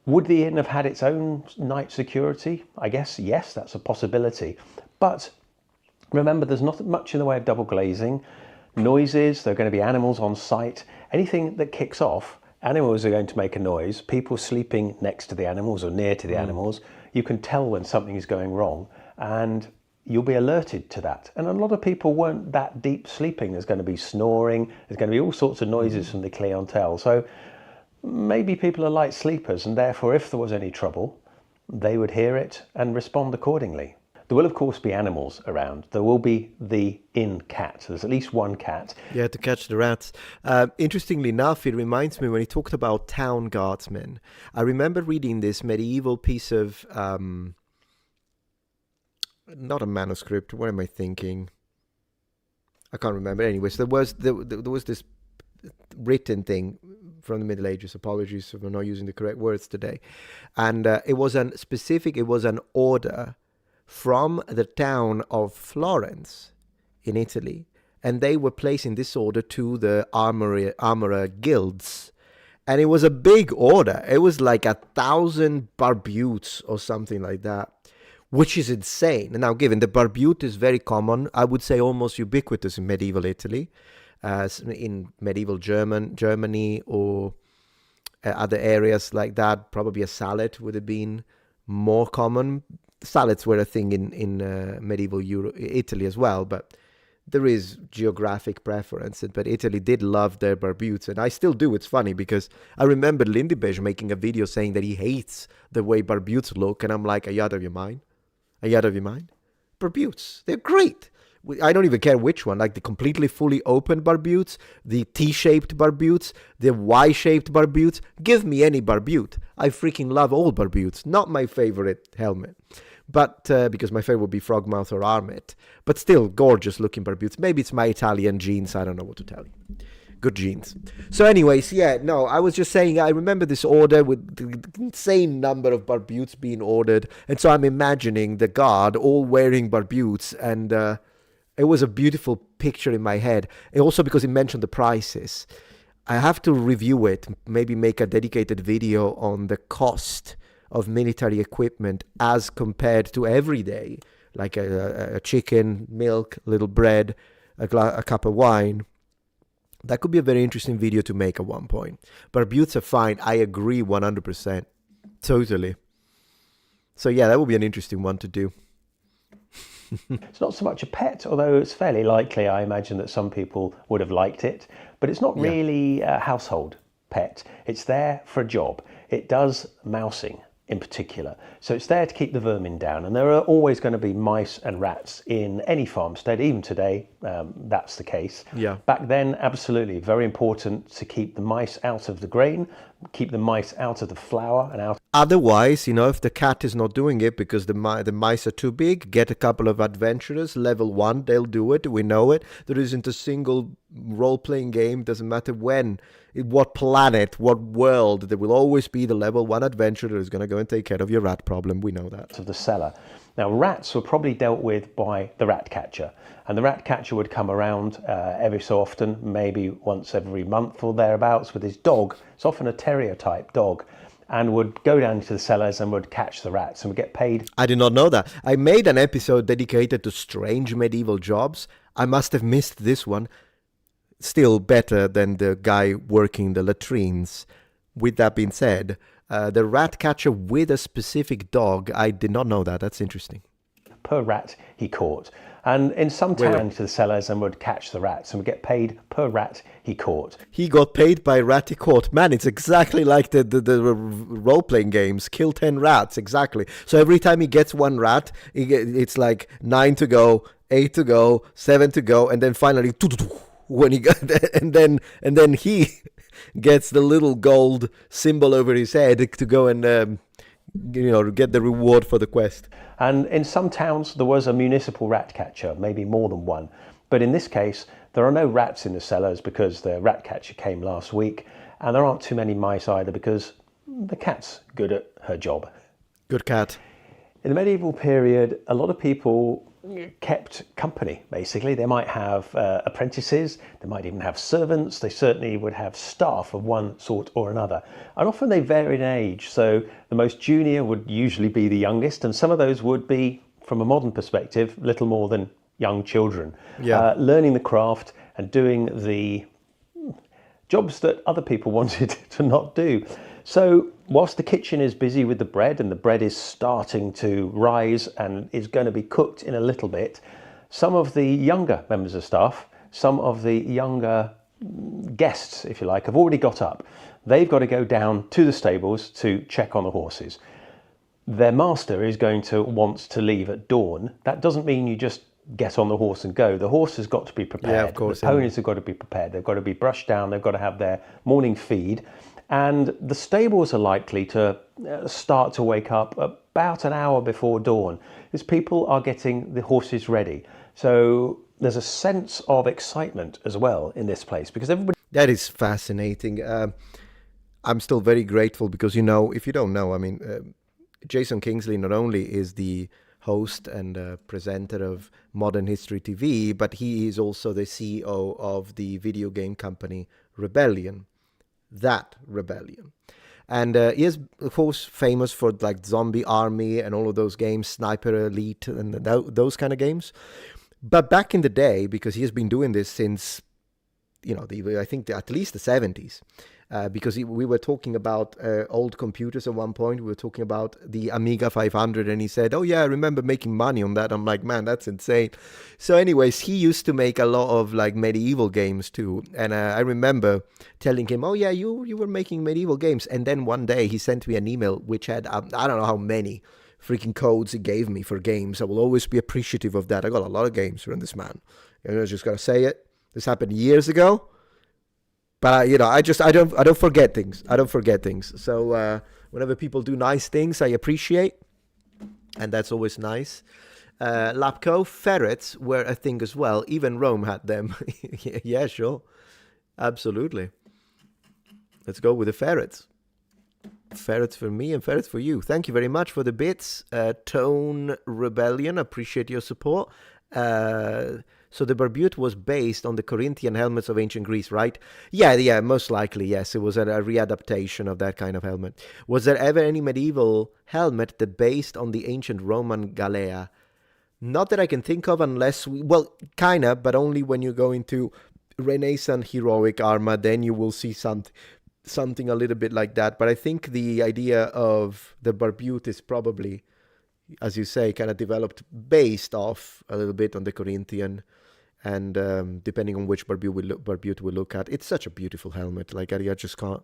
Would the inn have had its own night security? I guess, yes, that's a possibility. But remember, there's not much in the way of double glazing. Noises, there are going to be animals on site. Anything that kicks off, animals are going to make a noise. People sleeping next to the animals or near to the animals, you can tell when something is going wrong, and you'll be alerted to that. And a lot of people weren't that deep sleeping. There's going to be snoring, there's going to be all sorts of noises from the clientele. So maybe people are light sleepers, and therefore if there was any trouble, they would hear it and respond accordingly. There will of course be animals around. There will be the inn cat. There's at least one cat. Yeah, to catch the rats. Interestingly enough, it reminds me when he talked about town guardsmen. I remember reading this medieval piece of not a manuscript. What am I thinking? I can't remember. Anyways, there was this written thing from the Middle Ages. Apologies if I'm not using the correct words today. And it was an order from the town of Florence in Italy, and they were placing this order to the armorer guilds. And it was a big order. It was like 1,000 barbutes or something like that, which is insane. And now, given the barbute is very common, I would say almost ubiquitous in medieval Italy, in medieval Germany or other areas like that, probably a salad would have been more common. Salads were a thing in medieval Italy as well, but there is geographic preference. But Italy did love their barbutes, and I still do. It's funny because I remember Lindbergh making a video saying that he hates the way barbutes look, and I'm like, are you out of your mind? Are you out of your mind? Barbutes, they're great. I don't even care which one, like the completely fully open barbutes, the T-shaped barbutes, the Y-shaped barbutes. Give me any barbute. I freaking love all barbutes. Not my favorite helmet, but because my favorite would be Frogmouth or Armet. But still, gorgeous looking barbutes. Maybe it's my Italian genes. I don't know what to tell you. Good genes. So anyways, yeah, no, I was just saying, I remember this order with the insane number of barbutes being ordered. And so I'm imagining the guard all wearing barbutes, and it was a beautiful picture in my head. And also because he mentioned the prices. I have to review it, maybe make a dedicated video on the cost of military equipment as compared to everyday, like a chicken, milk, a little bread, a cup of wine. That could be a very interesting video to make at one point. Barbutes are fine. I agree 100%. Totally. So yeah, that would be an interesting one to do. It's not so much a pet, although it's fairly likely, I imagine, that some people would have liked it. But it's not really a household pet. It's there for a job. It does mousing in particular. So it's there to keep the vermin down. And there are always going to be mice and rats in any farmstead. Even today, that's the case. Yeah. Back then, absolutely, very important to keep the mice out of the grain, keep the mice out of the flour and out. Otherwise, if the cat is not doing it because the mice are too big, get a couple of adventurers, level 1, they'll do it, we know it. There isn't a single role-playing game, doesn't matter when, what planet, what world, there will always be the level 1 adventurer who's going to go and take care of your rat problem, we know that. Of the cellar. Now, rats were probably dealt with by the rat catcher, and the rat catcher would come around every so often, maybe once every month or thereabouts, with his dog. It's often a terrier type dog, and would go down into the cellars and would catch the rats and would get paid. I did not know that. I made an episode dedicated to strange medieval jobs. I must have missed this one. Still better than the guy working the latrines. With that being said, the rat catcher with a specific dog, I did not know that. That's interesting. Per rat he caught. And in some Wait. towns, the sellers and would catch the rats and would get paid per rat he caught. He got paid by rat he caught. Man, it's exactly like the role-playing games. Kill 10 rats, exactly. So every time he gets one rat, it's like 9 to go, 8 to go, 7 to go, and then finally, when he got, and then he gets the little gold symbol over his head to go and get the reward for the quest. And in some towns, there was a municipal rat catcher, maybe more than one. But in this case, there are no rats in the cellars because the rat catcher came last week. And there aren't too many mice either because the cat's good at her job. Good cat. In the medieval period, a lot of people kept company, basically. They might have apprentices, they might even have servants, they certainly would have staff of one sort or another. And often they varied in age, so the most junior would usually be the youngest, and some of those would be, from a modern perspective, little more than young children. Yeah. Learning the craft and doing the jobs that other people wanted to not do. So whilst the kitchen is busy with the bread and the bread is starting to rise and is going to be cooked in a little bit, some of the younger members of staff, some of the younger guests, if you like, have already got up. They've got to go down to the stables to check on the horses. Their master is going to want to leave at dawn. That doesn't mean you just get on the horse and go. The horse has got to be prepared. Yeah, of course. The ponies have got to be prepared. They've got to be brushed down. They've got to have their morning feed. And the stables are likely to start to wake up about an hour before dawn as people are getting the horses ready. So there's a sense of excitement as well in this place because everybody... That is fascinating. I'm still very grateful because, if you don't know, Jason Kingsley not only is the host and presenter of Modern History TV, but he is also the CEO of the video game company Rebellion. That Rebellion. And he is, of course, famous for like Zombie Army and all of those games, Sniper Elite and those kind of games. But back in the day, because he has been doing this since, I think at least the 70s, because we were talking about old computers at one point. We were talking about the Amiga 500, and he said, "Oh yeah, I remember making money on that." I'm like, man, that's insane. So anyways, he used to make a lot of like medieval games too, and I remember telling him, "Oh yeah, you were making medieval games." And then one day he sent me an email which had I don't know how many freaking codes he gave me for games. I will always be appreciative of that. I got a lot of games from this man. I just gotta say it. This happened years ago. But I don't forget things. I don't forget things. So whenever people do nice things, I appreciate, and that's always nice. Lapco, ferrets were a thing as well. Even Rome had them. Yeah, sure, absolutely. Let's go with the ferrets. Ferrets for me and ferrets for you. Thank you very much for the bits. Tone Rebellion, appreciate your support. So the barbute was based on the Corinthian helmets of ancient Greece, right? Yeah, most likely, yes. It was a readaptation of that kind of helmet. Was there ever any medieval helmet that based on the ancient Roman galea? Not that I can think of unless, kinda, but only when you go into Renaissance heroic armor, then you will see something a little bit like that. But I think the idea of the barbute is probably, as you say, kind of developed based off a little bit on the Corinthian, and depending on which barbute we look at, it's such a beautiful helmet. Like I just can't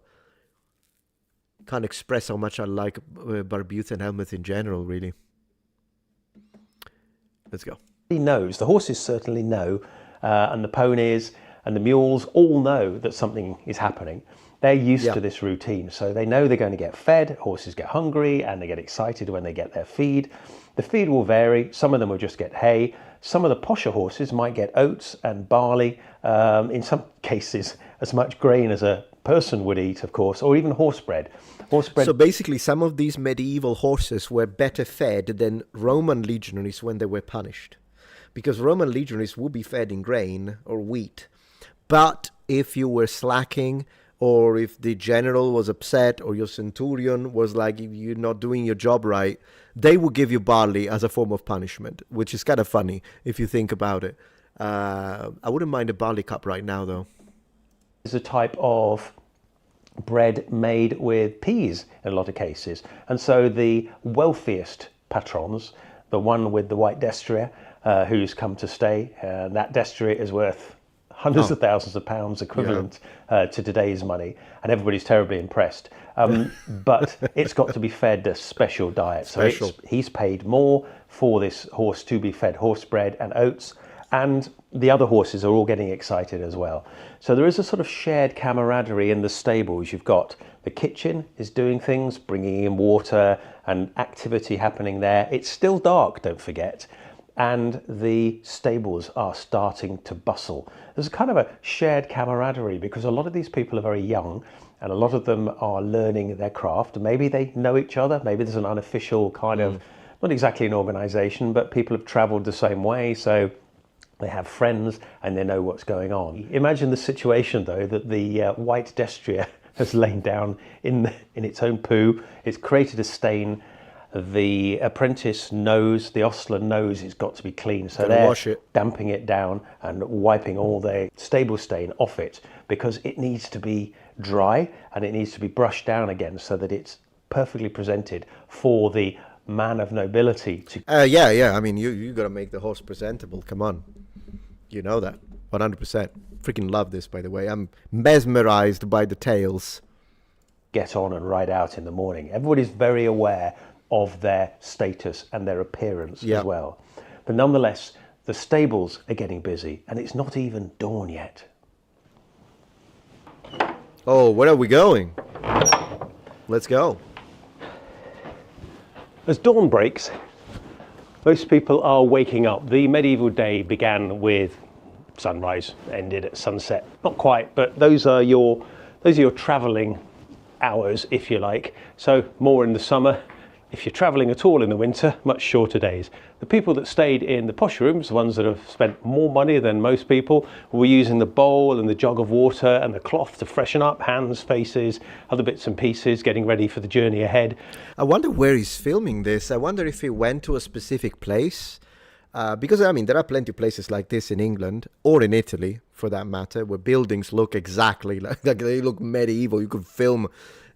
express how much I like barbutes and helmets in general. Really. Let's go. He knows. The horses certainly know, and the ponies and the mules all know that something is happening. They're used to this routine, so they know they're going to get fed. Horses get hungry and they get excited when they get their feed. The feed will vary. Some of them will just get hay. Some of the posher horses might get oats and barley. In some cases, as much grain as a person would eat, of course, or even horse bread. So basically, some of these medieval horses were better fed than Roman legionaries when they were punished. Because Roman legionaries would be fed in grain or wheat. But if you were slacking, or if the general was upset, or your centurion was like, you're not doing your job right, they would give you barley as a form of punishment, which is kind of funny if you think about it. I wouldn't mind a barley cup right now, though. It's a type of bread made with peas in a lot of cases. And so the wealthiest patrons, the one with the white destrier, who's come to stay. That destrier is worth hundreds of thousands of pounds equivalent to today's money, and everybody's terribly impressed. But it's got to be fed a special diet. So he's paid more for this horse to be fed horse bread and oats, and the other horses are all getting excited as well. So there is a sort of shared camaraderie in the stables. You've got the kitchen is doing things, bringing in water and activity happening there. It's still dark, don't forget. And the stables are starting to bustle. There's a kind of a shared camaraderie because a lot of these people are very young and a lot of them are learning their craft. Maybe they know each other. Maybe there's an unofficial kind of, not exactly an organization, but people have traveled the same way. So they have friends and they know what's going on. Imagine the situation though, that the white destrier has lain down in its own poo. It's created a stain. The apprentice knows, the ostler knows it's got to be clean. So they're damping it down and wiping all the stable stain off it because it needs to be dry and it needs to be brushed down again so that it's perfectly presented for the man of nobility to... Yeah. I mean, you got to make the horse presentable. Come on. You know that. 100%. Freaking love this, by the way. I'm mesmerized by the tales. Get on and ride out in the morning. Everybody's very aware of their status and their appearance as well. But nonetheless, the stables are getting busy and it's not even dawn yet. Oh, where are we going? Let's go. As dawn breaks, most people are waking up. The medieval day began with sunrise, ended at sunset. Not quite, but those are your travelling hours, if you like. So more in the summer. If you're travelling at all in the winter, much shorter days. The people that stayed in the posh rooms, the ones that have spent more money than most people, were using the bowl and the jug of water and the cloth to freshen up, hands, faces, other bits and pieces, getting ready for the journey ahead. I wonder where he's filming this. I wonder if he went to a specific place. Because, I mean, there are plenty of places like this in England, or in Italy, for that matter, where buildings look exactly like they look medieval. You could film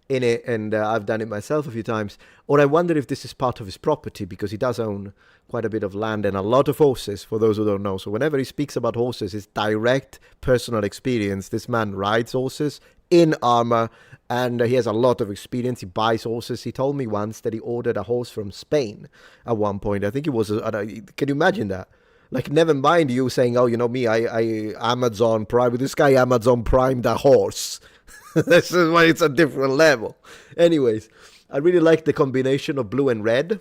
in it, and I've done it myself a few times. Or I wonder if this is part of his property, because he does own quite a bit of land and a lot of horses, for those who don't know. So whenever he speaks about horses, it's direct personal experience. This man rides horses in armor, and he has a lot of experience. He buys horses. He told me once that he ordered a horse from Spain at one point. I think it was, can you imagine that? Like, never mind you saying, oh, you know me, I Amazon Prime. This guy Amazon Primed a horse. This is why it's a different level. Anyways, I really like the combination of blue and red.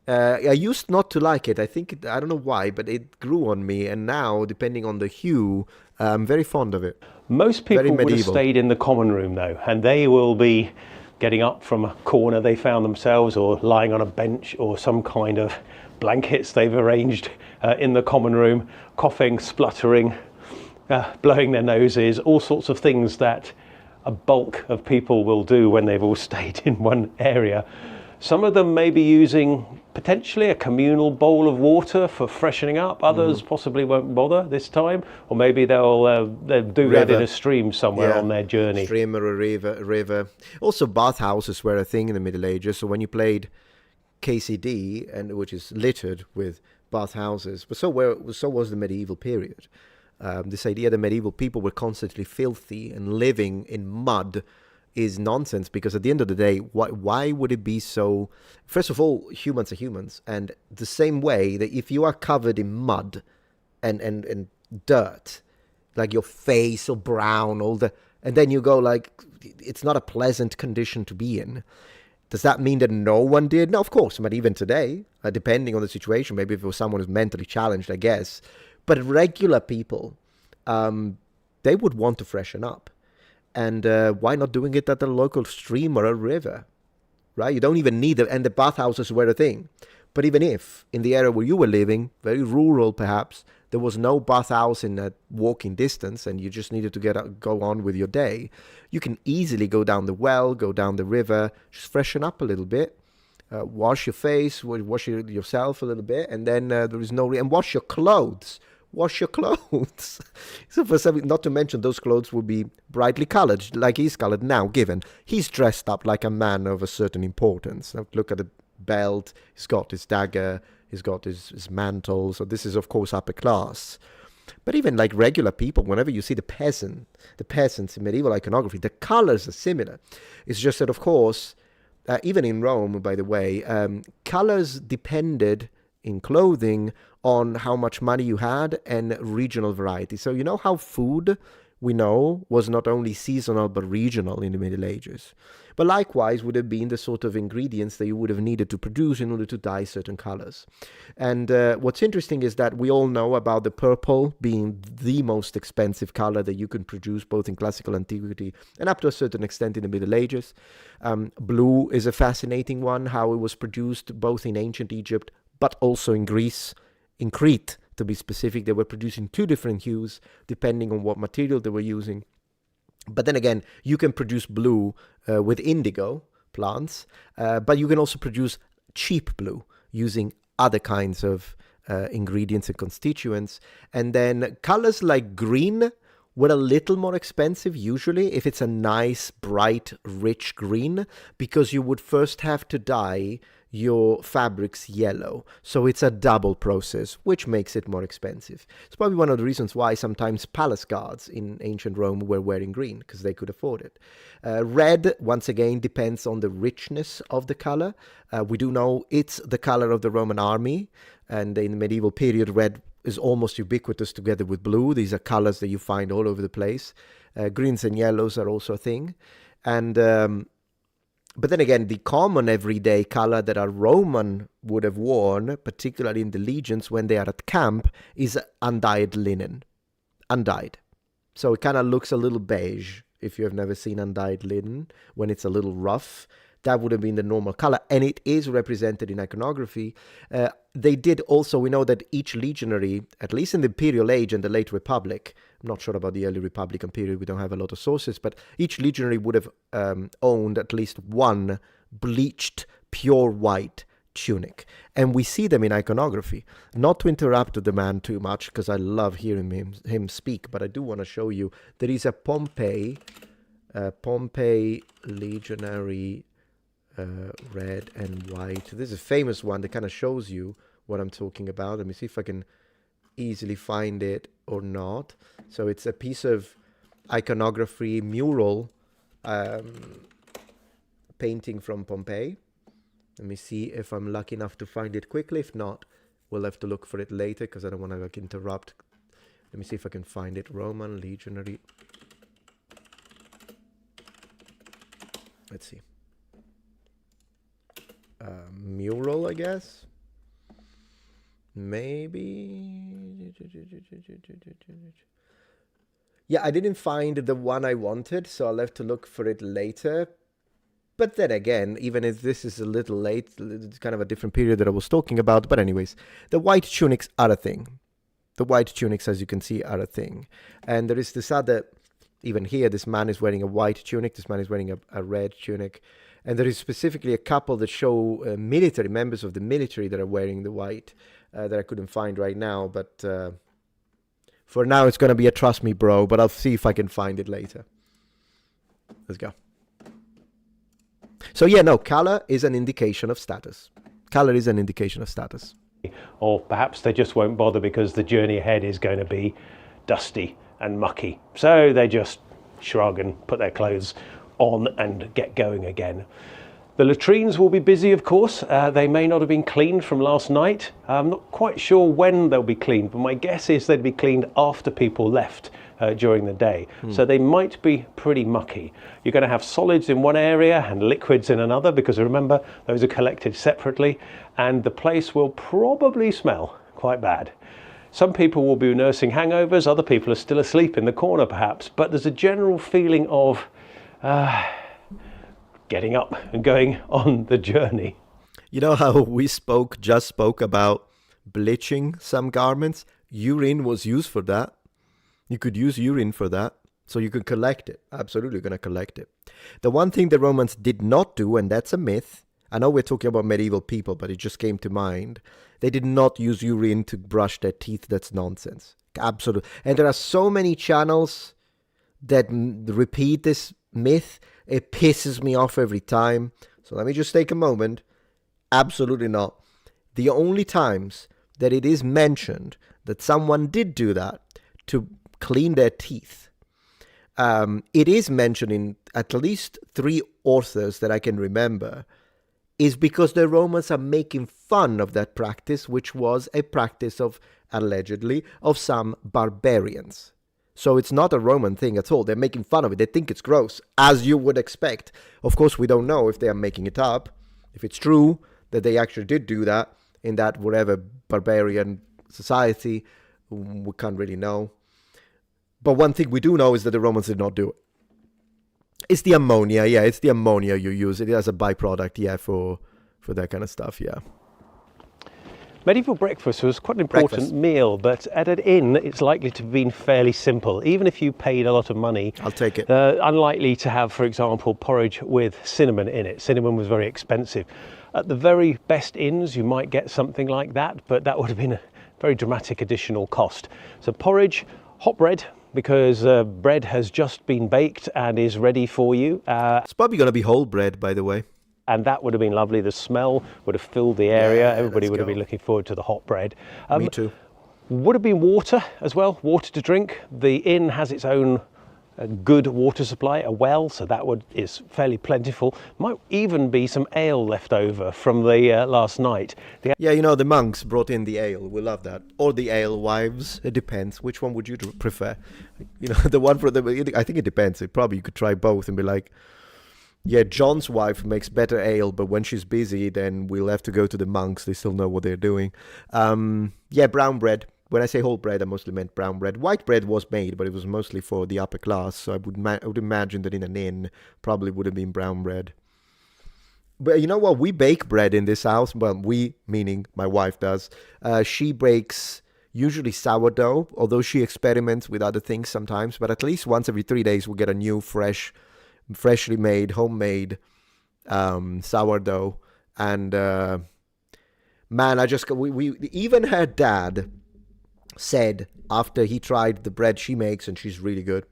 I used not to like it. I don't know why, but it grew on me. And now, depending on the hue, I'm very fond of it. Most people would have stayed in the common room though, and they will be getting up from a corner they found themselves, or lying on a bench, or some kind of blankets they've arranged in the common room, coughing, spluttering, blowing their noses, all sorts of things that a bulk of people will do when they've all stayed in one area. Some of them may be using potentially a communal bowl of water for freshening up. Others possibly won't bother this time, or maybe they'll do that in a stream somewhere on their journey. Stream or a river. Also, bathhouses were a thing in the Middle Ages. So when you played KCD, and which is littered with bathhouses, but so was the medieval period. This idea that medieval people were constantly filthy and living in mud is nonsense, because at the end of the day, why would it be so? First of all, humans are humans, and the same way that if you are covered in mud and dirt, like your face or brown, and then you go like, it's not a pleasant condition to be in. Does that mean that no one did? No, of course, but even today, depending on the situation, maybe if it was someone who's mentally challenged, I guess. But regular people, they would want to freshen up. And why not doing it at a local stream or a river, right? You don't even need it. And the bathhouses were a thing. But even if, in the area where you were living, very rural perhaps, there was no bathhouse in a walking distance and you just needed to go on with your day, you can easily go down the well, go down the river, just freshen up a little bit. Wash your face, wash yourself a little bit, and then there is no... and wash your clothes. Wash your clothes. So for some, not to mention those clothes will be brightly colored, like he's colored now, given he's dressed up like a man of a certain importance. Now, look at the belt, he's got his dagger, He's got his mantle. So this is, of course, upper class. But even like regular people, whenever you see the peasants in medieval iconography, the colors are similar. It's just that, of course, even in Rome, by the way, colors depended in clothing on how much money you had and regional variety. So you know how food, we know, was not only seasonal but regional in the Middle Ages. But likewise would have been the sort of ingredients that you would have needed to produce in order to dye certain colors. And what's interesting is that we all know about the purple being the most expensive color that you can produce both in classical antiquity and up to a certain extent in the Middle Ages. Blue is a fascinating one, how it was produced both in ancient Egypt but also in Greece, in Crete to be specific. They were producing two different hues depending on what material they were using. But then again, you can produce blue with indigo plants, but you can also produce cheap blue using other kinds of ingredients and constituents. And then colors like green were a little more expensive usually if it's a nice, bright, rich green, because you would first have to dye your fabrics yellow. So it's a double process, which makes it more expensive. It's probably one of the reasons why sometimes palace guards in ancient Rome were wearing green, because they could afford it. Red, once again, depends on the richness of the color. We do know it's the color of the Roman army, and in the medieval period, red is almost ubiquitous together with blue. These are colors that you find all over the place. Greens and yellows are also a thing. And but then again, the common everyday color that a Roman would have worn, particularly in the legions when they are at camp, is undyed linen. Undyed. So it kind of looks a little beige if you have never seen undyed linen, when it's a little rough. That would have been the normal color, and it is represented in iconography. They did also, we know that each legionary, at least in the Imperial Age and the late Republic, I'm not sure about the early Republican period, we don't have a lot of sources, but each legionary would have owned at least one bleached, pure white tunic. And we see them in iconography. Not to interrupt the man too much, because I love hearing him speak, but I do want to show you there is a Pompey legionary red and white. This is a famous one that kind of shows you what I'm talking about. Let me see if I can easily find it or not. So it's a piece of iconography mural painting from Pompeii. Let me see if I'm lucky enough to find it quickly. If not, we'll have to look for it later because I don't want to interrupt. Let me see if I can find it. Roman legionary. Let's see. Mural, I guess. Maybe. Yeah, I didn't find the one I wanted, so I'll have to look for it later. But then again, even if this is a little late, it's kind of a different period that I was talking about. But anyways, the white tunics are a thing. The white tunics, as you can see, are a thing. And there is this other, even here, this man is wearing a white tunic. This man is wearing a red tunic. And there is specifically a couple that show military members of the military that are wearing the white that I couldn't find right now. But for now, it's going to be a trust me, bro. But I'll see if I can find it later. Let's go. So yeah, no, color is an indication of status. Color is an indication of status. Or perhaps they just won't bother because the journey ahead is going to be dusty and mucky. So they just shrug and put their clothes on and get going again. The latrines will be busy, of course. They may not have been cleaned from last night. I'm not quite sure when they'll be cleaned, but my guess is they'd be cleaned after people left during the day. So they might be pretty mucky. You're going to have solids in one area and liquids in another, because remember, those are collected separately, and the place will probably smell quite bad. Some people will be nursing hangovers, other people are still asleep in the corner perhaps, but there's a general feeling of getting up and going on the journey. You know how we just spoke about bleaching some garments? Urine was used for that. You could use urine for that. So you could collect it. Absolutely going to collect it. The one thing the Romans did not do, and that's a myth. I know we're talking about medieval people, but it just came to mind. They did not use urine to brush their teeth. That's nonsense. Absolutely. And there are so many channels that repeat this myth. It pisses me off every time. So let me just take a moment. Absolutely not. the only times that it is mentioned that someone did do that to clean their teeth, it is mentioned in at least 3 authors that I can remember, is because the Romans are making fun of that practice, which was a practice of, allegedly, of some barbarians. So it's not a Roman thing at all. They're making fun of it. They think it's gross, as you would expect. Of course, we don't know if they are making it up. If it's true that they actually did do that in that whatever barbarian society, we can't really know. But one thing we do know is that the Romans did not do it. It's the ammonia, yeah. It's the ammonia you use. It as a byproduct, yeah, for that kind of stuff, yeah. Medieval breakfast was quite an important meal, but at an inn it's likely to have been fairly simple. Even if you paid a lot of money, I'll take it. Unlikely to have, for example, porridge with cinnamon in it. Cinnamon was very expensive. At the very best inns you might get something like that, but that would have been a very dramatic additional cost. So porridge, hot bread, because bread has just been baked and is ready for you. It's probably going to be whole bread, by the way. And that would have been lovely. The smell would have filled the area. Yeah, everybody would have been looking forward to the hot bread. Me too. Would have been water as well, water to drink. The inn has its own good water supply, a well, so that is fairly plentiful. Might even be some ale left over from the last night. Yeah, you know, the monks brought in the ale. We love that. Or the ale wives. It depends. Which one would you prefer? You know, the one for the... I think it depends. Probably you could try both and be like, yeah, John's wife makes better ale, but when she's busy, then we'll have to go to the monks. They still know what they're doing. Yeah, brown bread. When I say whole bread, I mostly meant brown bread. White bread was made, but it was mostly for the upper class. So I would imagine that in an inn, probably would have been brown bread. But you know what? We bake bread in this house. Well, we, meaning my wife does. She bakes usually sourdough, although she experiments with other things sometimes. But at least once every 3 days, we'll get a new freshly made, homemade sourdough. And man, we even her dad said after he tried the bread she makes, and she's really good,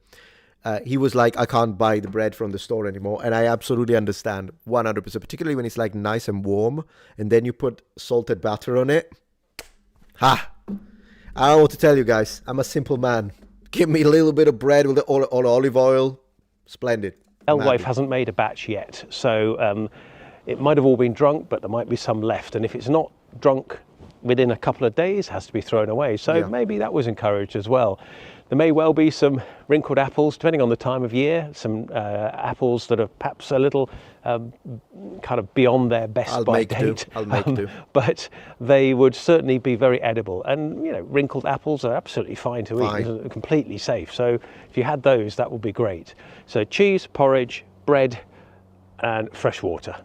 he was like, I can't buy the bread from the store anymore. And I absolutely understand 100%, particularly when it's like nice and warm and then you put salted butter on it. I don't know what to tell you guys. I'm a simple man. Give me a little bit of bread with olive oil. Splendid. Wife hasn't made a batch yet, so it might have all been drunk, but there might be some left. And if it's not drunk within a couple of days, it has to be thrown away. So maybe that was encouraged as well. There may well be some wrinkled apples, depending on the time of year, some apples that are perhaps a little kind of beyond their best by date. I'll make do. But they would certainly be very edible. And, you know, wrinkled apples are absolutely fine to eat and completely safe. So if you had those, that would be great. So cheese, porridge, bread, and fresh water.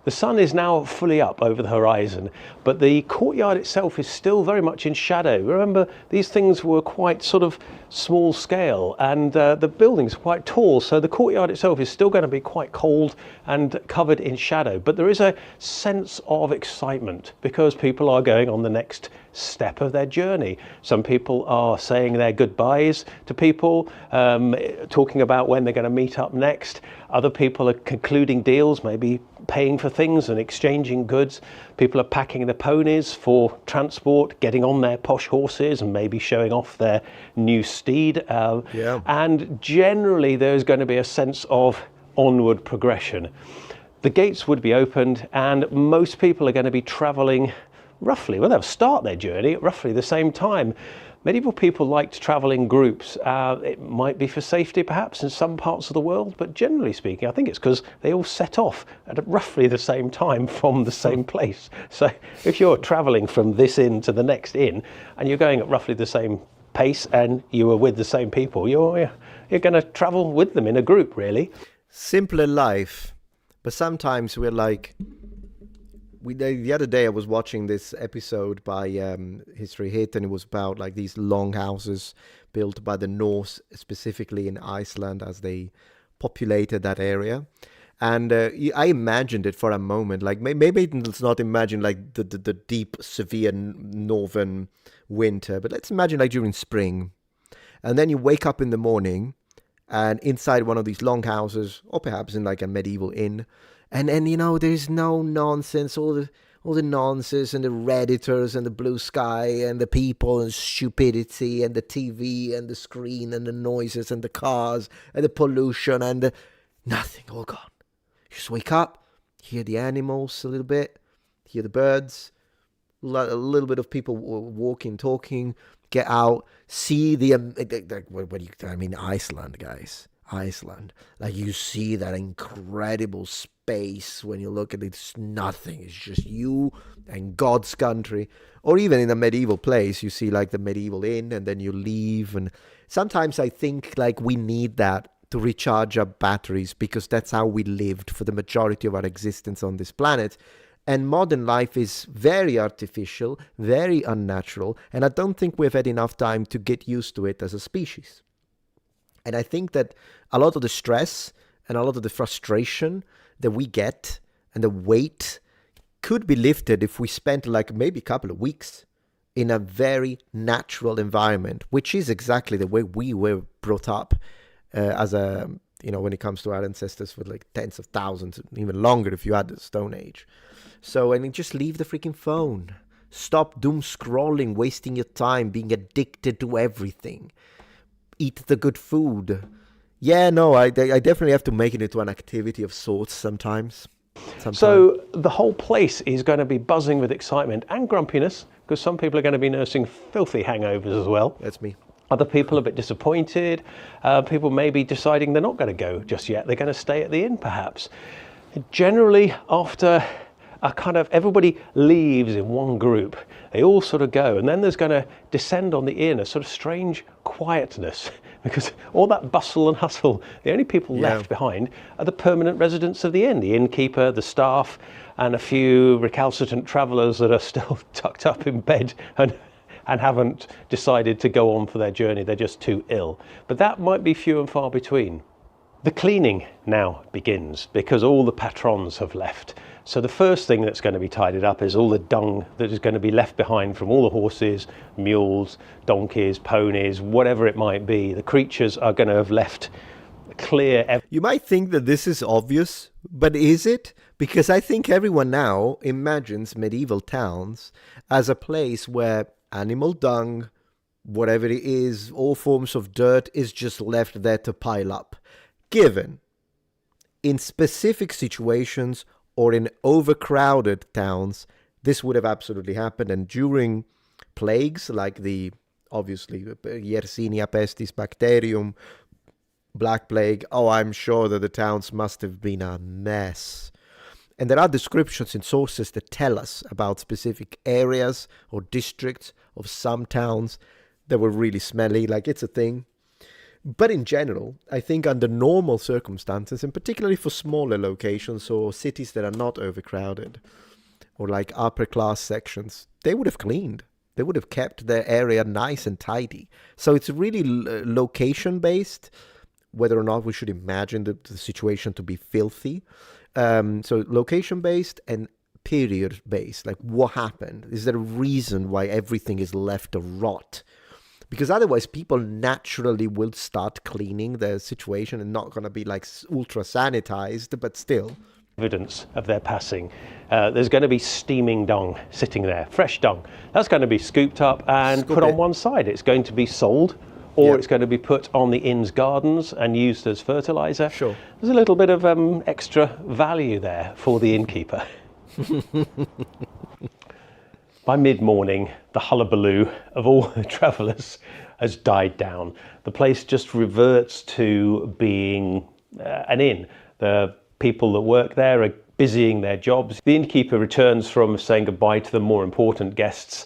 The sun is now fully up over the horizon, but the courtyard itself is still very much in shadow. Remember, these things were quite sort of small scale, and the buildings are quite tall, so the courtyard itself is still going to be quite cold and covered in shadow. But there is a sense of excitement because people are going on the next step of their journey. Some people are saying their goodbyes to people, talking about when they're going to meet up next. Other people are concluding deals, maybe paying for things and exchanging goods. People are packing the ponies for transport, getting on their posh horses and maybe showing off their new steed. And generally there's going to be a sense of onward progression. The gates would be opened and most people are going to be travelling roughly, well, they'll start their journey at roughly the same time. Medieval people like to travel in groups. It might be for safety perhaps in some parts of the world, but generally speaking, I think it's because they all set off at roughly the same time from the same place. So if you're traveling from this inn to the next inn and you're going at roughly the same pace and you are with the same people, you're going to travel with them in a group, really. Simpler life, but sometimes we're like... The other day I was watching this episode by History Hit, and it was about like these long houses built by the Norse, specifically in Iceland, as they populated that area. And I imagined it for a moment, like maybe let's not imagine like the deep, severe northern winter, but let's imagine like during spring. And then you wake up in the morning and inside one of these long houses, or perhaps in like a medieval inn, and you know, there's no nonsense, all all the nonsense and the Redditors and the blue sky and the people and stupidity and the TV and the screen and the noises and the cars and the pollution and the nothing, all gone. You just wake up, hear the animals a little bit, hear the birds, a little bit of people walking, talking, get out, see Iceland, guys. Iceland. Like, you see that incredible space when you look at it. It's nothing. It's just you and God's country. Or even in a medieval place, you see like the medieval inn and then you leave. And sometimes I think like we need that to recharge our batteries, because that's how we lived for the majority of our existence on this planet. And modern life is very artificial, very unnatural, and I don't think we've had enough time to get used to it as a species. And I think that a lot of the stress and a lot of the frustration that we get and the weight could be lifted if we spent like maybe a couple of weeks in a very natural environment, which is exactly the way we were brought up as a, when it comes to our ancestors, with like tens of thousands, even longer if you had the Stone Age. So, and just leave the freaking phone. Stop doom scrolling, wasting your time, being addicted to everything. Eat the good food. Yeah, no, I definitely have to make it into an activity of sorts sometimes. So the whole place is going to be buzzing with excitement and grumpiness, because some people are going to be nursing filthy hangovers as well. That's me. Other people are a bit disappointed. People may be deciding they're not going to go just yet. They're going to stay at the inn, perhaps. Generally, after a kind of everybody leaves in one group, they all sort of go, and then there's going to descend on the inn a sort of strange quietness, because all that bustle and hustle, the only people left behind are the permanent residents of the inn, the innkeeper, the staff, and a few recalcitrant travellers that are still tucked up in bed and haven't decided to go on for their journey. They're just too ill. But that might be few and far between. The cleaning now begins, because all the patrons have left. So the first thing that's going to be tidied up is all the dung that is going to be left behind from all the horses, mules, donkeys, ponies, whatever it might be. The creatures are going to have left clear. You might think that this is obvious, but is it? Because I think everyone now imagines medieval towns as a place where animal dung, whatever it is, all forms of dirt is just left there to pile up. Given in specific situations or in overcrowded towns, this would have absolutely happened. And during plagues like the, obviously, Yersinia pestis bacterium, Black Plague, I'm sure that the towns must have been a mess. And there are descriptions in sources that tell us about specific areas or districts of some towns that were really smelly, like it's a thing. But in general, I think under normal circumstances, and particularly for smaller locations or cities that are not overcrowded, or like upper class sections, they would have cleaned. They would have kept their area nice and tidy. So it's really location based, whether or not we should imagine the situation to be filthy. So location based and period based, like what happened? Is there a reason why everything is left to rot? Because otherwise people naturally will start cleaning the situation and not going to be like ultra sanitized, but still. Evidence of their passing. There's going to be steaming dung sitting there, fresh dung. That's going to be scooped up and put on one side. It's going to be sold, or it's going to be put on the inn's gardens and used as fertilizer. Sure. There's a little bit of extra value there for the innkeeper. By mid-morning, the hullabaloo of all the travellers has died down. The place just reverts to being an inn. The people that work there are busying their jobs. The innkeeper returns from saying goodbye to the more important guests.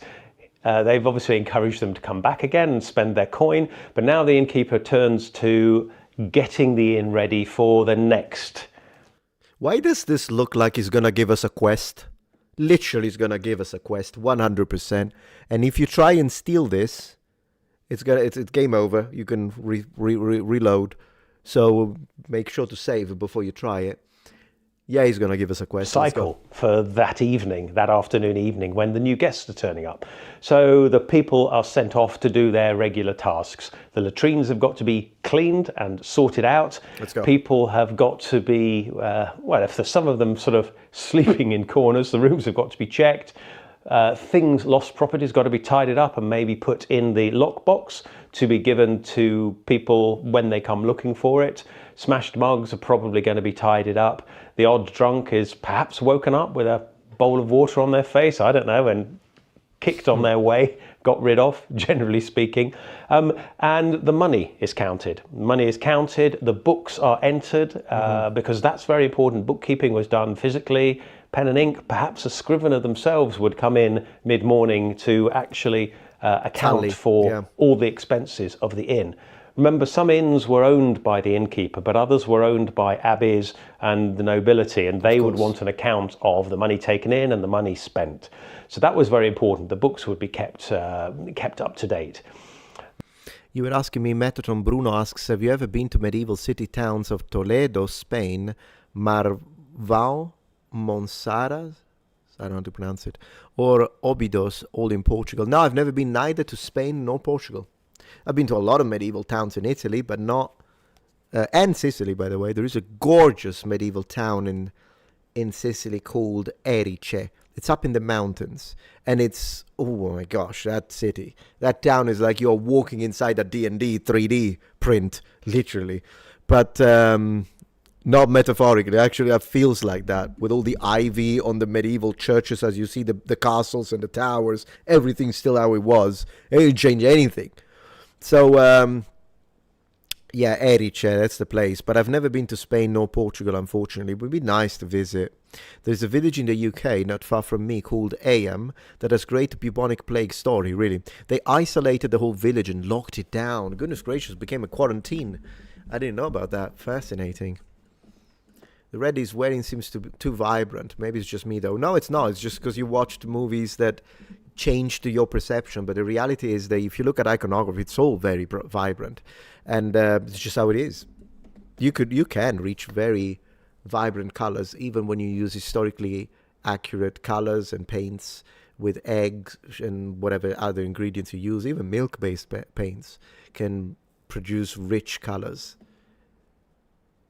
They've obviously encouraged them to come back again and spend their coin, but now the innkeeper turns to getting the inn ready for the next. Why does this look like he's going to give us a quest? Literally is going to give us a quest, 100%. And if you try and steal this, it's game over. You can reload. So make sure to save before you try it. Yeah, he's going to give us a question. Let's go. cycle for that evening, that afternoon evening, when the new guests are turning up. So the people are sent off to do their regular tasks. The latrines have got to be cleaned and sorted out. Let's go. People have got to be, well, if there's some of them sort of sleeping in corners, the rooms have got to be checked. Things, lost property's got to be tidied up and maybe put in the lockbox to be given to people when they come looking for it. Smashed mugs are probably going to be tidied up. The odd drunk is perhaps woken up with a bowl of water on their face, I don't know, and kicked on their way, got rid of, generally speaking. And the money is counted. Money is counted, the books are entered, because that's very important. Bookkeeping was done physically, pen and ink. Perhaps a scrivener themselves would come in mid-morning to actually account Tally, for yeah. all the expenses of the inn. Remember, some inns were owned by the innkeeper, but others were owned by abbeys and the nobility, and they would want an account of the money taken in and the money spent. So that was very important. The books would be kept up to date. You were asking me, Metatron Bruno asks, have you ever been to medieval city towns of Toledo, Spain, Marvão, Monsaraz, I don't know how to pronounce it, or Óbidos, all in Portugal? No, I've never been neither to Spain nor Portugal. I've been to a lot of medieval towns in Italy, but not... and Sicily, by the way. There is a gorgeous medieval town in Sicily called Erice. It's up in the mountains. And it's... oh my gosh, that city. That town is like you're walking inside a D&D 3D print, literally. But not metaphorically. Actually, it feels like that. With all the ivy on the medieval churches, as you see the castles and the towers. Everything's still how it was. It didn't change anything. So, yeah, Erice, that's the place. But I've never been to Spain nor Portugal, unfortunately. It would be nice to visit. There's a village in the UK, not far from me, called Ayam, that has great bubonic plague story, really. They isolated the whole village and locked it down. Goodness gracious, became a quarantine. I didn't know about that. Fascinating. The red he's wearing seems to be too vibrant. Maybe it's just me, though. No, it's not. It's just because you watched movies that change to your perception, but the reality is that if you look at iconography, it's all very vibrant, and it's just how it is. You can reach very vibrant colors even when you use historically accurate colors and paints with eggs and whatever other ingredients you use. Even milk-based paints can produce rich colors.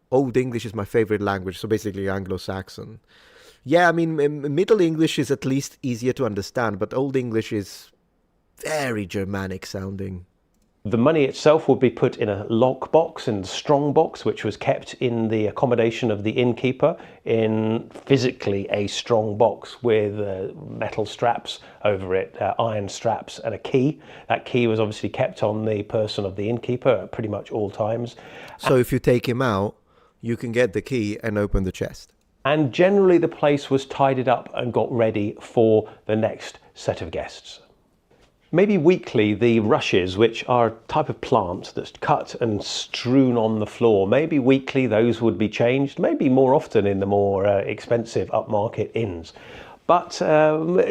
Old English is my favorite language, so basically Anglo-Saxon. Yeah, I mean, Middle English is at least easier to understand, but Old English is very Germanic sounding. The money itself would be put in a lock box, in the strong box, which was kept in the accommodation of the innkeeper, in physically a strong box with metal straps over it, iron straps and a key. That key was obviously kept on the person of the innkeeper at pretty much all times. So if you take him out, you can get the key and open the chest. And generally the place was tidied up and got ready for the next set of guests. Maybe weekly, the rushes, which are a type of plant that's cut and strewn on the floor, maybe weekly those would be changed, maybe more often in the more expensive upmarket inns. But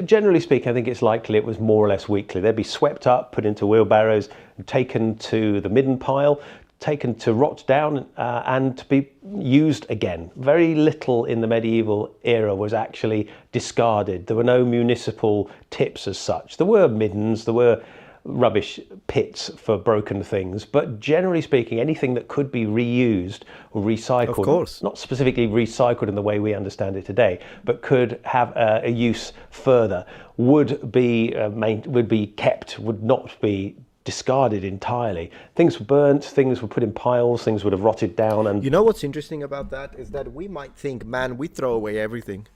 generally speaking, I think it's likely it was more or less weekly. They'd be swept up, put into wheelbarrows, taken to the midden pile, taken to rot down and to be used again. Very little in the medieval era was actually discarded. There were no municipal tips as such. There were middens, there were rubbish pits for broken things, but generally speaking, anything that could be reused or recycled, of course, not specifically recycled in the way we understand it today, but could have a use further, would be kept, would not be discarded entirely. Things were burnt, things were put in piles, things would have rotted down. And you know what's interesting about that is that we might think, man, we throw away everything.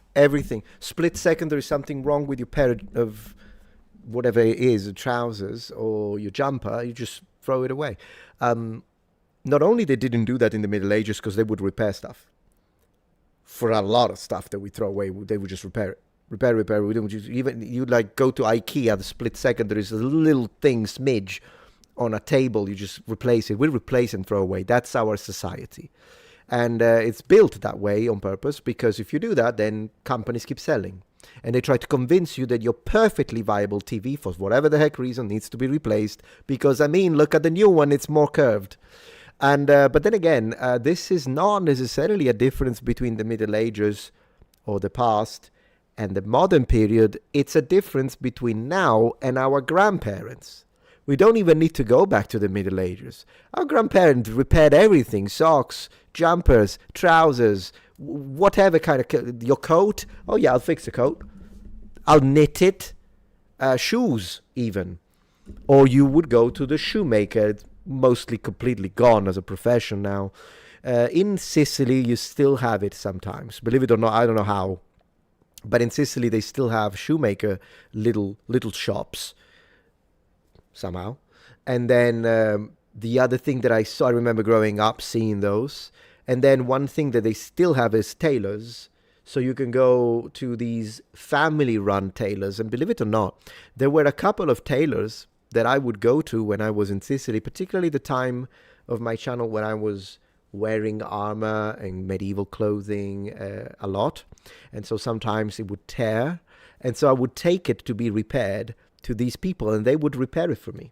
Split second there is something wrong with your pair of whatever it is, trousers or your jumper, you just throw it away. Not only they didn't do that in the Middle Ages because they would repair stuff. For a lot of stuff that we throw away, they would just repair it. Repair. We don't just, even you like go to IKEA, the split second there is a little thing smidge on a table, you just replace it. We replace and throw away. That's our society, and it's built that way on purpose, because if you do that, then companies keep selling, and they try to convince you that your perfectly viable TV, for whatever the heck reason, needs to be replaced because, I mean, look at the new one, it's more curved. And but then again, this is not necessarily a difference between the Middle Ages or the past and the modern period. It's a difference between now and our grandparents. We don't even need to go back to the Middle Ages. Our grandparents repaired everything: socks, jumpers, trousers, whatever kind of your coat. Oh yeah, I'll fix the coat. I'll knit it. Shoes even. Or you would go to the shoemaker. It's mostly completely gone as a profession now. In Sicily, you still have it sometimes. Believe it or not, I don't know how. But in Sicily, they still have shoemaker little shops somehow. And then the other thing that I saw, I remember growing up seeing those. And then one thing that they still have is tailors. So you can go to these family-run tailors. And believe it or not, there were a couple of tailors that I would go to when I was in Sicily, particularly the time of my channel when I was wearing armor and medieval clothing a lot. And so sometimes it would tear. And so I would take it to be repaired to these people, and they would repair it for me.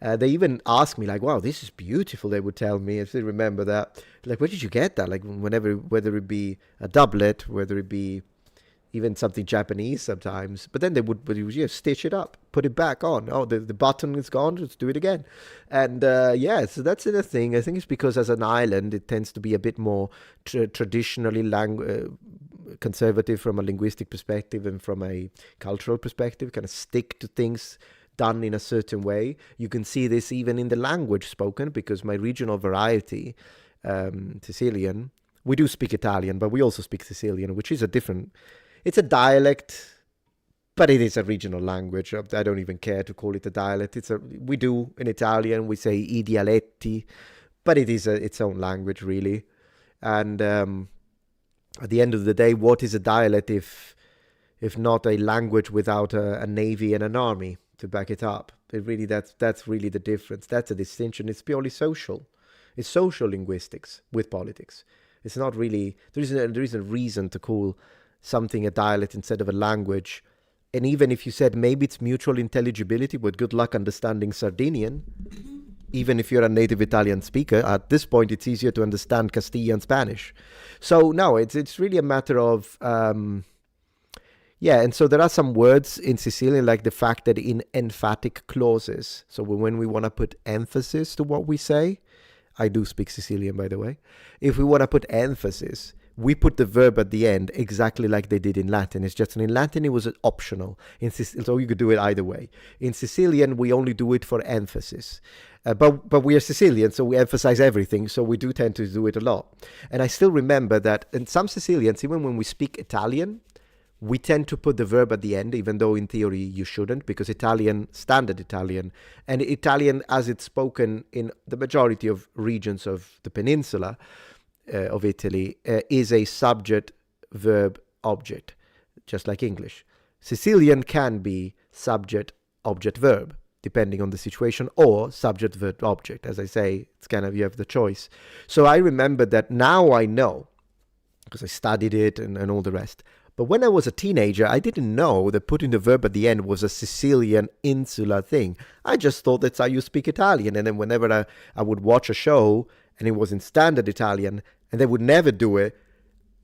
They even asked me, like, wow, this is beautiful, they would tell me. I still remember that. Like, where did you get that? Like, whether it be a doublet, whether it be even something Japanese sometimes. But then they would stitch it up, put it back on. Oh, the button is gone, let's do it again. And yeah, so that's the thing. I think it's because as an island, it tends to be a bit more traditionally conservative from a linguistic perspective and from a cultural perspective, kind of stick to things done in a certain way. You can see this even in the language spoken, because my regional variety, Sicilian, we do speak Italian, but we also speak Sicilian, which is it's a dialect, but it is a regional language. I don't even care to call it a dialect. We do in Italian, we say I dialetti, but it is its own language, really. And at the end of the day, what is a dialect if not a language without a navy and an army to back it up? That's really the difference. That's a distinction. It's purely social. It's social linguistics with politics. It's not really, there is a reason to call something a dialect instead of a language. And even if you said maybe it's mutual intelligibility, but good luck understanding Sardinian, even if you're a native Italian speaker, at this point it's easier to understand Castilian Spanish. So no, it's really a matter of, yeah, and so there are some words in Sicilian, like the fact that in emphatic clauses, so when we want to put emphasis to what we say, I do speak Sicilian, by the way. If we want to put emphasis, we put the verb at the end exactly like they did in Latin. It's just in Latin it was optional. So you could do it either way. In Sicilian, we only do it for emphasis. But we are Sicilian, so we emphasize everything. So we do tend to do it a lot. And I still remember that in some Sicilians, even when we speak Italian, we tend to put the verb at the end, even though in theory you shouldn't, because standard Italian, and Italian as it's spoken in the majority of regions of the peninsula of Italy, is a subject, verb, object, just like English. Sicilian can be subject, object, verb, depending on the situation, or subject, verb, object. As I say, it's kind of, you have the choice. So I remember that now I know, because I studied it and all the rest. But when I was a teenager, I didn't know that putting the verb at the end was a Sicilian insular thing. I just thought that's how you speak Italian. And then whenever I would watch a show and it was in standard Italian and they would never do it,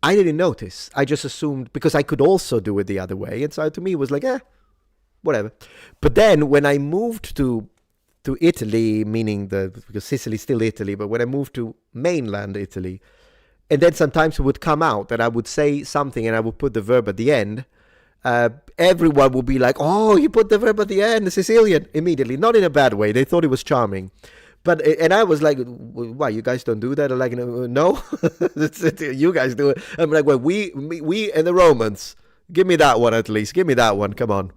I didn't notice. I just assumed, because I could also do it the other way. And so to me, it was like, whatever. But then when I moved to Italy, meaning because Sicily's still Italy, but when I moved to mainland Italy, and then sometimes it would come out that I would say something and I would put the verb at the end. Everyone would be like, oh, you put the verb at the end, the Sicilian, immediately. Not in a bad way. They thought it was charming. And I was like, why, you guys don't do that? I'm like, no, you guys do it. I'm like, well, we and the Romans, give me that one at least. Give me that one. Come on.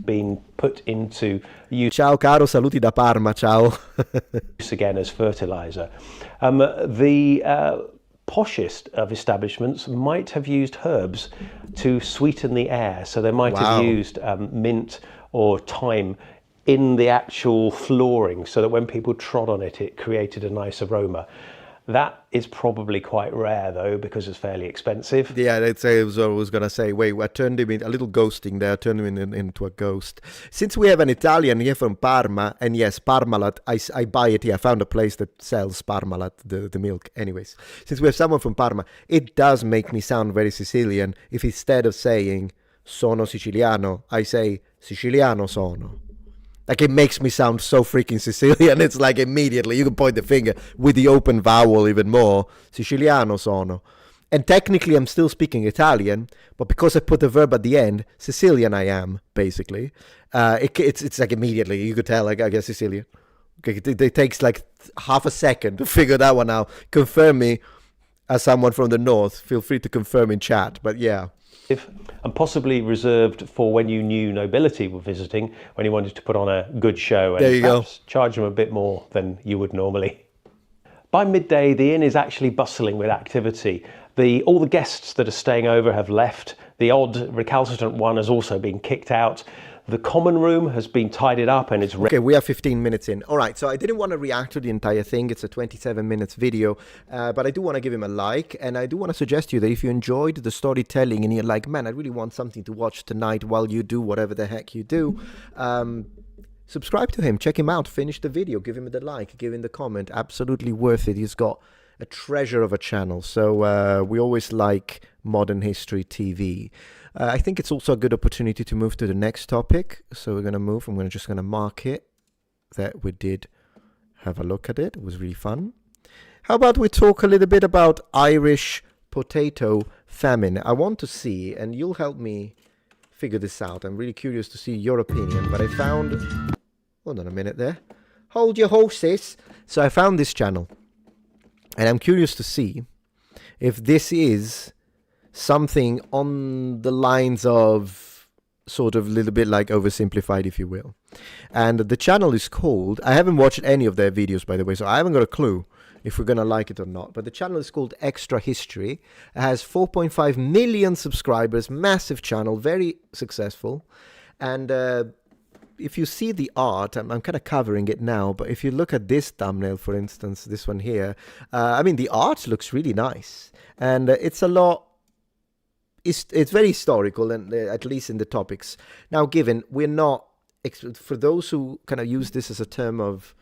Being put into use. Ciao caro, saluti da Parma, ciao. Again as fertilizer. The poshest of establishments might have used herbs to sweeten the air. So they might have used mint or thyme in the actual flooring so that when people trod on it, it created a nice aroma. That is probably quite rare though, because it's fairly expensive. Yeah, that's what I was going to say. Wait, I turned him in a little ghosting there. I turned him into a ghost. Since we have an Italian here from Parma, and yes, Parmalat, I buy it here. I found a place that sells Parmalat, the milk. Anyways, since we have someone from Parma, it does make me sound very Sicilian if instead of saying sono siciliano, I say siciliano sono. Like, it makes me sound so freaking Sicilian. It's like immediately, you can point the finger with the open vowel even more. Siciliano sono. And technically, I'm still speaking Italian, but because I put the verb at the end, Sicilian I am, basically. It's like immediately, you could tell, like, I guess Sicilian. Okay, it takes like half a second to figure that one out. Confirm me as someone from the north. Feel free to confirm in chat, but yeah. And possibly reserved for when you knew nobility were visiting, when you wanted to put on a good show and perhaps charge them a bit more than you would normally. By midday, the inn is actually bustling with activity. All the guests that are staying over have left. The odd recalcitrant one has also been kicked out. The common room has been tidied up and it's okay, we are 15 minutes in. All right, so I didn't want to react to the entire thing. It's a 27 minutes video, but I do want to give him a like, and I do want to suggest to you that if you enjoyed the storytelling and you're like, man, I really want something to watch tonight while you do whatever the heck you do, subscribe to him, check him out, finish the video, give him the like, give him the comment. Absolutely worth it. He's got a treasure of a channel. So we always like modern history TV. I think it's also a good opportunity to move to the next topic. So we're going to move. I'm just going to mark it that we did have a look at it. It was really fun. How about we talk a little bit about Irish potato famine? I want to see, and you'll help me figure this out. I'm really curious to see your opinion, but I found... Hold on a minute there. Hold your horses. So I found this channel, and I'm curious to see if this is something on the lines of sort of a little bit like oversimplified, if you will. And the channel is called, I haven't watched any of their videos, by the way, so I haven't got a clue if we're going to like it or not. But the channel is called Extra History. It has 4.5 million subscribers, massive channel, very successful. And if you see the art, I'm kind of covering it now, but if you look at this thumbnail, for instance, this one here, I mean, the art looks really nice. And it's a lot... It's very historical, and at least in the topics. Now, given we're not, for those who kind of use this as a term of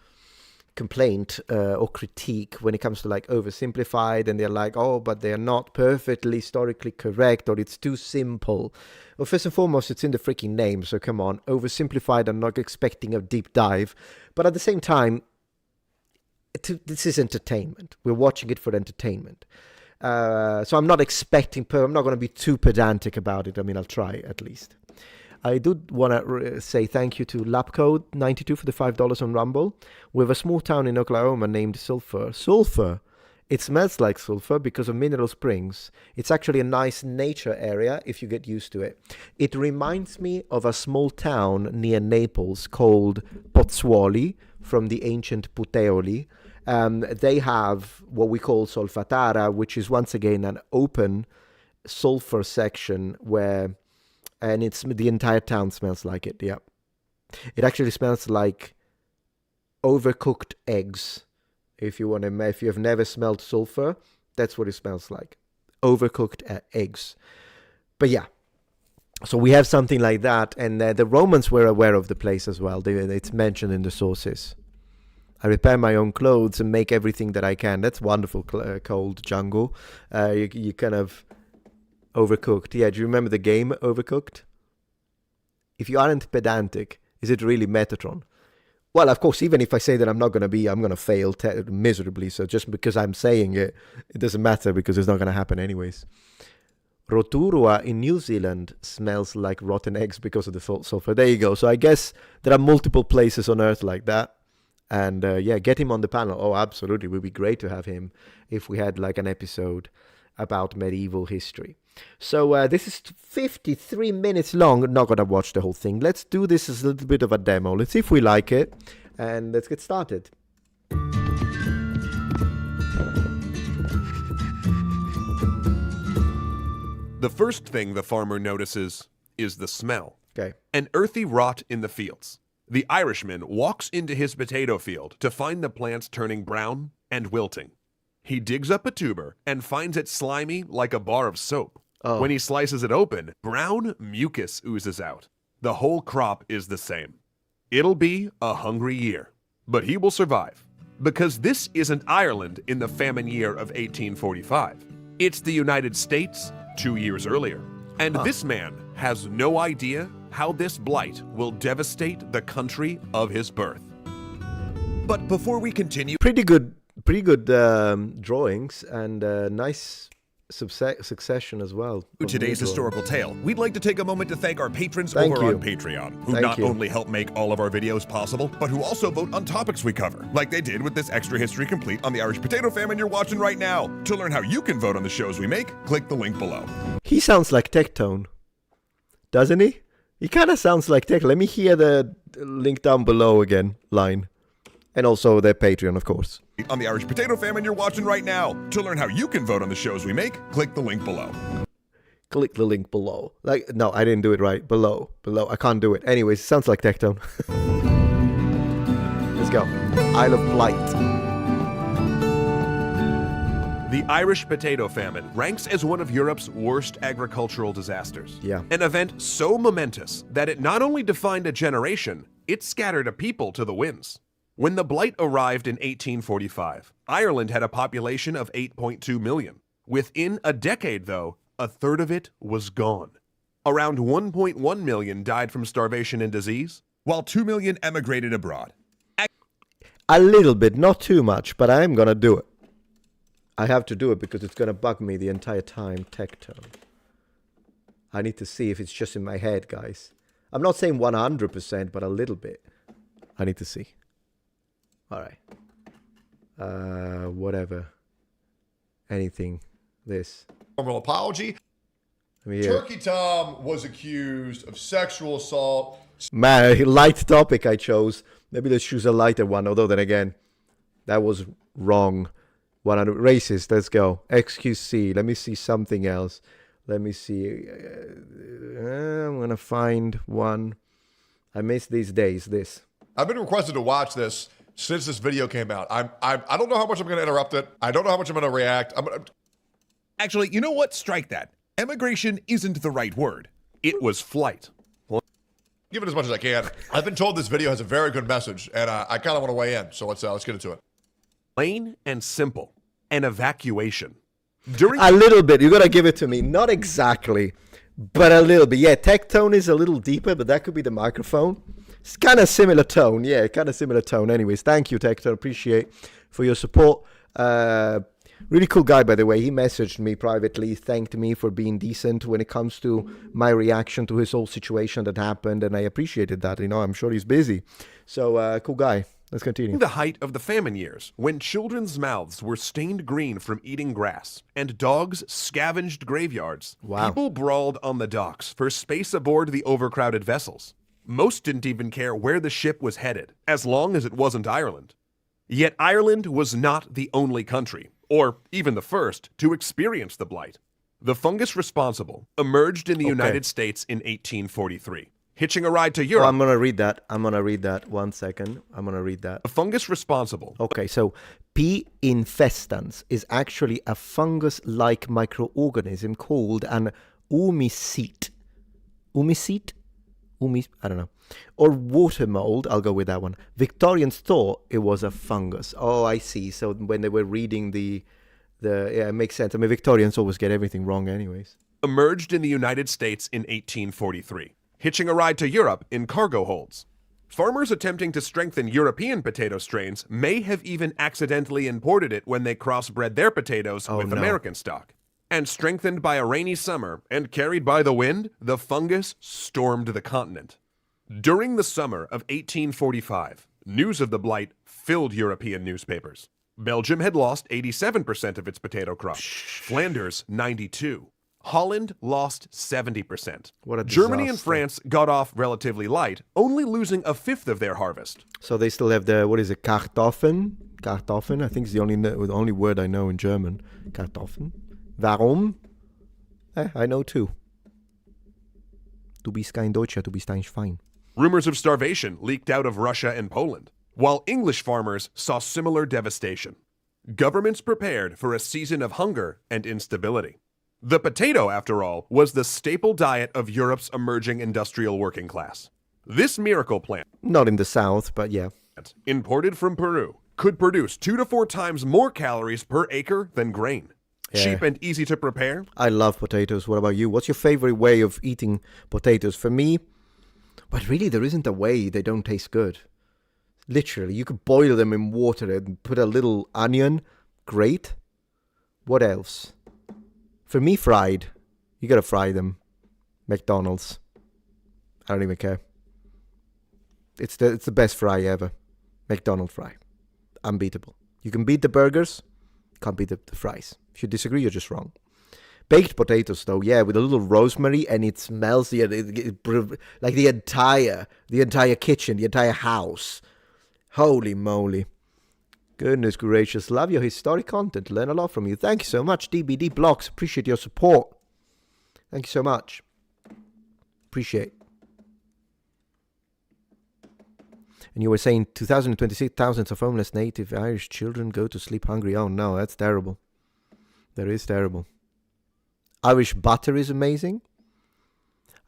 complaint or critique when it comes to like oversimplified, and they're like, oh, but they're not perfectly historically correct, or it's too simple. Well, first and foremost, it's in the freaking name, so come on. Oversimplified, I'm not expecting a deep dive. But at the same time, this is entertainment. We're watching it for entertainment. So I'm not expecting, I'm not going to be too pedantic about it. I mean, I'll try at least. I do want to say thank you to Lapcode92 for the $5 on Rumble. We have a small town in Oklahoma named Sulphur. Sulphur! It smells like sulfur because of mineral springs. It's actually a nice nature area if you get used to it. It reminds me of a small town near Naples called Pozzuoli from the ancient Puteoli. They have what we call Solfatara, which is once again an open sulfur section where, and it's the entire town smells like it. Yeah, it actually smells like overcooked eggs. If you have never smelled sulfur, that's what it smells like, overcooked eggs. But yeah, so we have something like that, and the Romans were aware of the place as well. It's mentioned in the sources. I repair my own clothes and make everything that I can. That's wonderful, cold jungle. You kind of overcooked. Yeah, do you remember the game Overcooked? If you aren't pedantic, is it really Metatron? Well, of course, even if I say that I'm going to fail miserably. So just because I'm saying it, it doesn't matter because it's not going to happen anyways. Rotorua in New Zealand smells like rotten eggs because of the sulfur. There you go. So I guess there are multiple places on Earth like that. And yeah, get him on the panel. Oh, absolutely. It would be great to have him if we had like an episode about medieval history. So this is 53 minutes long. Not going to watch the whole thing. Let's do this as a little bit of a demo. Let's see if we like it. And let's get started. The first thing the farmer notices is the smell. Okay. An earthy rot in the fields. The Irishman walks into his potato field to find the plants turning brown and wilting. He digs up a tuber and finds it slimy like a bar of soap. Oh. When he slices it open, brown mucus oozes out. The whole crop is the same. It'll be a hungry year, but he will survive. Because this isn't Ireland in the famine year of 1845. It's the United States 2 years earlier. And this man has no idea how this blight will devastate the country of his birth. But before we continue, Pretty good drawings and nice succession as well. of Today's new historical tale, we'd like to take a moment to thank our patrons Thank over you. on Patreon, who Thank not you. only help make all of our videos possible, but who also vote on topics we cover, like they did with this extra history complete on the Irish potato famine you're watching right now. To learn how you can vote on the shows we make, click the link below. He sounds like Tectone, doesn't he? He kind of sounds like Tectone. Let me hear the link down below again, line. And also their Patreon, of course. On the Irish potato famine you're watching right now. To learn how you can vote on the shows we make, click the link below. Click the link below. Like, no, I didn't do it right. Below. I can't do it. Anyways, it sounds like Tectone. Let's go. Isle of Blight. The Irish potato famine ranks as one of Europe's worst agricultural disasters. Yeah. An event so momentous that it not only defined a generation, it scattered a people to the winds. When the blight arrived in 1845, Ireland had a population of 8.2 million. Within a decade, though, a third of it was gone. Around 1.1 million died from starvation and disease, while 2 million emigrated abroad. A little bit, not too much, but I'm gonna do it. I have to do it because it's gonna bug me the entire time. Tectone. I need to see if it's just in my head, guys. I'm not saying 100%, but a little bit. I need to see. All right. Whatever. Anything. This. Formal apology. Let me hear. Turkey Tom was accused of sexual assault. Man, light topic I chose. Maybe let's choose a lighter one. Although then again, that was wrong. 100 racist. Let's go. XQC. Let me see something else. Let me see. I'm gonna find one. I miss these days. This. I've been requested to watch this since this video came out. I don't know how much I'm going to interrupt it. I don't know how much I'm going to react. Actually, you know what? Strike that. Emigration isn't the right word. it was flight. Give it as much as I can. I've been told this video has a very good message, and I kind of want to weigh in. So let's get into it. Plain and simple. An evacuation. A little bit. You gotta give it to me. Not exactly, but a little bit. Yeah, Tectone is a little deeper, but that could be the microphone. It's kind of similar tone. Yeah, kind of similar tone. Anyways, thank you, Tectone. Appreciate for your support. Really cool guy, by the way. He messaged me privately, thanked me for being decent when it comes to my reaction to his whole situation that happened, and I appreciated that. You know, I'm sure he's busy. So, cool guy. Let's continue. The height of the famine years, when children's mouths were stained green from eating grass, and dogs scavenged graveyards. Wow. People brawled on the docks for space aboard the overcrowded vessels. Most didn't even care where the ship was headed, as long as it wasn't Ireland. Yet Ireland was not the only country, or even the first, to experience the blight. The fungus responsible emerged in the United States in 1843. Hitching a ride to Europe. Oh, I'm going to read that. 1 second. I'm going to read that. The fungus responsible. Okay, so P. infestans is actually a fungus-like microorganism called an oomycete. Oomycete? I don't know. Or water mold. I'll go with that one. Victorians thought it was a fungus. Oh, I see. So when they were reading yeah, it makes sense. I mean, Victorians always get everything wrong anyways. Emerged in the United States in 1843. Hitching a ride to Europe in cargo holds. Farmers attempting to strengthen European potato strains may have even accidentally imported it when they crossbred their potatoes with American stock. And strengthened by a rainy summer and carried by the wind, the fungus stormed the continent. During the summer of 1845, news of the blight filled European newspapers. Belgium had lost 87% of its potato crop. Flanders, 92%. Holland lost 70%. What a Germany and disaster. France got off relatively light, only losing a fifth of their harvest. So they still have the, what is it, Kartoffeln? Kartoffeln, I think is the only word I know in German. Kartoffeln. Warum? I know too. Du bist kein Deutscher, du bist ein Schwein. Rumors of starvation leaked out of Russia and Poland, while English farmers saw similar devastation. governments prepared for a season of hunger and instability. The potato, after all, was the staple diet of Europe's emerging industrial working class. This miracle plant, Not in the south, but yeah. imported from Peru, could produce 2 to 4 times more calories per acre than grain. Yeah. Cheap and easy to prepare. I love potatoes. What about you? What's your favorite way of eating potatoes? For me, but really there isn't a way they don't taste good. Literally, you could boil them in water and put a little onion. Great. What else? For me, fried. You gotta fry them. McDonald's. I don't even care. It's the best fry ever. McDonald's fry. Unbeatable. You can beat the burgers. Can't beat the fries. If you disagree, you're just wrong. Baked potatoes, though, yeah, with a little rosemary, and it smells like the entire kitchen, the entire house. Holy moly. Goodness gracious. Love your historic content. Learn a lot from you. Thank you so much, DBD Blocks. Appreciate your support. Thank you so much. Appreciate. And you were saying 2026, thousands of homeless native Irish children go to sleep hungry. Oh no, that's terrible. That is terrible. Irish butter is amazing.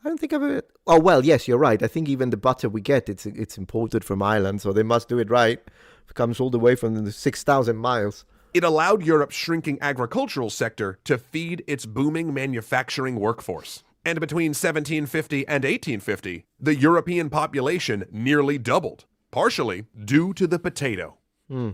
I don't think I've ever... Oh, well, yes, you're right. I think even the butter we get, it's imported from Ireland, so they must do it right. It comes all the way from the 6,000 miles. It allowed Europe's shrinking agricultural sector to feed its booming manufacturing workforce. And between 1750 and 1850, the European population nearly doubled, partially due to the potato.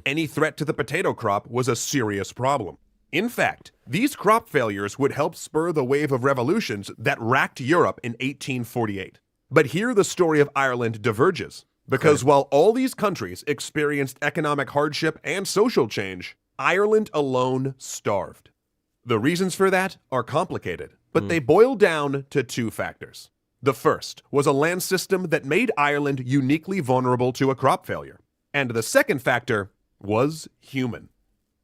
Any threat to the potato crop was a serious problem. In fact, these crop failures would help spur the wave of revolutions that racked Europe in 1848. But here the story of Ireland diverges, because while all these countries experienced economic hardship and social change, Ireland alone starved. The reasons for that are complicated, but they boil down to 2 factors. The first was a land system that made Ireland uniquely vulnerable to a crop failure. And the second factor was human.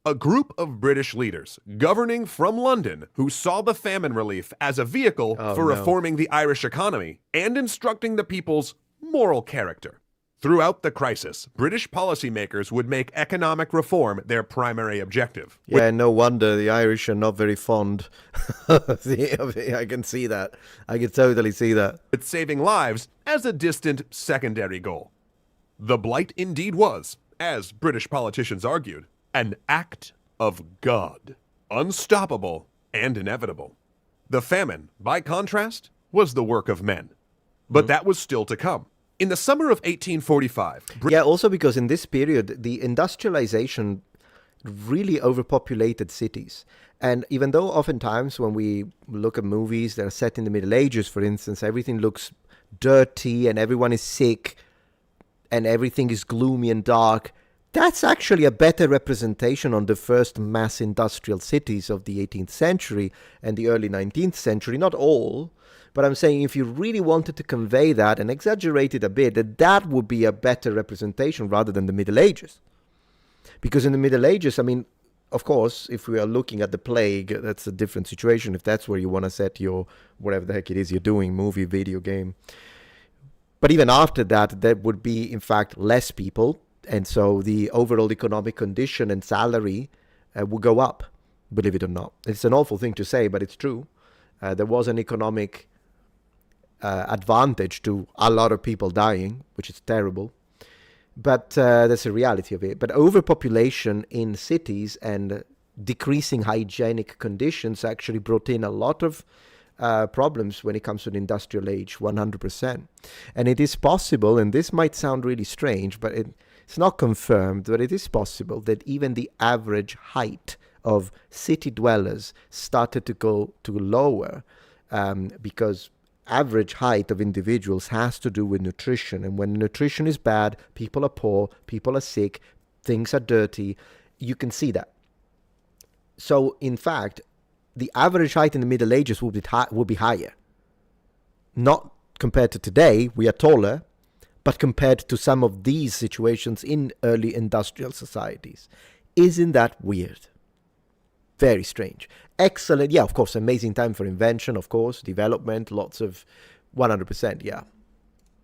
A group of British leaders governing from London who saw the famine relief as a vehicle for reforming the Irish economy and instructing the people's moral character. Throughout the crisis, British policymakers would make economic reform their primary objective. Yeah, no wonder the Irish are not very fond. I can see that. I can totally see that. With saving lives as a distant secondary goal. The blight indeed was, as British politicians argued, an act of God, unstoppable and inevitable. The famine, by contrast, was the work of men. But that was still to come. In the summer of 1845... Yeah, also because in this period, the industrialization really overpopulated cities. And even though oftentimes when we look at movies that are set in the Middle Ages, for instance, everything looks dirty and everyone is sick and everything is gloomy and dark, that's actually a better representation on the first mass industrial cities of the 18th century and the early 19th century. Not all, but I'm saying if you really wanted to convey that and exaggerate it a bit, that would be a better representation rather than the Middle Ages. Because in the Middle Ages, I mean, of course, if we are looking at the plague, that's a different situation. If that's where you want to set your, whatever the heck it is you're doing, movie, video game. But even after that, there would be, in fact, less people. And so the overall economic condition and salary will go up, believe it or not. It's an awful thing to say, but it's true. There was an economic advantage to a lot of people dying, which is terrible. But that's a reality of it. But overpopulation in cities and decreasing hygienic conditions actually brought in a lot of problems when it comes to the industrial age, 100%. And it is possible, and this might sound really strange, but it's not confirmed, but it is possible that even the average height of city dwellers started to go to lower because average height of individuals has to do with nutrition. And when nutrition is bad, people are poor, people are sick, things are dirty. You can see that. So, in fact, the average height in the Middle Ages will be higher. Not compared to today, we are taller, but compared to some of these situations in early industrial societies. Isn't that weird? Very strange. Excellent. Yeah, of course, amazing time for invention, of course, development, lots of 100%, yeah.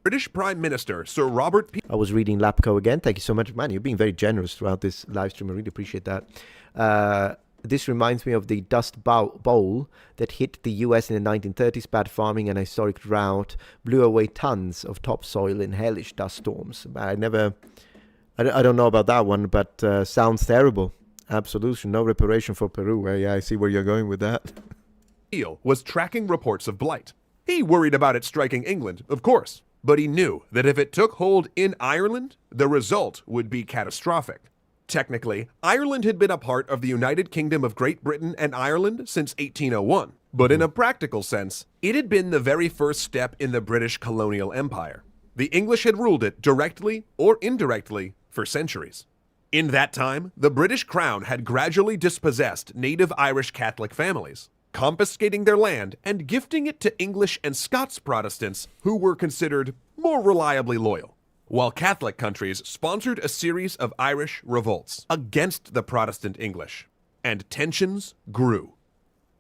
British Prime Minister Sir Robert I was reading Lapco again. Thank you so much, man. You're being very generous throughout this live stream. I really appreciate that. This reminds me of the Dust Bowl that hit the US in the 1930s. Bad farming and a historic drought blew away tons of topsoil in hellish dust storms. I don't know about that one, but sounds terrible. Absolution, no reparation for Peru. Yeah, I see where you're going with that. Peel was tracking reports of blight. He worried about it striking England, of course, but he knew that if it took hold in Ireland, the result would be catastrophic. Technically, Ireland had been a part of the United Kingdom of Great Britain and Ireland since 1801, but in a practical sense, it had been the very first step in the British colonial empire. The English had ruled it directly or indirectly for centuries. In that time, the British Crown had gradually dispossessed native Irish Catholic families, confiscating their land and gifting it to English and Scots Protestants who were considered more reliably loyal, while Catholic countries sponsored a series of Irish revolts against the Protestant English, and tensions grew.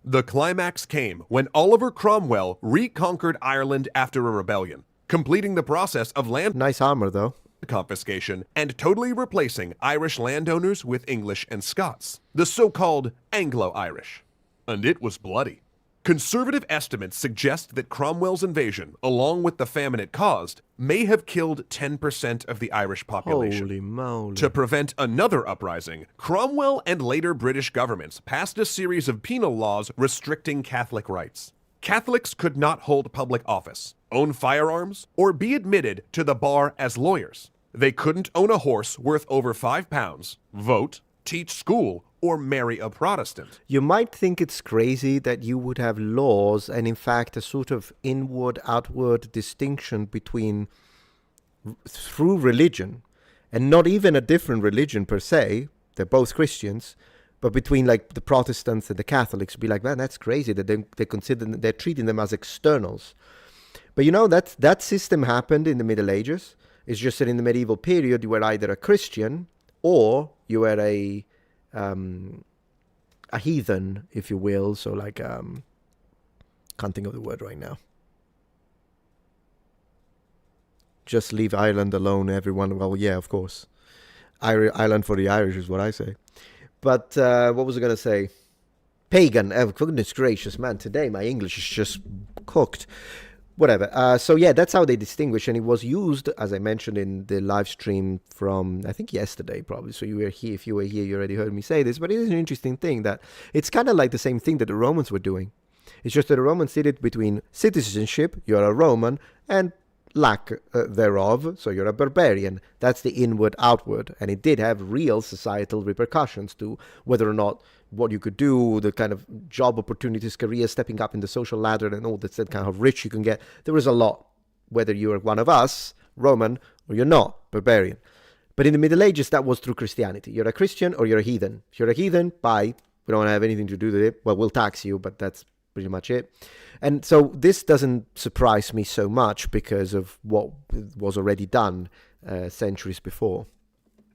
The climax came when Oliver Cromwell reconquered Ireland after a rebellion, completing the process of land Nice armor, though. confiscation and totally replacing Irish landowners with English and Scots, the so-called Anglo-Irish. And it was bloody. Conservative estimates suggest that Cromwell's invasion, along with the famine it caused, may have killed 10% of the Irish population. Holy moly. To prevent another uprising, Cromwell and later British governments passed a series of penal laws restricting Catholic rights. Catholics could not hold public office, own firearms, or be admitted to the bar as lawyers. They couldn't own a horse worth over £5, vote, teach school, or marry a Protestant. You might think it's crazy that you would have laws and, in fact, a sort of inward-outward distinction between, through religion, and not even a different religion per se, they're both Christians, but between like the Protestants and the Catholics, be like, man, that's crazy that they consider, they're treating them as externals. But you know, that system happened in the Middle Ages. It's just that in the medieval period, you were either a Christian or you were a heathen, if you will. So like, can't think of the word right now. Just leave Ireland alone, everyone. Well, yeah, of course. Ireland for the Irish is what I say. But what was I going to say? Pagan. Oh, goodness gracious, man. Today my English is just cooked. Whatever. So yeah, that's how they distinguish. And it was used, as I mentioned in the live stream from, I think, yesterday probably. So you were here. If you were here, you already heard me say this. But it is an interesting thing that it's kind of like the same thing that the Romans were doing. It's just that the Romans did it between citizenship, you're a Roman, and lack thereof, so you're a barbarian. That's the inward-outward, and it did have real societal repercussions to whether or not what you could do, the kind of job opportunities, careers, stepping up in the social ladder, and all that kind of rich you can get. There was a lot, whether you're one of us, Roman, or you're not, barbarian. But in the Middle Ages, that was through Christianity. You're a Christian or you're a heathen. If you're a heathen, bye. We don't have anything to do with it. Well, we'll tax you, but that's pretty much it. And so this doesn't surprise me so much because of what was already done centuries before.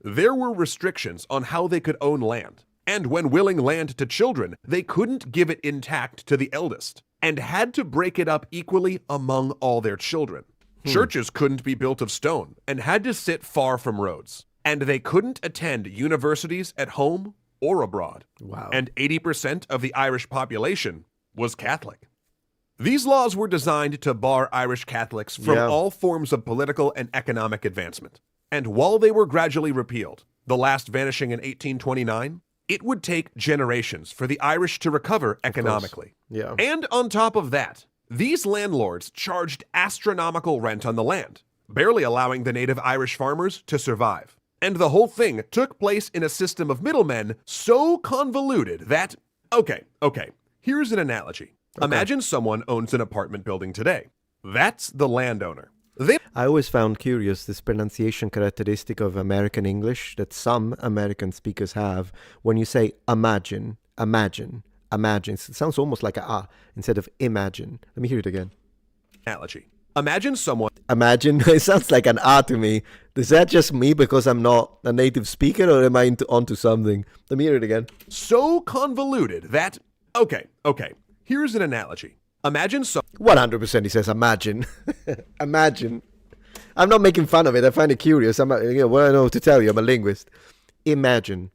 There were restrictions on how they could own land, and when willing land to children, they couldn't give it intact to the eldest, and had to break it up equally among all their children. Churches couldn't be built of stone, and had to sit far from roads, and they couldn't attend universities at home or abroad. Wow. And 80% of the Irish population was Catholic. These laws were designed to bar Irish Catholics from all forms of political and economic advancement. And while they were gradually repealed, the last vanishing in 1829, it would take generations for the Irish to recover economically. Yeah. And on top of that, these landlords charged astronomical rent on the land, barely allowing the native Irish farmers to survive. And the whole thing took place in a system of middlemen so convoluted that, okay, here's an analogy. Imagine someone owns an apartment building today. That's the landowner. I always found curious this pronunciation characteristic of American English that some American speakers have when you say imagine. It sounds almost like a ah instead of imagine. Let me hear it again. Analogy. Imagine someone. Imagine. It sounds like an ah to me. Is that just me because I'm not a native speaker, or am I onto something? Let me hear it again. So convoluted that, okay. Here's an analogy. Imagine 100% he says imagine. Imagine. I'm not making fun of it. I find it curious. What I know to tell you. I'm a linguist. Imagine.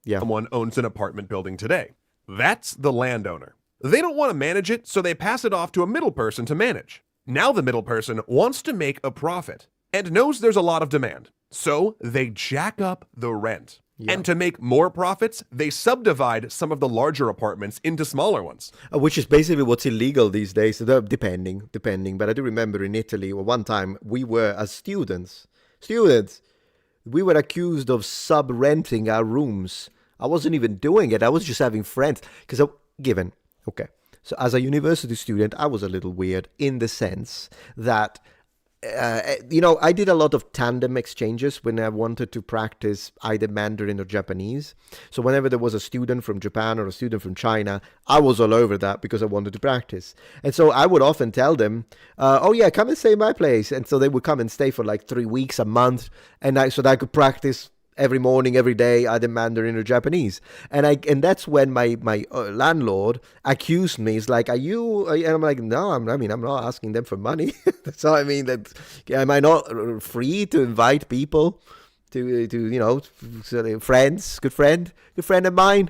Yeah. Someone owns an apartment building today. That's the landowner. They don't want to manage it, so they pass it off to a middle person to manage. Now the middle person wants to make a profit and knows there's a lot of demand, so they jack up the rent. Yeah. And to make more profits, they subdivide some of the larger apartments into smaller ones. Which is basically what's illegal these days, depending. But I do remember in Italy, one time we were, as students, we were accused of sub-renting our rooms. I wasn't even doing it. I was just having friends. Okay. So as a university student, I was a little weird in the sense that, I did a lot of tandem exchanges when I wanted to practice either Mandarin or Japanese. So whenever there was a student from Japan or a student from China, I was all over that because I wanted to practice. And so I would often tell them, oh yeah, come and stay in my place. And so they would come and stay for like 3 weeks, a month, so that I could practice every morning, every day, either Mandarin or Japanese. And that's when my landlord accused me. He's like, are you? And I'm like, no, I'm not asking them for money. So I mean, that am I not free to invite people to friends, good friend of mine?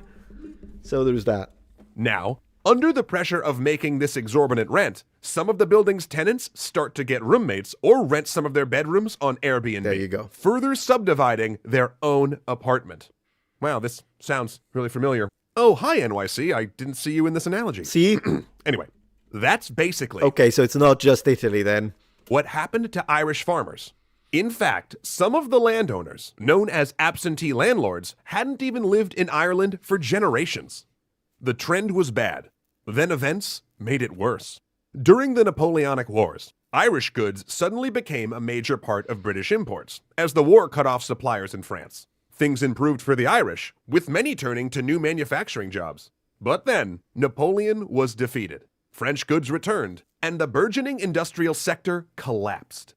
So there's that. Now, under the pressure of making this exorbitant rent, some of the building's tenants start to get roommates or rent some of their bedrooms on Airbnb. There you go. Further subdividing their own apartment. Wow, this sounds really familiar. Oh, hi, NYC. I didn't see you in this analogy. See? Anyway, that's basically... Okay, so it's not just Italy then. What happened to Irish farmers. In fact, some of the landowners, known as absentee landlords, hadn't even lived in Ireland for generations. The trend was bad. Then events made it worse. During the Napoleonic Wars, Irish goods suddenly became a major part of British imports, as the war cut off suppliers in France. Things improved for the Irish, with many turning to new manufacturing jobs. But then, Napoleon was defeated. French goods returned, and the burgeoning industrial sector collapsed.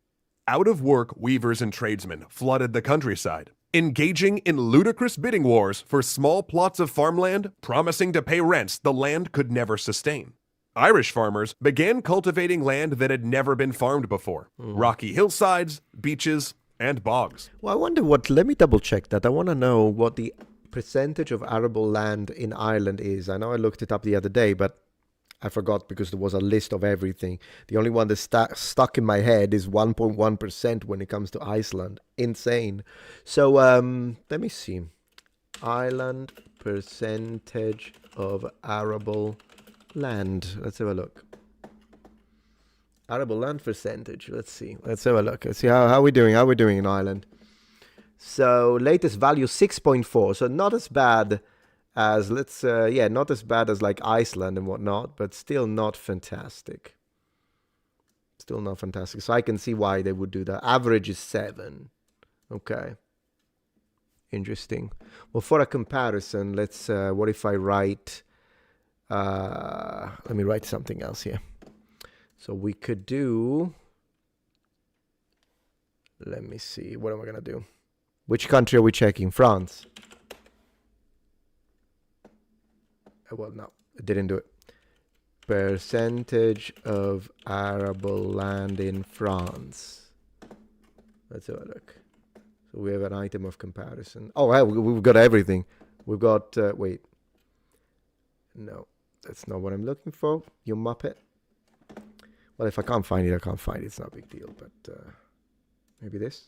Out-of-work weavers and tradesmen flooded the countryside, engaging in ludicrous bidding wars for small plots of farmland, promising to pay rents the land could never sustain. Irish farmers began cultivating land that had never been farmed before. Rocky hillsides, beaches, and bogs. Well, I wonder let me double check that. I want to know what the percentage of arable land in Ireland is. I know I looked it up the other day, but I forgot because there was a list of everything. The only one that's stuck in my head is 1.1% when it comes to Iceland. Insane. So let me see. Ireland percentage of arable land. Let's have a look. Arable land percentage. Let's see. Let's have a look. Let's see how we doing. How we doing in Ireland. So latest value 6.4. So not as bad as not as bad as like Iceland and whatnot, but still not fantastic. Still not fantastic. So I can see why they would do that. Average is 7. Okay. Interesting. Well, for a comparison, let's. What if I write? Let me write something else here. So we could do. Let me see. What am I gonna do? Which country are we checking? France. Well, no, it didn't do it. Percentage of arable land in France. Let's have a look. So we have an item of comparison. Oh, wow, we've got everything. We've got, wait. No, that's not what I'm looking for, you muppet. Well, if I can't find it, I can't find it. It's not a big deal, but maybe this.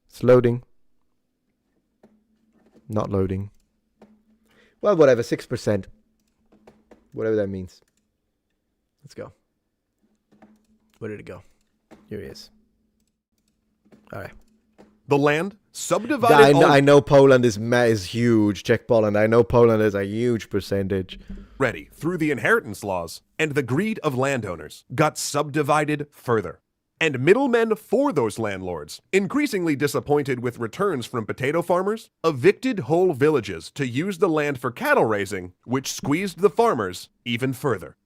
It's loading. Not loading. Well, whatever, 6%. Whatever that means. Let's go. Where did it go? Here he is. All right. The land subdivided. I know Poland is huge. Check Poland. I know Poland is a huge percentage. Ready through the inheritance laws and the greed of landowners got subdivided further. And middlemen for those landlords, increasingly disappointed with returns from potato farmers, evicted whole villages to use the land for cattle raising, which squeezed the farmers even further.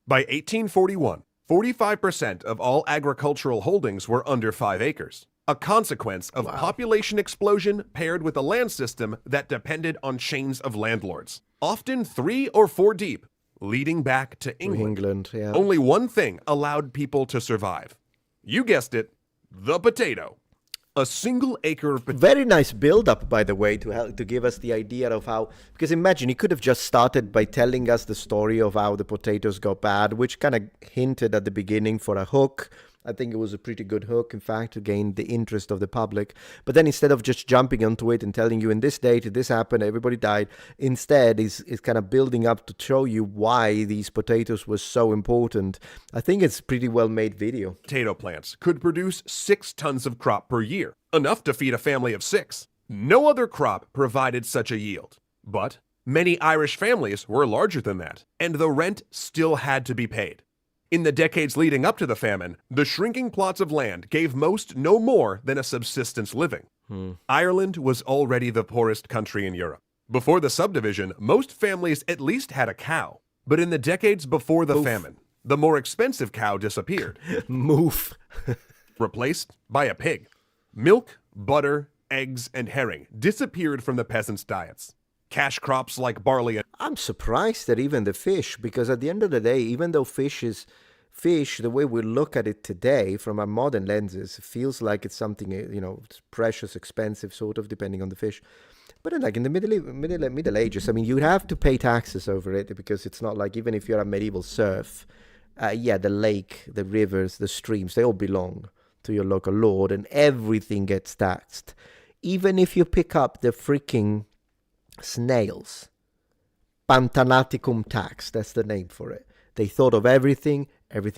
By 1841, 45% of all agricultural holdings were under 5 acres, a consequence of population explosion paired with a land system that depended on chains of landlords, often 3 or 4 deep, leading back to England. England, yeah. Only one thing allowed people to survive. You guessed it, the potato. A single acre of potato. Very nice build-up, by the way, to give us the idea of how... Because imagine, he could have just started by telling us the story of how the potatoes got bad, which kind of hinted at the beginning for a hook. I think it was a pretty good hook, in fact, to gain the interest of the public. But then instead of just jumping onto it and telling you in this date, this happened, everybody died, instead is kind of building up to show you why these potatoes were so important. I think it's a pretty well-made video. Potato plants could produce 6 tons of crop per year, enough to feed a family of 6. No other crop provided such a yield. But many Irish families were larger than that, and the rent still had to be paid. In the decades leading up to the famine, the shrinking plots of land gave most no more than a subsistence living. Ireland was already the poorest country in Europe. Before the subdivision, most families at least had a cow. But in the decades before the famine, the more expensive cow disappeared. Moof. Replaced by a pig. Milk, butter, eggs, and herring disappeared from the peasants' diets. Cash crops like barley and... I'm surprised that even the fish, because at the end of the day, even though fish is fish, the way we look at it today from our modern lenses, feels like it's something, it's precious, expensive, sort of, depending on the fish. But then, like in the Middle Ages, I mean, you'd have to pay taxes over it, because it's not like, even if you're a medieval serf, the lake, the rivers, the streams, they all belong to your local lord, and everything gets taxed. Even if you pick up the freaking snails, Pantanaticum tax, that's the name for it. They thought of everything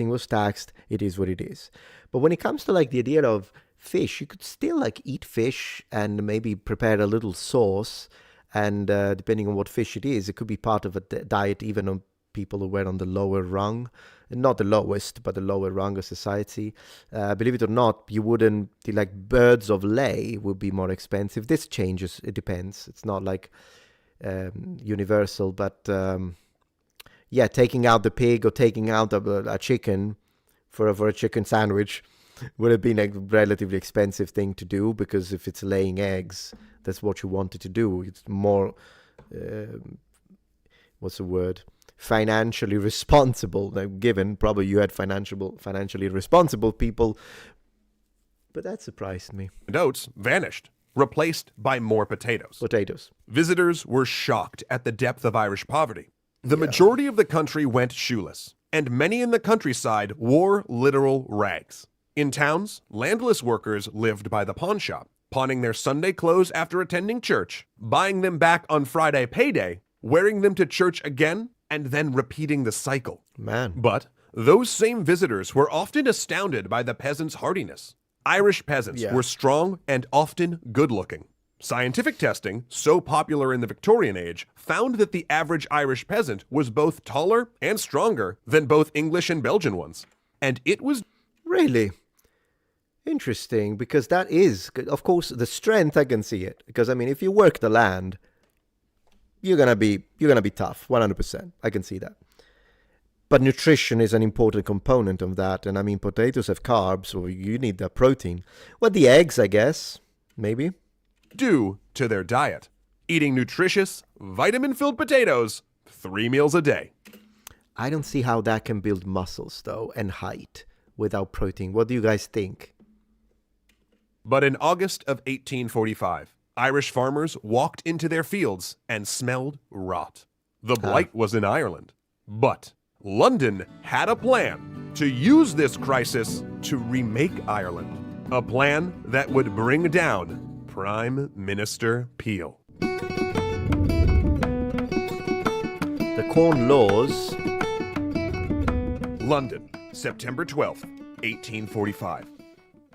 was taxed, it is what it is. But when it comes to like the idea of fish, you could still like eat fish and maybe prepare a little sauce, and depending on what fish it is, it could be part of a diet even on people who were on the lower rung, not the lowest, but the lower rung of society. Believe it or not, you wouldn't, like birds of lay would be more expensive. This changes, it depends. It's not like universal, but taking out the pig or taking out a chicken for a chicken sandwich would have been a relatively expensive thing to do, because if it's laying eggs, that's what you wanted to do. It's more, what's the word? Financially responsible. Now, given probably you had financially responsible people, but that surprised me. And oats vanished, replaced by more potatoes. Visitors were shocked at the depth of Irish poverty. The majority of the country went shoeless, and many in the countryside wore literal rags. In towns, landless workers lived by the pawn shop, pawning their Sunday clothes after attending church, buying them back on Friday payday, wearing them to church again, and then repeating the cycle. Man. But those same visitors were often astounded by the peasants' hardiness. Irish peasants were strong and often good-looking. Scientific testing, so popular in the Victorian age, found that the average Irish peasant was both taller and stronger than both English and Belgian ones. And it was... Really? Interesting, because that is, of course, the strength, I can see it. Because, I mean, if you work the land, you're gonna be tough, 100%. I can see that. But nutrition is an important component of that. And I mean, potatoes have carbs, so you need that protein. Well, the eggs, I guess, maybe. Due to their diet, eating nutritious, vitamin-filled potatoes 3 meals a day. I don't see how that can build muscles, though, and height without protein. What do you guys think? But in August of 1845, Irish farmers walked into their fields and smelled rot. The blight was in Ireland. But London had a plan to use this crisis to remake Ireland. A plan that would bring down Prime Minister Peel. The Corn Laws. London, September 12th, 1845.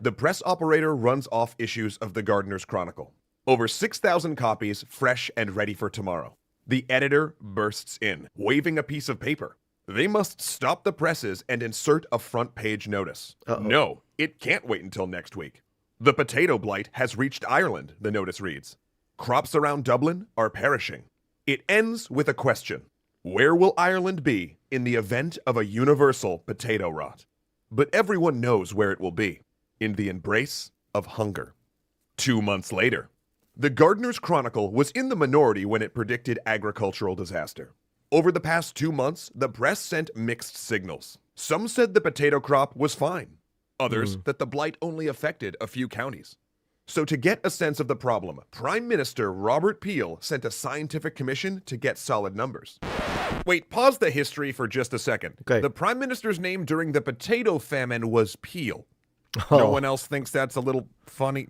The press operator runs off issues of the Gardener's Chronicle. Over 6,000 copies, fresh and ready for tomorrow. The editor bursts in, waving a piece of paper. They must stop the presses and insert a front page notice. No, it can't wait until next week. The potato blight has reached Ireland, the notice reads. Crops around Dublin are perishing. It ends with a question. Where will Ireland be in the event of a universal potato rot? But everyone knows where it will be. In the embrace of hunger. 2 months later. The Gardener's Chronicle was in the minority when it predicted agricultural disaster. Over the past 2 months, the press sent mixed signals. Some said the potato crop was fine. Others that the blight only affected a few counties. So to get a sense of the problem, Prime Minister Robert Peel sent a scientific commission to get solid numbers. Wait, pause the history for just a second. Okay. The Prime Minister's name during the potato famine was Peel. Oh. No one else thinks that's a little funny?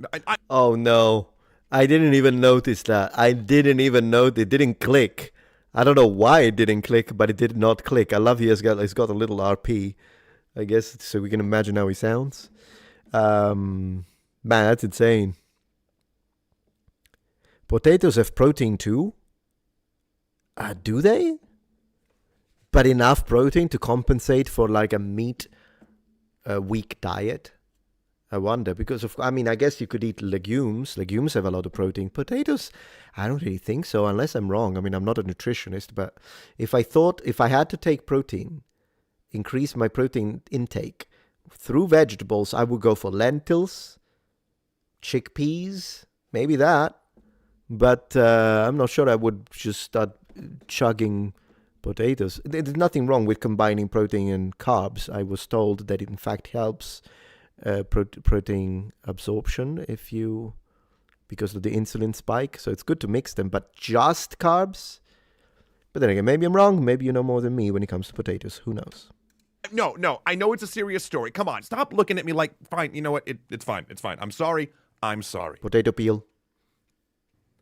Oh no, I didn't even notice that. I didn't even note it didn't click. I don't know why it didn't click, but it did not click. I love he's got a little RP, I guess, so we can imagine how he sounds. Man, that's insane. Potatoes have protein too? Do they? But enough protein to compensate for like a meat weak diet? I wonder, because I guess you could eat legumes. Legumes have a lot of protein. Potatoes, I don't really think so, unless I'm wrong. I mean, I'm not a nutritionist, but if I had to take protein, increase my protein intake through vegetables, I would go for lentils, chickpeas, maybe that. But I'm not sure I would just start chugging potatoes. There's nothing wrong with combining protein and carbs. I was told that it in fact helps protein absorption because of the insulin spike. So it's good to mix them, but just carbs? But then again, maybe I'm wrong. Maybe you know more than me when it comes to potatoes. Who knows? No, I know it's a serious story. Come on, stop looking at me like, fine, you know what? It's fine. I'm sorry. Potato peel.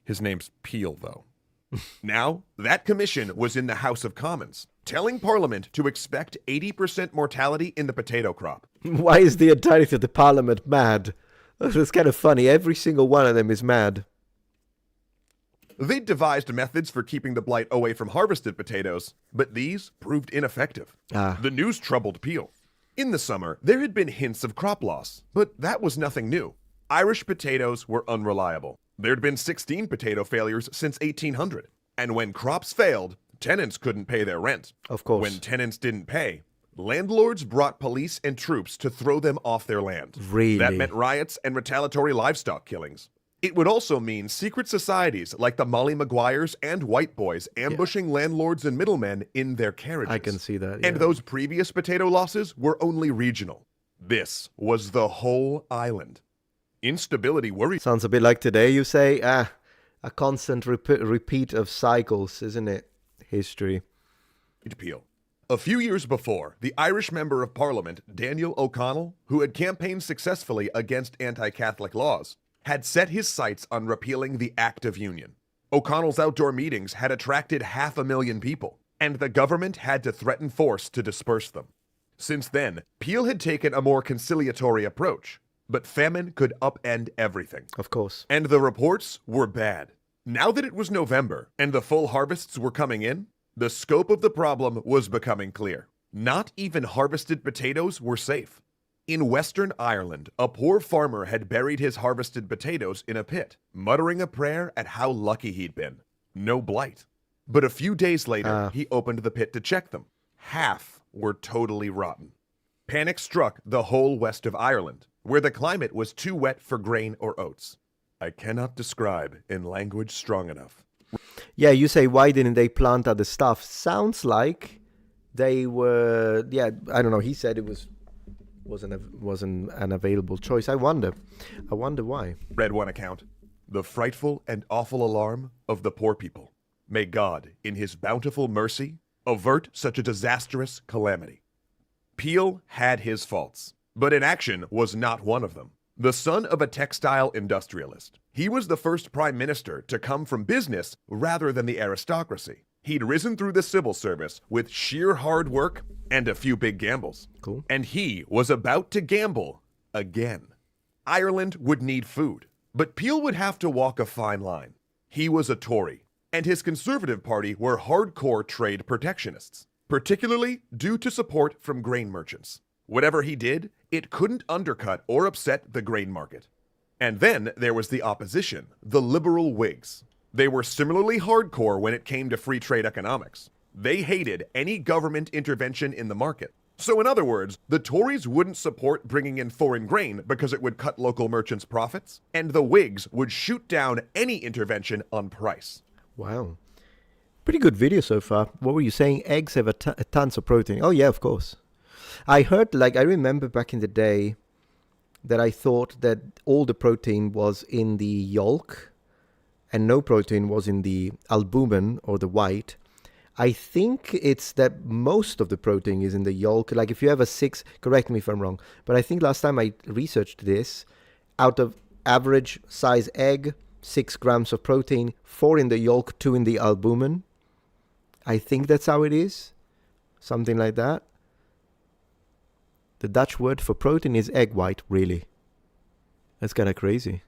His name's Peel, though. Now, that commission was in the House of Commons, telling Parliament to expect 80% mortality in the potato crop. Why is the entirety of the Parliament mad? It's kind of funny. Every single one of them is mad. They devised methods for keeping the blight away from harvested potatoes, but these proved ineffective. The news troubled Peel. In the summer, there had been hints of crop loss, but that was nothing new. Irish potatoes were unreliable. There'd been 16 potato failures since 1800. And when crops failed, tenants couldn't pay their rent. Of course. When tenants didn't pay, landlords brought police and troops to throw them off their land. Really? That meant riots and retaliatory livestock killings. It would also mean secret societies like the Molly Maguires and White Boys ambushing landlords and middlemen in their carriages. I can see that, yeah. And those previous potato losses were only regional. This was the whole island. Instability worried. Sounds a bit like today, you say? A constant repeat of cycles, isn't it? History. Peel. A few years before, the Irish Member of Parliament, Daniel O'Connell, who had campaigned successfully against anti-Catholic laws, had set his sights on repealing the Act of Union. O'Connell's outdoor meetings had attracted 500,000 people, and the government had to threaten force to disperse them. Since then, Peel had taken a more conciliatory approach. But famine could upend everything. Of course. And the reports were bad. Now that it was November and the full harvests were coming in, the scope of the problem was becoming clear. Not even harvested potatoes were safe. In Western Ireland, a poor farmer had buried his harvested potatoes in a pit, muttering a prayer at how lucky he'd been. No blight. But a few days later, he opened the pit to check them. Half were totally rotten. Panic struck the whole west of Ireland, where the climate was too wet for grain or oats. I cannot describe in language strong enough. Yeah, you say, why didn't they plant other stuff? Sounds like they were, I don't know. He said it wasn't an available choice. I wonder why. Read one account. The frightful and awful alarm of the poor people. May God, in his bountiful mercy, avert such a disastrous calamity. Peel had his faults, but inaction was not one of them. The son of a textile industrialist, he was the first prime minister to come from business rather than the aristocracy. He'd risen through the civil service with sheer hard work and a few big gambles. Cool. And he was about to gamble again. Ireland would need food, but Peel would have to walk a fine line. He was a Tory, and his Conservative Party were hardcore trade protectionists, particularly due to support from grain merchants. Whatever he did, it couldn't undercut or upset the grain market. And then there was the opposition, the liberal Whigs. They were similarly hardcore when it came to free trade economics. They hated any government intervention in the market. So in other words, the Tories wouldn't support bringing in foreign grain because it would cut local merchants' profits, and the Whigs would shoot down any intervention on price. Wow. Pretty good video so far. What were you saying? Eggs have tons of protein. Oh yeah, of course. I heard, like, I remember back in the day that I thought that all the protein was in the yolk and no protein was in the albumin or the white. I think it's that most of the protein is in the yolk. Like if you have a 6, correct me if I'm wrong, but I think last time I researched this, out of average size egg, 6 grams of protein, 4 in the yolk, 2 in the albumin. I think that's how it is. Something like that. The Dutch word for protein is egg white, really. That's kind of crazy.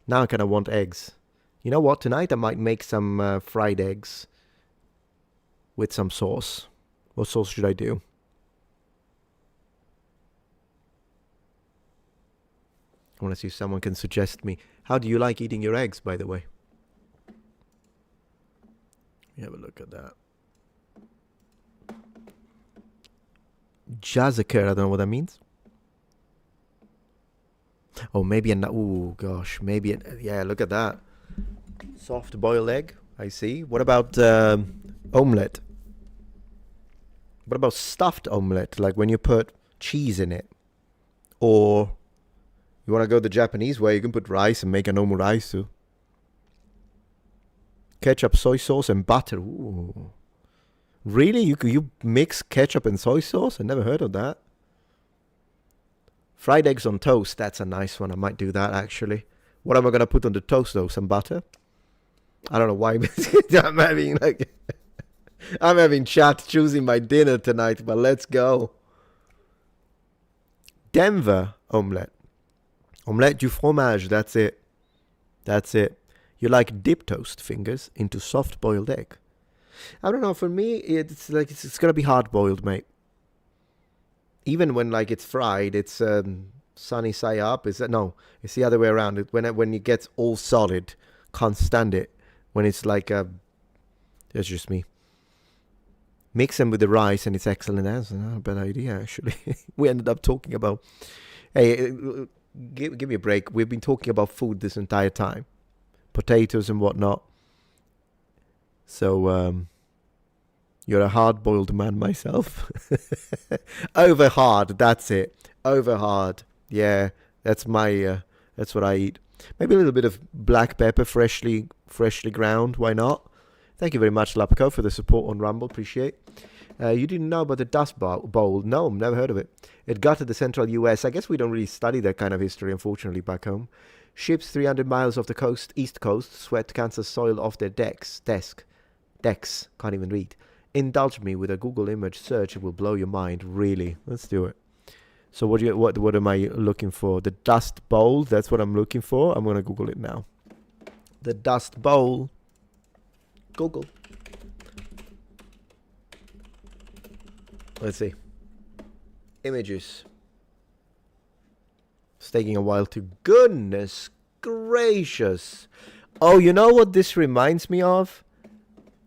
Now I kind of want eggs. You know what? Tonight I might make some fried eggs with some sauce. What sauce should I do? I want to see if someone can suggest me. How do you like eating your eggs, by the way? Let me have a look at that. Jazzaker, I don't know what that means. Oh, maybe a... Oh, gosh. Maybe... yeah, look at that. Soft boiled egg. I see. What about omelette? What about stuffed omelette? Like when you put cheese in it. Or you want to go the Japanese way, you can put rice and make an omuraisu. Ketchup, soy sauce, and butter. Ooh. Really? You mix ketchup and soy sauce? I never heard of that. Fried eggs on toast. That's a nice one. I might do that, actually. What am I going to put on the toast, though? Some butter? I don't know why. I'm having chat choosing my dinner tonight, but let's go. Denver omelette. Omelette du fromage. That's it. That's it. You like dip toast fingers into soft boiled egg. I don't know. For me, it's like it's gonna be hard boiled, mate. Even when like it's fried, it's sunny side up. Is that no? It's the other way around. When it gets all solid, can't stand it. When it's like that's just me. Mix them with the rice and it's excellent. That's not a bad idea, actually. We ended up talking about. Hey, give me a break. We've been talking about food this entire time, potatoes and whatnot. So, you're a hard-boiled man myself. Over hard, that's it. Over hard. Yeah, that's my, that's what I eat. Maybe a little bit of black pepper, freshly ground. Why not? Thank you very much, Lapco, for the support on Rumble. Appreciate. You didn't know about the Dust Bowl? No, never heard of it. It gutted the central U.S. I guess we don't really study that kind of history, unfortunately, back home. Ships 300 miles off the east coast, swept Kansas soil off their decks. Can't even read. Indulge me with a Google image search. It will blow your mind. Really. Let's do it. So what am I looking for? The Dust Bowl. That's what I'm looking for. I'm going to Google it now. The Dust Bowl. Google. Let's see. Images. It's taking a while to... Goodness gracious. Oh, you know what this reminds me of?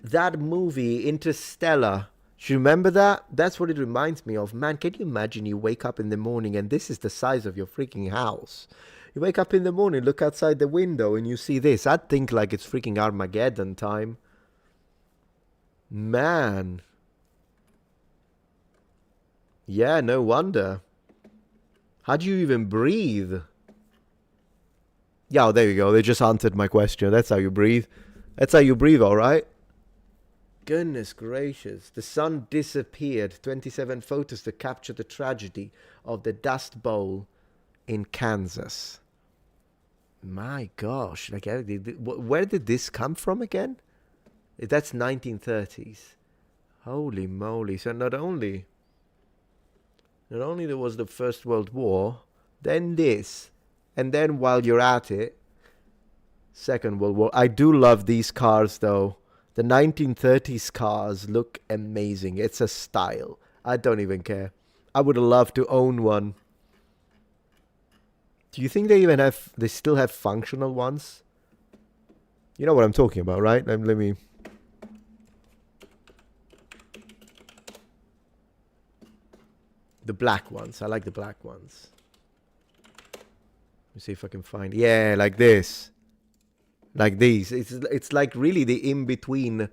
That movie, Interstellar. Do you remember that? That's what it reminds me of. Man, can you imagine you wake up in the morning and this is the size of your freaking house? You wake up in the morning, look outside the window and you see this. I'd think like it's freaking Armageddon time. Man. Yeah, no wonder. How do you even breathe? Yeah, there you go. They just answered my question. That's how you breathe. That's how you breathe, all right? Goodness gracious. The sun disappeared. 27 photos to capture the tragedy of the Dust Bowl in Kansas. My gosh. Like, where did this come from again? That's 1930s. Holy moly. So not only there was the First World War, then this, and then while you're at it, Second World War. I do love these cars though. The 1930s cars look amazing. It's a style. I don't even care. I would love to own one. Do you think they still have functional ones? You know what I'm talking about, right? Let me... The black ones. I like the black ones. Let me see if I can find... Yeah, like this. like these. It's like really the in between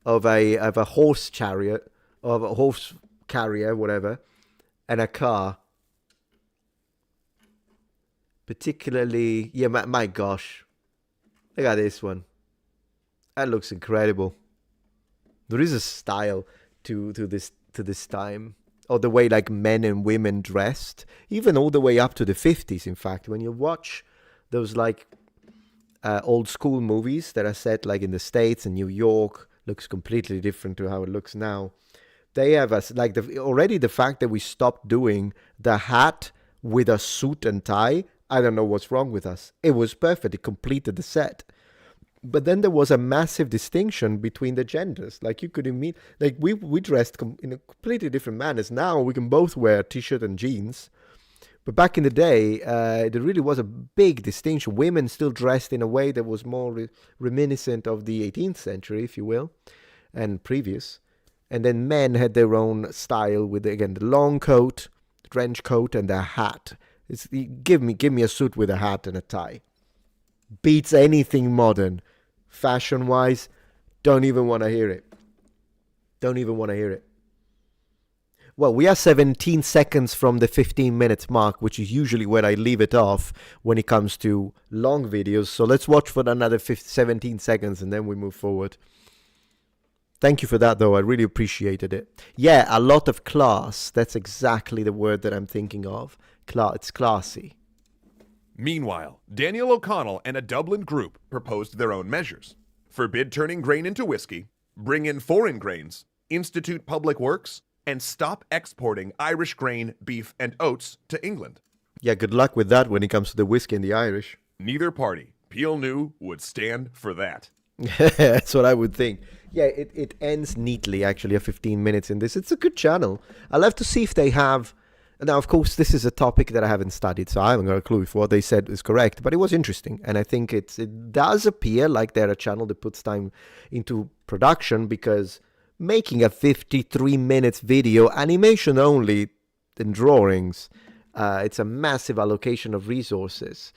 of a horse chariot, of a horse carrier, whatever, and a car. Particularly, yeah, my gosh, look at this one. That looks incredible. There is a style to this time, or the way like men and women dressed, even all the way up to the 50s. In fact, when you watch those like old school movies that are set like in the States and New York, looks completely different to how it looks now. They have us like already the fact that we stopped doing the hat with a suit and tie. I don't know what's wrong with us. It was perfect. It completed the set. But then there was a massive distinction between the genders. Like you could like we dressed in a completely different manners. Now we can both wear t-shirt and jeans. But back in the day, there really was a big distinction. Women still dressed in a way that was more reminiscent of the 18th century, if you will, and previous. And then men had their own style with, again, the long coat, trench coat, and the hat. Give me a suit with a hat and a tie. Beats anything modern. Fashion-wise, don't even want to hear it. Don't even want to hear it. Well, we are 17 seconds from the 15 minutes mark, which is usually where I leave it off when it comes to long videos. So let's watch for another 17 seconds and then we move forward. Thank you for that, though. I really appreciated it. Yeah, a lot of class. That's exactly the word that I'm thinking of. It's classy. Meanwhile, Daniel O'Connell and a Dublin group proposed their own measures. Forbid turning grain into whiskey, bring in foreign grains, institute public works, and stop exporting Irish grain, beef, and oats to England. Yeah, good luck with that when it comes to the whiskey and the Irish. Neither party, Peel knew, would stand for that. That's what I would think. Yeah, it ends neatly, actually, at 15 minutes in this. It's a good channel. I'll have to see if they have... Now, of course, this is a topic that I haven't studied, so I haven't got a clue if what they said is correct, but it was interesting, and I think it does appear like they're a channel that puts time into production, because making a 53 minutes video, animation only, and drawings, it's a massive allocation of resources,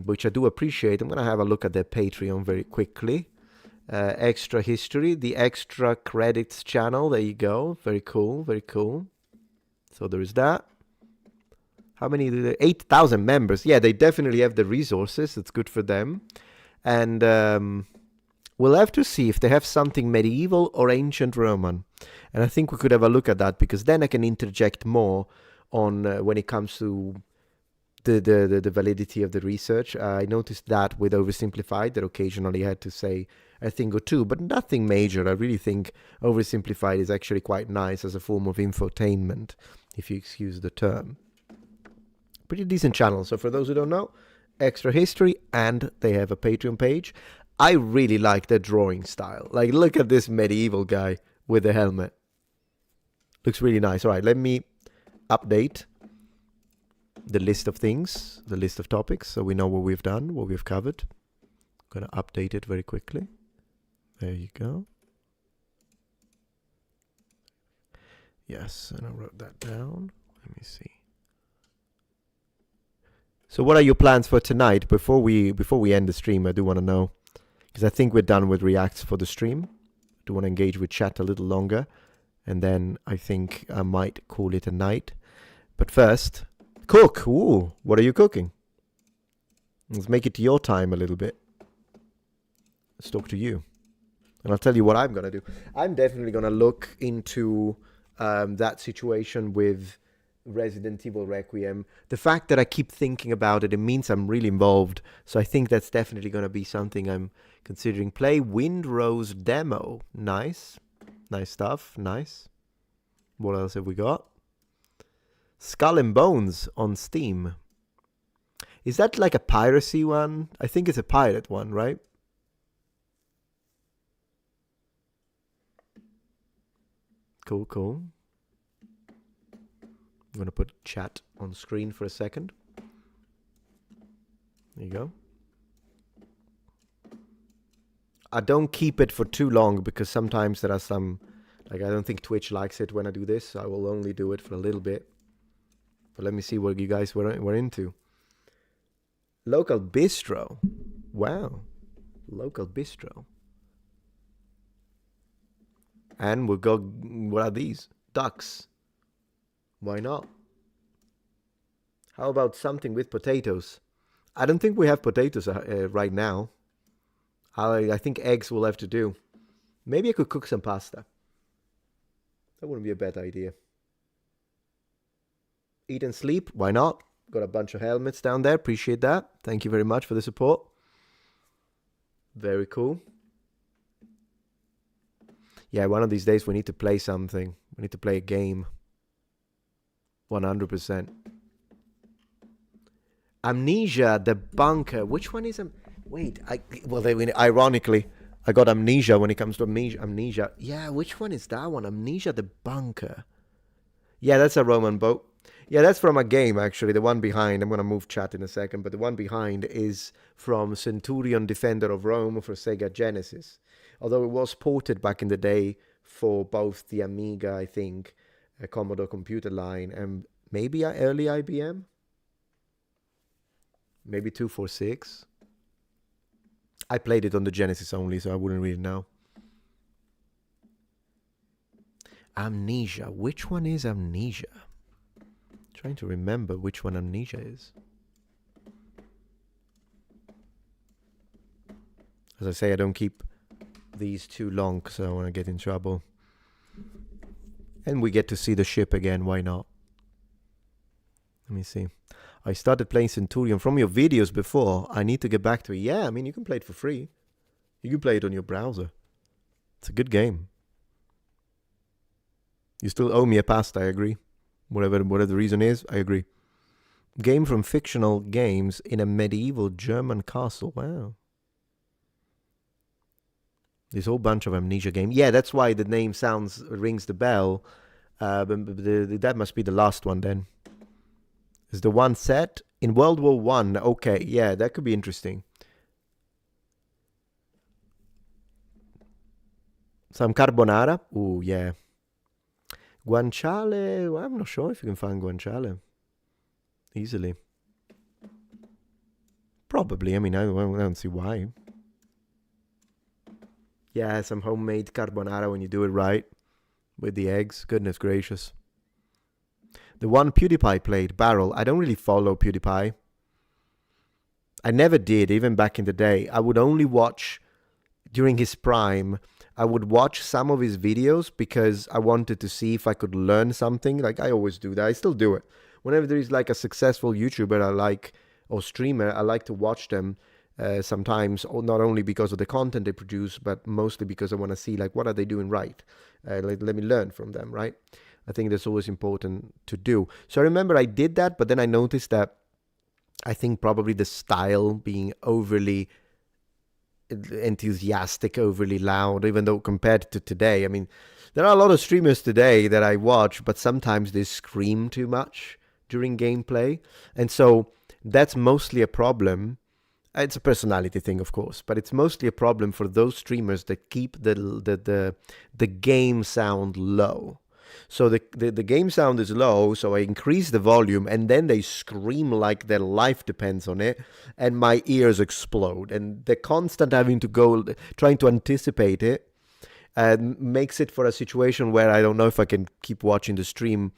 which I do appreciate. I'm going to have a look at their Patreon very quickly. Extra history, the extra credits channel, there you go. Very cool, very cool. So there is that. How many? 8,000 members. Yeah, they definitely have the resources. It's good for them. And we'll have to see if they have something medieval or ancient Roman. And I think we could have a look at that, because then I can interject more on when it comes to the validity of the research. I noticed that with Oversimplified, that occasionally I had to say a thing or two, but nothing major. I really think Oversimplified is actually quite nice as a form of infotainment, if you excuse the term. Pretty decent channel. So for those who don't know, extra history, and they have a Patreon page. I really like their drawing style. Like, look at this medieval guy with the helmet. Looks really nice. All right, let me update the list of things, the list of topics, so we know what we've done, what we've covered. I'm going to update it very quickly. There you go. Yes, and I wrote that down. Let me see. So what are your plans for tonight? Before we end the stream, I do want to know, because I think we're done with reacts for the stream. I do want to engage with chat a little longer, and then I think I might call it a night. But first, cook. Ooh, what are you cooking? Let's make it your time a little bit. Let's talk to you. And I'll tell you what I'm going to do. I'm definitely going to look into that situation with Resident Evil Requiem. The fact that I keep thinking about it, it means I'm really involved. So I think that's definitely going to be something I'm considering. Play Windrose demo. Nice. Nice stuff. Nice. What else have we got? Skull and Bones on Steam. Is that like a piracy one? I think it's a pirate one, right? Cool, cool. I'm going to put chat on screen for a second. There you go. I don't keep it for too long, because sometimes there are some, like, I don't think Twitch likes it when I do this. So I will only do it for a little bit. But let me see what you guys were into. Local bistro. Wow. Local bistro. And we'll go, what are these? Ducks. Why not? How about something with potatoes? I don't think we have potatoes right now. I think eggs will have to do. Maybe I could cook some pasta. That wouldn't be a bad idea. Eat and sleep, why not? Got a bunch of helmets down there, appreciate that. Thank you very much for the support. Very cool. Yeah, one of these days we need to play something. We need to play a game. 100%. Amnesia, the bunker. Which one is wait, ironically, I got amnesia when it comes to amnesia. Yeah, which one is that one? Amnesia, the bunker. Yeah, that's a Roman boat. Yeah, that's from a game, actually. The one behind, I'm going to move chat in a second, but the one behind is from Centurion Defender of Rome for Sega Genesis. Although it was ported back in the day for both the Amiga, I think, a Commodore computer line, and maybe an early IBM. Maybe 246. I played it on the Genesis only, so I wouldn't really know. Amnesia. Which one is Amnesia? Trying to remember which one Amnesia is. As I say, I don't keep these too long because I don't want to get in trouble. And we get to see the ship again, why not? Let me see. I started playing Centurion from your videos before. I need to get back to it. Yeah, I mean, you can play it for free. You can play it on your browser. It's a good game. You still owe me a pasta, I agree. Whatever the reason is, I agree. Game from fictional games in a medieval German castle. Wow. This whole bunch of Amnesia game. Yeah, that's why the name rings the bell. But that must be the last one then. Is the one set in World War One? Okay, yeah, that could be interesting. Some carbonara? Ooh, yeah. Guanciale? Well, I'm not sure if you can find guanciale easily. Probably. I mean, I don't see why. Yeah, some homemade carbonara when you do it right with the eggs. Goodness gracious. The one PewDiePie played, Barrel. I don't really follow PewDiePie. I never did, even back in the day. I would only watch, during his prime, I would watch some of his videos because I wanted to see if I could learn something. Like, I always do that. I still do it. Whenever there is like a successful YouTuber I like, or streamer, I like to watch them sometimes, or not only because of the content they produce, but mostly because I want to see, like, what are they doing right? Let me learn from them, right? I think that's always important to do. So I remember I did that, but then I noticed that I think probably the style being overly enthusiastic, overly loud, even though compared to today, I mean, there are a lot of streamers today that I watch, but sometimes they scream too much during gameplay. And so that's mostly a problem. It's a personality thing, of course, but it's mostly a problem for those streamers that keep the game sound low. So the game sound is low, so I increase the volume, and then they scream like their life depends on it, and my ears explode. And the constant having to go, trying to anticipate it, makes it for a situation where I don't know if I can keep watching the stream,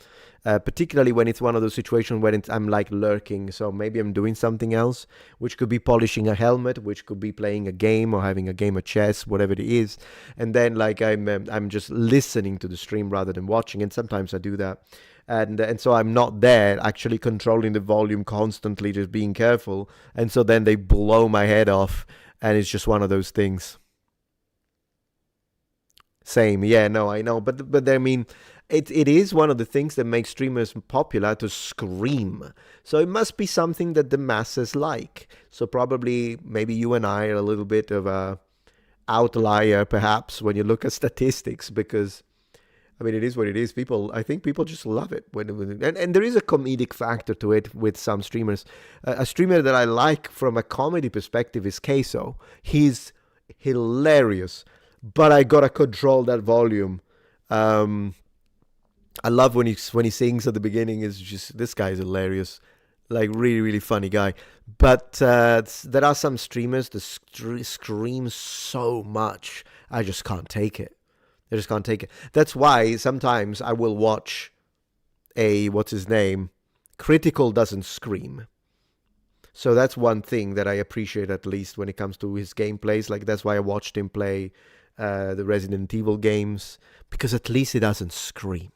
particularly when it's one of those situations where I'm like lurking. So maybe I'm doing something else, which could be polishing a helmet, which could be playing a game or having a game of chess, whatever it is. And then like I'm just listening to the stream rather than watching. And sometimes I do that. And so I'm not there actually controlling the volume constantly, just being careful. And so then they blow my head off, and it's just one of those things. Same, yeah, no, I know, but I mean, it is one of the things that makes streamers popular, to scream. So it must be something that the masses like. So probably, maybe you and I are a little bit of a outlier, perhaps, when you look at statistics, because I mean, it is what it is. I think people just love it. And there is a comedic factor to it with some streamers. A streamer that I like from a comedy perspective is Queso. He's hilarious. But I gotta control that volume. I love when he sings at the beginning. It's just, this guy's hilarious. Like really, really funny guy. But there are some streamers that scream so much. I just can't take it. I just can't take it. That's why sometimes I will watch what's his name? Critical doesn't scream. So that's one thing that I appreciate, at least when it comes to his gameplays. Like, that's why I watched him play the Resident Evil games, because at least he doesn't scream.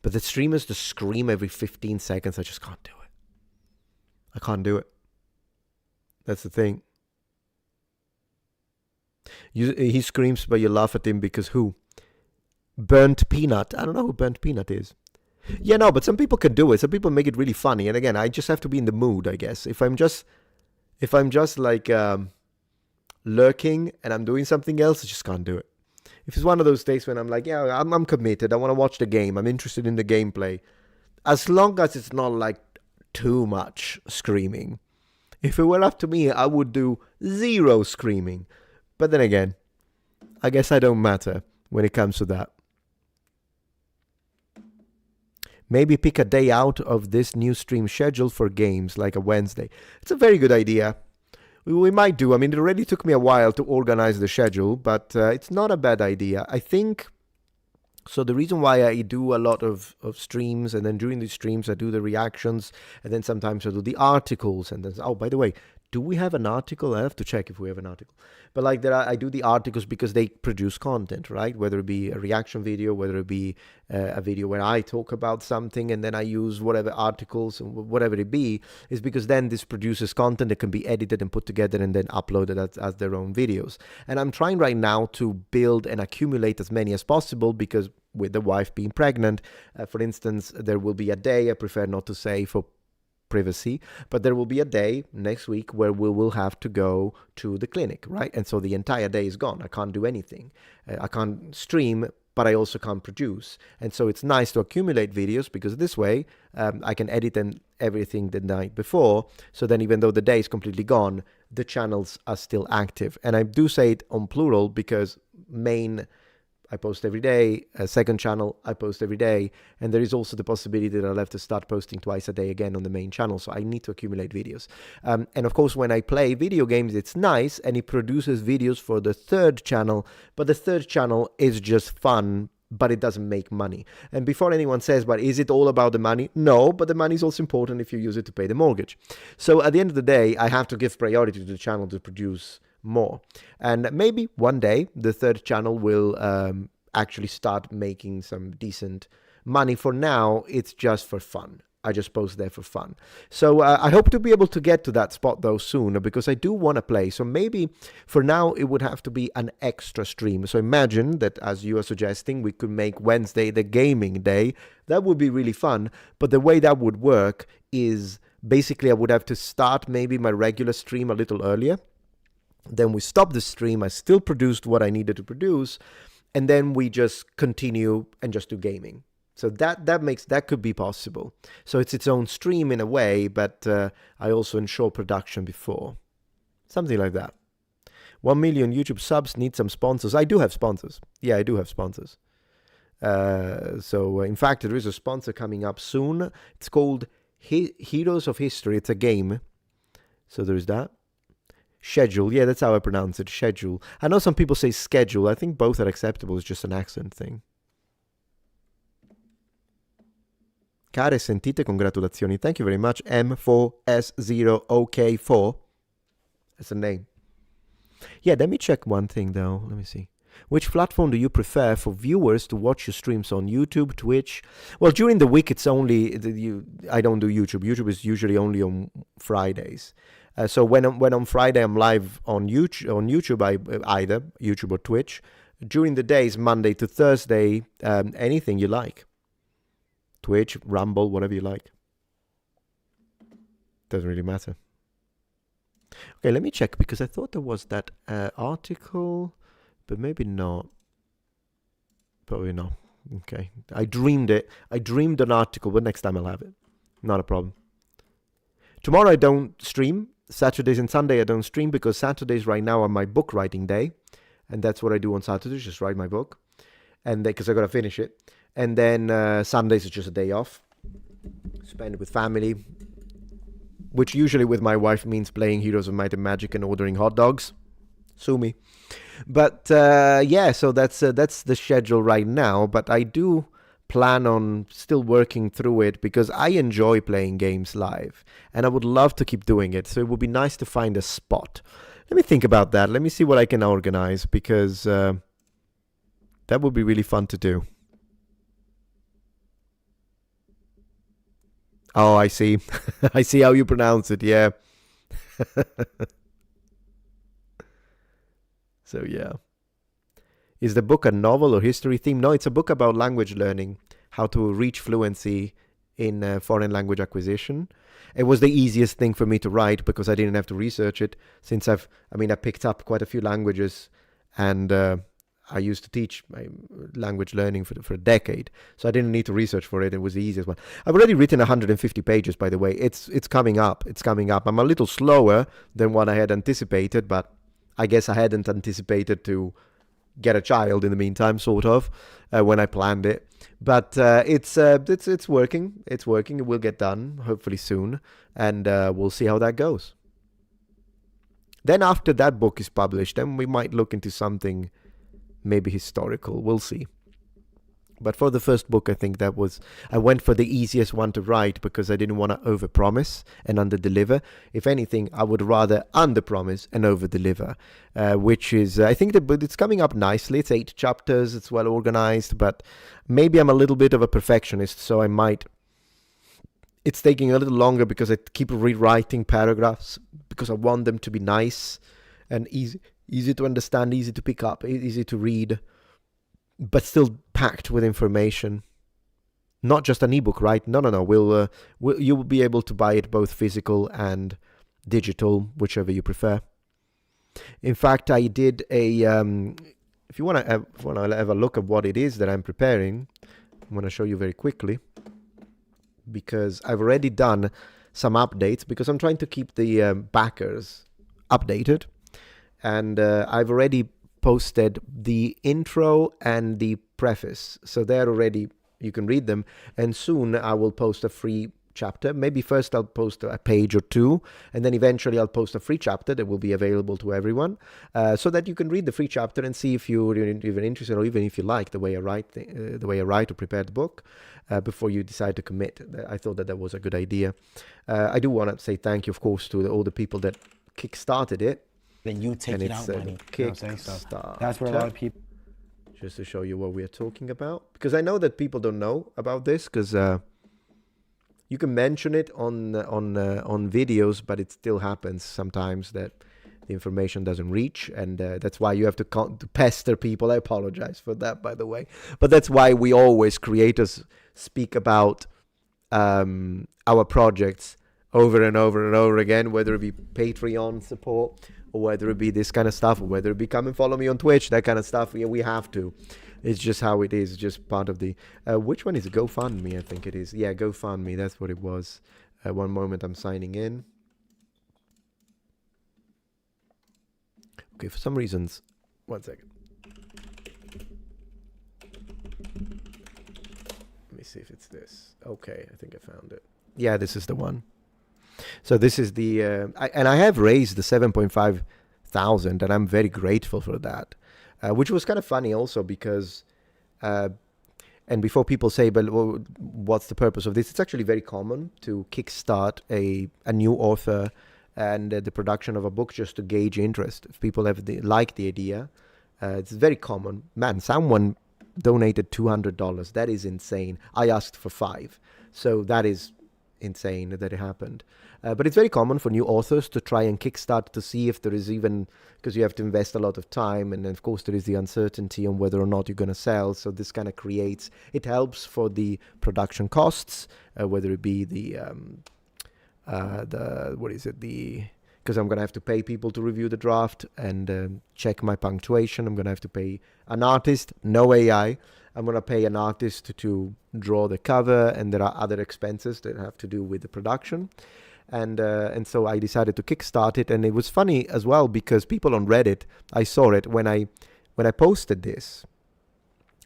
But the streamers that scream every 15 seconds, I just can't do it. I can't do it. That's the thing. He screams, but you laugh at him because who? Burnt Peanut. I don't know who Burnt Peanut is. Yeah, no, but some people can do it. Some people make it really funny. And again, I just have to be in the mood, I guess. If I'm just like lurking and I'm doing something else, I just can't do it. If it's one of those days when I'm like, yeah, I'm committed. I want to watch the game. I'm interested in the gameplay. As long as it's not like too much screaming. If it were up to me, I would do 0 screaming. But then again, I guess I don't matter when it comes to that. Maybe pick a day out of this new stream schedule for games, like a Wednesday. It's a very good idea. We might do. I mean, it already took me a while to organize the schedule, but it's not a bad idea. I think, so the reason why I do a lot of streams, and then during these streams I do the reactions, and then sometimes I do the articles, and then, oh, by the way, do we have an article? I have to check if we have an article. But like that, I do the articles because they produce content, right? Whether it be a reaction video, whether it be a video where I talk about something and then I use whatever articles, whatever it be, is because then this produces content that can be edited and put together and then uploaded as their own videos. And I'm trying right now to build and accumulate as many as possible, because with the wife being pregnant, for instance, there will be a day, I prefer not to say for privacy, but there will be a day next week where we will have to go to the clinic, right? And so the entire day is gone. I can't do anything. I can't stream, but I also can't produce. And so it's nice to accumulate videos, because this way I can edit and everything the night before. So then even though the day is completely gone, the channels are still active. And I do say it on plural because main, I post every day. A second channel, I post every day. And there is also the possibility that I'll have to start posting twice a day again on the main channel. So I need to accumulate videos. And of course, when I play video games, it's nice. And it produces videos for the third channel. But the third channel is just fun, but it doesn't make money. And before anyone says, but is it all about the money? No, but the money is also important if you use it to pay the mortgage. So at the end of the day, I have to give priority to the channel to produce more. And maybe one day the third channel will actually start making some decent money. For now, it's just for fun. I just post there for fun. So I hope to be able to get to that spot though soon, because I do want to play. So maybe for now it would have to be an extra stream. So imagine that, as you are suggesting, we could make Wednesday the gaming day. That would be really fun. But the way that would work is basically I would have to start maybe my regular stream a little earlier. Then we stop the stream. I still produced what I needed to produce, and then we just continue and just do gaming. So that could be possible. So it's its own stream in a way, but I also ensure production before. Something like that. 1 million YouTube subs, need some sponsors. I do have sponsors. Yeah, I do have sponsors. So in fact, there is a sponsor coming up soon. It's called Heroes of History. It's a game. So there's that. Schedule, yeah, that's how I pronounce it, schedule. I know some people say schedule. I think both are acceptable. It's just an accent thing. Care sentite, congratulazioni. Thank you very much. M4S0OK4. That's a name. Yeah, let me check one thing though. Let me see. Which platform do you prefer for viewers to watch your streams on? YouTube, Twitch? Well, during the week, it's only I don't do YouTube. YouTube is usually only on Fridays. So when on Friday I'm live on YouTube, I either YouTube or Twitch. During the days, Monday to Thursday, anything you like. Twitch, Rumble, whatever you like. Doesn't really matter. Okay, let me check, because I thought there was that article, but maybe not. Probably not. Okay, I dreamed it. I dreamed an article, but next time I'll have it. Not a problem. Tomorrow I don't stream. Saturdays and Sunday I don't stream, because Saturdays right now are my book writing day, and that's what I do on Saturdays, just write my book, and because I gotta finish it. And then Sundays is just a day off, spend it with family, which usually with my wife means playing Heroes of Might and Magic and ordering hot dogs. Sue me. But yeah, so that's the schedule right now. But I do plan on still working through it because I enjoy playing games live and I would love to keep doing it. So it would be nice to find a spot. Let me think about that. Let me see what I can organize because that would be really fun to do. Oh, I see. I see how you pronounce it, yeah. So, yeah. Is the book a novel or history theme? No, it's a book about language learning, how to reach fluency in foreign language acquisition. It was the easiest thing for me to write because I didn't have to research it since I picked up quite a few languages and I used to teach my language learning for a decade. So I didn't need to research for it. It was the easiest one. I've already written 150 pages, by the way. It's coming up. It's coming up. I'm a little slower than what I had anticipated, but I guess I hadn't anticipated to get a child in the meantime, sort of, when I planned it. But it's working. It's working. It will get done, hopefully soon. And we'll see how that goes. Then after that book is published, then we might look into something maybe historical. We'll see. But for the first book, I think I went for the easiest one to write because I didn't want to overpromise and underdeliver. If anything, I would rather underpromise and overdeliver, which is, I think it's coming up nicely. It's 8 chapters. It's well organized, but maybe I'm a little bit of a perfectionist, so it's taking a little longer because I keep rewriting paragraphs because I want them to be nice and easy to understand, easy to pick up, easy to read, but still packed with information. Not just an ebook, right? No. You will be able to buy it both physical and digital, whichever you prefer. In fact, I did a. If you want to have a look at what it is that I'm preparing, I'm going to show you very quickly because I've already done some updates because I'm trying to keep the backers updated, and I've already posted the intro and the preface, so they're already, you can read them, and soon I will post a free chapter. Maybe first I'll post a page or two, and then eventually I'll post a free chapter that will be available to everyone, so that you can read the free chapter and see if you're even interested or even if you like the way I write or prepare the book before you decide to commit. I thought that was a good idea. I do want to say thank you, of course, to all the people that kickstarted it. Then you take it out, money. Kickstarter. That's where a lot of people. Just to show you what we are talking about, because I know that people don't know about this, because you can mention it on videos, but it still happens sometimes that the information doesn't reach, and that's why you have to pester people. I apologize for that, by the way, but that's why we always creators speak about our projects over and over and over again, whether it be Patreon support or whether it be this kind of stuff, or whether it be come and follow me on Twitch, that kind of stuff. Yeah, we have to. It's just how it is. It's just part of the... which one is it? GoFundMe, I think it is. Yeah, GoFundMe, that's what it was. One moment, I'm signing in. Okay, for some reasons... One second. Let me see if it's this. Okay, I think I found it. Yeah, this is the one. So this is the, and I have raised the 7.5 thousand, and I'm very grateful for that, which was kind of funny also because, and before people say, but what's the purpose of this? It's actually very common to kickstart a new author and the production of a book just to gauge interest. If people like the idea, it's very common. Man, someone donated $200. That is insane. I asked for $5, so that is insane that it happened. But it's very common for new authors to try and kickstart to see if there is even, because you have to invest a lot of time, and then of course there is the uncertainty on whether or not you're going to sell. So this kind of it helps for the production costs, whether it be because I'm going to have to pay people to review the draft and check my punctuation. I'm going to have to pay an artist, no AI. I'm going to pay an artist to draw the cover, and there are other expenses that have to do with the production. And so I decided to kickstart it, and it was funny as well because people on Reddit, I saw it when I posted this.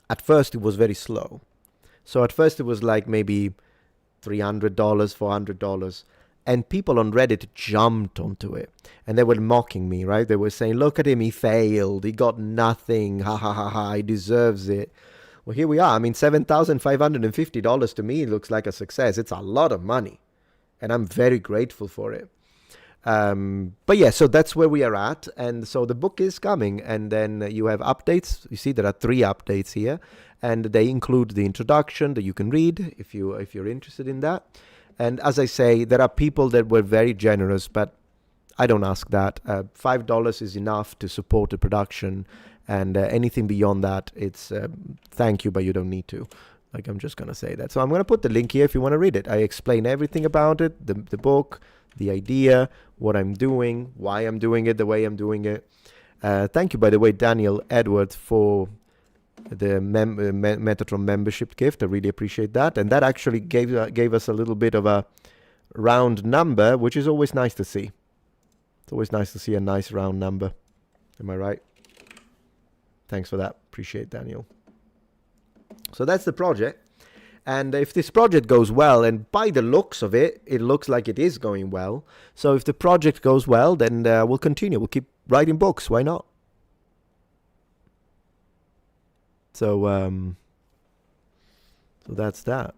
At first, it was very slow. So at first, it was like maybe $300, $400. And people on Reddit jumped onto it. And they were mocking me, right? They were saying, look at him, he failed. He got nothing. Ha ha ha ha, he deserves it. Well, here we are. I mean, $7,550 to me looks like a success. It's a lot of money. And I'm very grateful for it. But yeah, so that's where we are at. And so the book is coming. And then you have updates. You see there are 3 updates here. And they include the introduction that you can read if you're interested in that. And as I say, there are people that were very generous, but I don't ask that. $5 is enough to support the production, and anything beyond that, it's thank you, but you don't need to. Like, I'm just going to say that. So I'm going to put the link here if you want to read it. I explain everything about it, the book, the idea, what I'm doing, why I'm doing it, the way I'm doing it. Thank you, by the way, Daniel Edwards, for the Metatron membership gift. I really appreciate that. And that actually gave us a little bit of a round number, which is always nice to see. It's always nice to see a nice round number. Am I right? Thanks for that. Appreciate Daniel. So that's the project. And if this project goes well, and by the looks of it, it looks like it is going well. So if the project goes well, then we'll continue. We'll keep writing books. Why not? So that's that.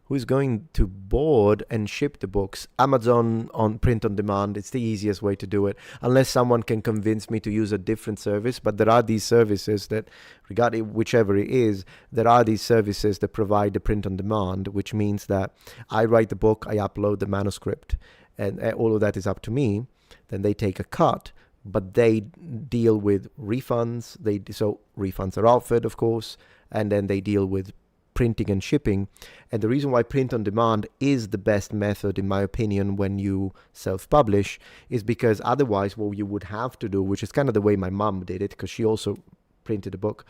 Who's going to board and ship the books? Amazon on print on demand. It's the easiest way to do it, unless someone can convince me to use a different service. But there are these services that, regarding whichever it is, there are these services that provide the print on demand, which means that I write the book, I upload the manuscript, and all of that is up to me. Then they take a cut. But they deal with refunds. So refunds are offered, of course, and then they deal with printing and shipping. And the reason why print on demand is the best method, in my opinion, when you self-publish, is because otherwise what you would have to do, which is kind of the way my mom did it, because she also printed a book,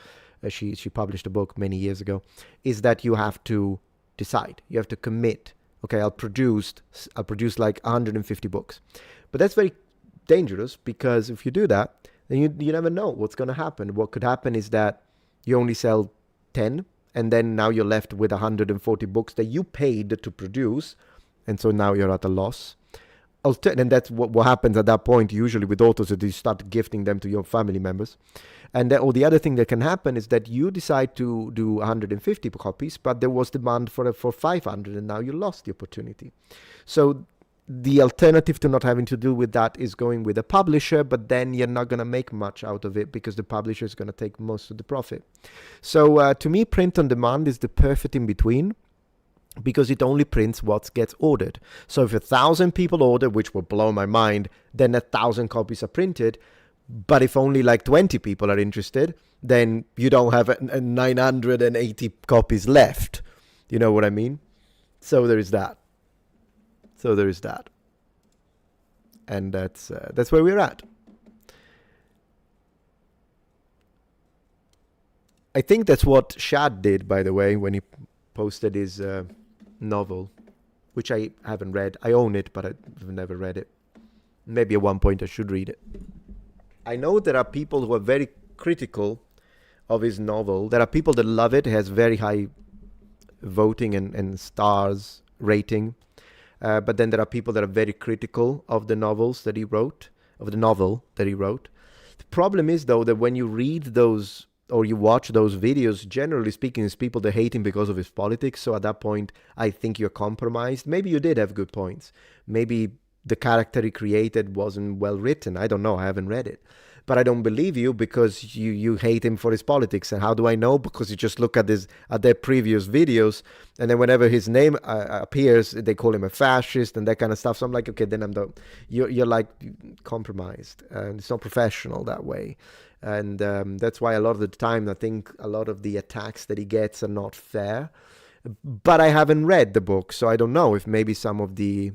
she published a book many years ago, is that you have to decide. You have to commit. Okay, I'll produce like 150 books. But that's very dangerous, because if you do that, then you never know what's going to happen. What could happen is that you only sell 10, and then now you're left with 140 books that you paid to produce, and so now you're at a loss. And that's what happens at that point usually with authors, that you start gifting them to your family members. And or the other thing that can happen is that you decide to do 150 copies, but there was demand for 500, and now you lost the opportunity. So the alternative to not having to deal with that is going with a publisher, but then you're not going to make much out of it because the publisher is going to take most of the profit. So to me, print on demand is the perfect in between, because it only prints what gets ordered. So if 1,000 people order, which will blow my mind, then 1,000 copies are printed. But if only like 20 people are interested, then you don't have 980 copies left. You know what I mean? So there is that. And that's where we're at. I think that's what Shad did, by the way, when he posted his novel, which I haven't read. I own it, but I've never read it. Maybe at one point I should read it. I know there are people who are very critical of his novel. There are people that love it. It has very high voting and stars rating. But then there are people that are very critical of the novels that he wrote, of the novel that he wrote. The problem is, though, that when you read those or you watch those videos, generally speaking, it's people that hate him because of his politics. So at that point, I think you're compromised. Maybe you did have good points. Maybe the character he created wasn't well written. I don't know. I haven't read it. But I don't believe you because you hate him for his politics. And how do I know? Because you just look at their previous videos, and then whenever his name appears, they call him a fascist and that kind of stuff. So I'm like, okay, then you're like compromised, and it's not professional that way. And that's why a lot of the time I think a lot of the attacks that he gets are not fair. But I haven't read the book, so I don't know if maybe some of the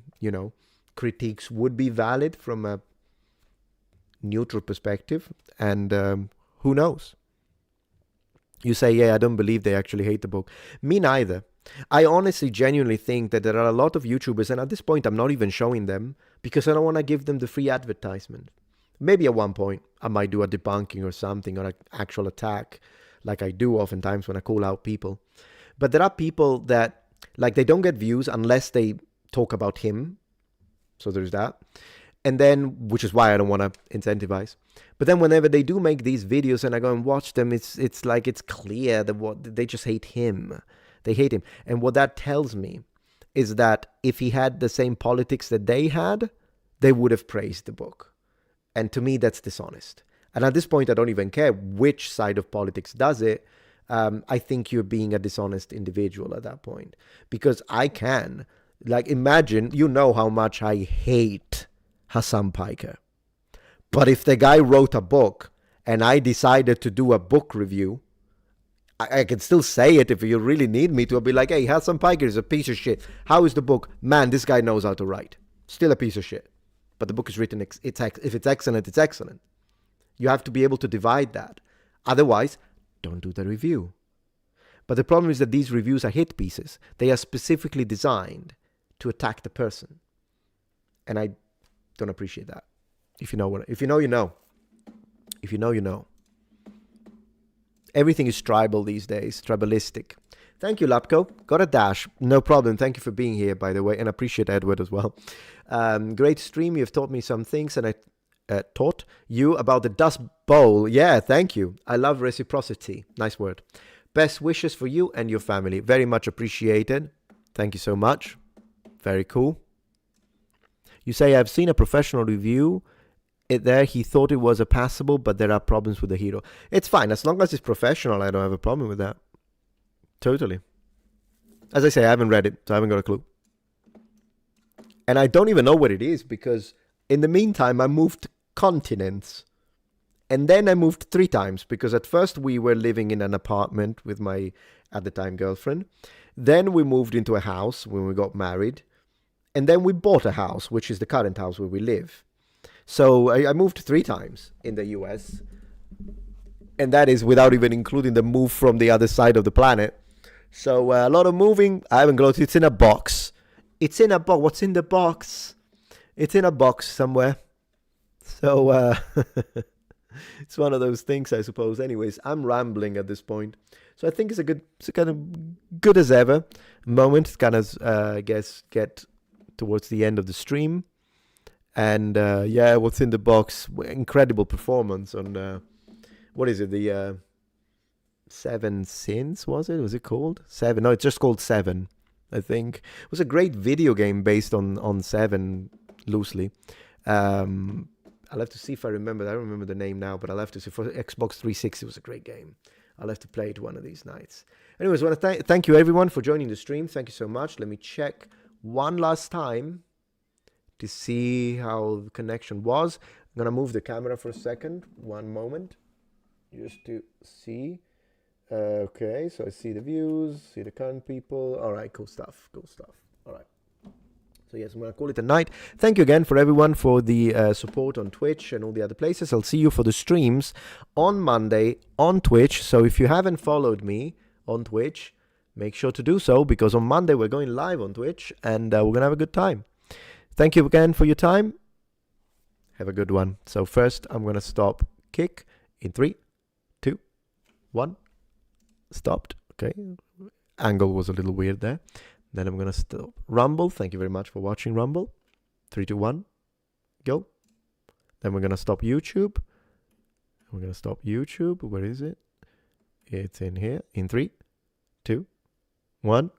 critiques would be valid from a neutral perspective, and who knows? You say, yeah, I don't believe they actually hate the book. Me neither. I honestly, genuinely think that there are a lot of YouTubers, and at this point I'm not even showing them because I don't want to give them the free advertisement. Maybe at one point I might do a debunking or something, or an actual attack like I do oftentimes when I call out people. But there are people that Like, they don't get views unless they talk about him. So there's that. And then, which is why I don't want to incentivize. But then whenever they do make these videos and I go and watch them, it's like it's clear that what they just hate him. They hate him. And what that tells me is that if he had the same politics that they had, they would have praised the book. And to me, that's dishonest. And at this point, I don't even care which side of politics does it. I think you're being a dishonest individual at that point. Because I can, like, imagine, you know how much I hate Hassan Piker. But if the guy wrote a book and I decided to do a book review, I can still say it if you really need me to. I'll be like, hey, Hassan Piker is a piece of shit. How is the book? Man, this guy knows how to write. Still a piece of shit. But the book is written, if it's excellent, it's excellent. You have to be able to divide that. Otherwise, don't do the review. But the problem is that these reviews are hit pieces. They are specifically designed to attack the person. And I don't appreciate that. If you know, you know. If you know, you know. Everything is tribal these days, tribalistic. Thank you, Lapko. Got a dash. No problem. Thank you for being here, by the way, and appreciate Edward as well. Great stream. You've taught me some things, and I taught you about the Dust Bowl. Yeah, thank you. I love reciprocity. Nice word. Best wishes for you and your family. Very much appreciated. Thank you so much. Very cool. You say, I've seen a professional review. There he thought it was a passable, but there are problems with the hero. It's fine. As long as it's professional, I don't have a problem with that. Totally. As I say, I haven't read it, so I haven't got a clue. And I don't even know what it is, because in the meantime, I moved continents. And then I moved 3 times, because at first we were living in an apartment with my, at the time, girlfriend. Then we moved into a house when we got married. And then we bought a house, which is the current house where we live. So I moved 3 times in the US. And that is without even including the move from the other side of the planet. So a lot of moving. I haven't got it. It's in a box. It's in a box. What's in the box? It's in a box somewhere. So it's one of those things, I suppose. Anyways, I'm rambling at this point. So I think it's a kind of good as ever moment to kind of, I guess, get towards the end of the stream. And yeah, what's in the box? Incredible performance on, what is it? The 7 Sins, was it? Was it called? 7. No, it's just called 7, I think. It was a great video game based on 7, loosely. I'll have to see if I remember. I don't remember the name now, but I'll have to see. For Xbox 360, it was a great game. I'll have to play it one of these nights. Anyways, I want to thank you, everyone, for joining the stream. Thank you so much. Let me check one last time to see how the connection was. I'm going to move the camera for a second. One moment. Just to see. Okay, so I see the views, see the current people. All right, cool stuff. Cool stuff. All right. So yes, I'm going to call it a night. Thank you again for everyone for the support on Twitch and all the other places. I'll see you for the streams on Monday on Twitch. So if you haven't followed me on Twitch, make sure to do so, because on Monday we're going live on Twitch and we're going to have a good time. Thank you again for your time. Have a good one. So first, I'm going to stop kick in 3, 2, 1. Stopped. Okay. Angle was a little weird there. Then I'm going to stop Rumble. Thank you very much for watching Rumble. 3, 2, 1. Go. Then we're going to stop YouTube. We're going to stop YouTube. Where is it? It's in here. In 3, 2, 1.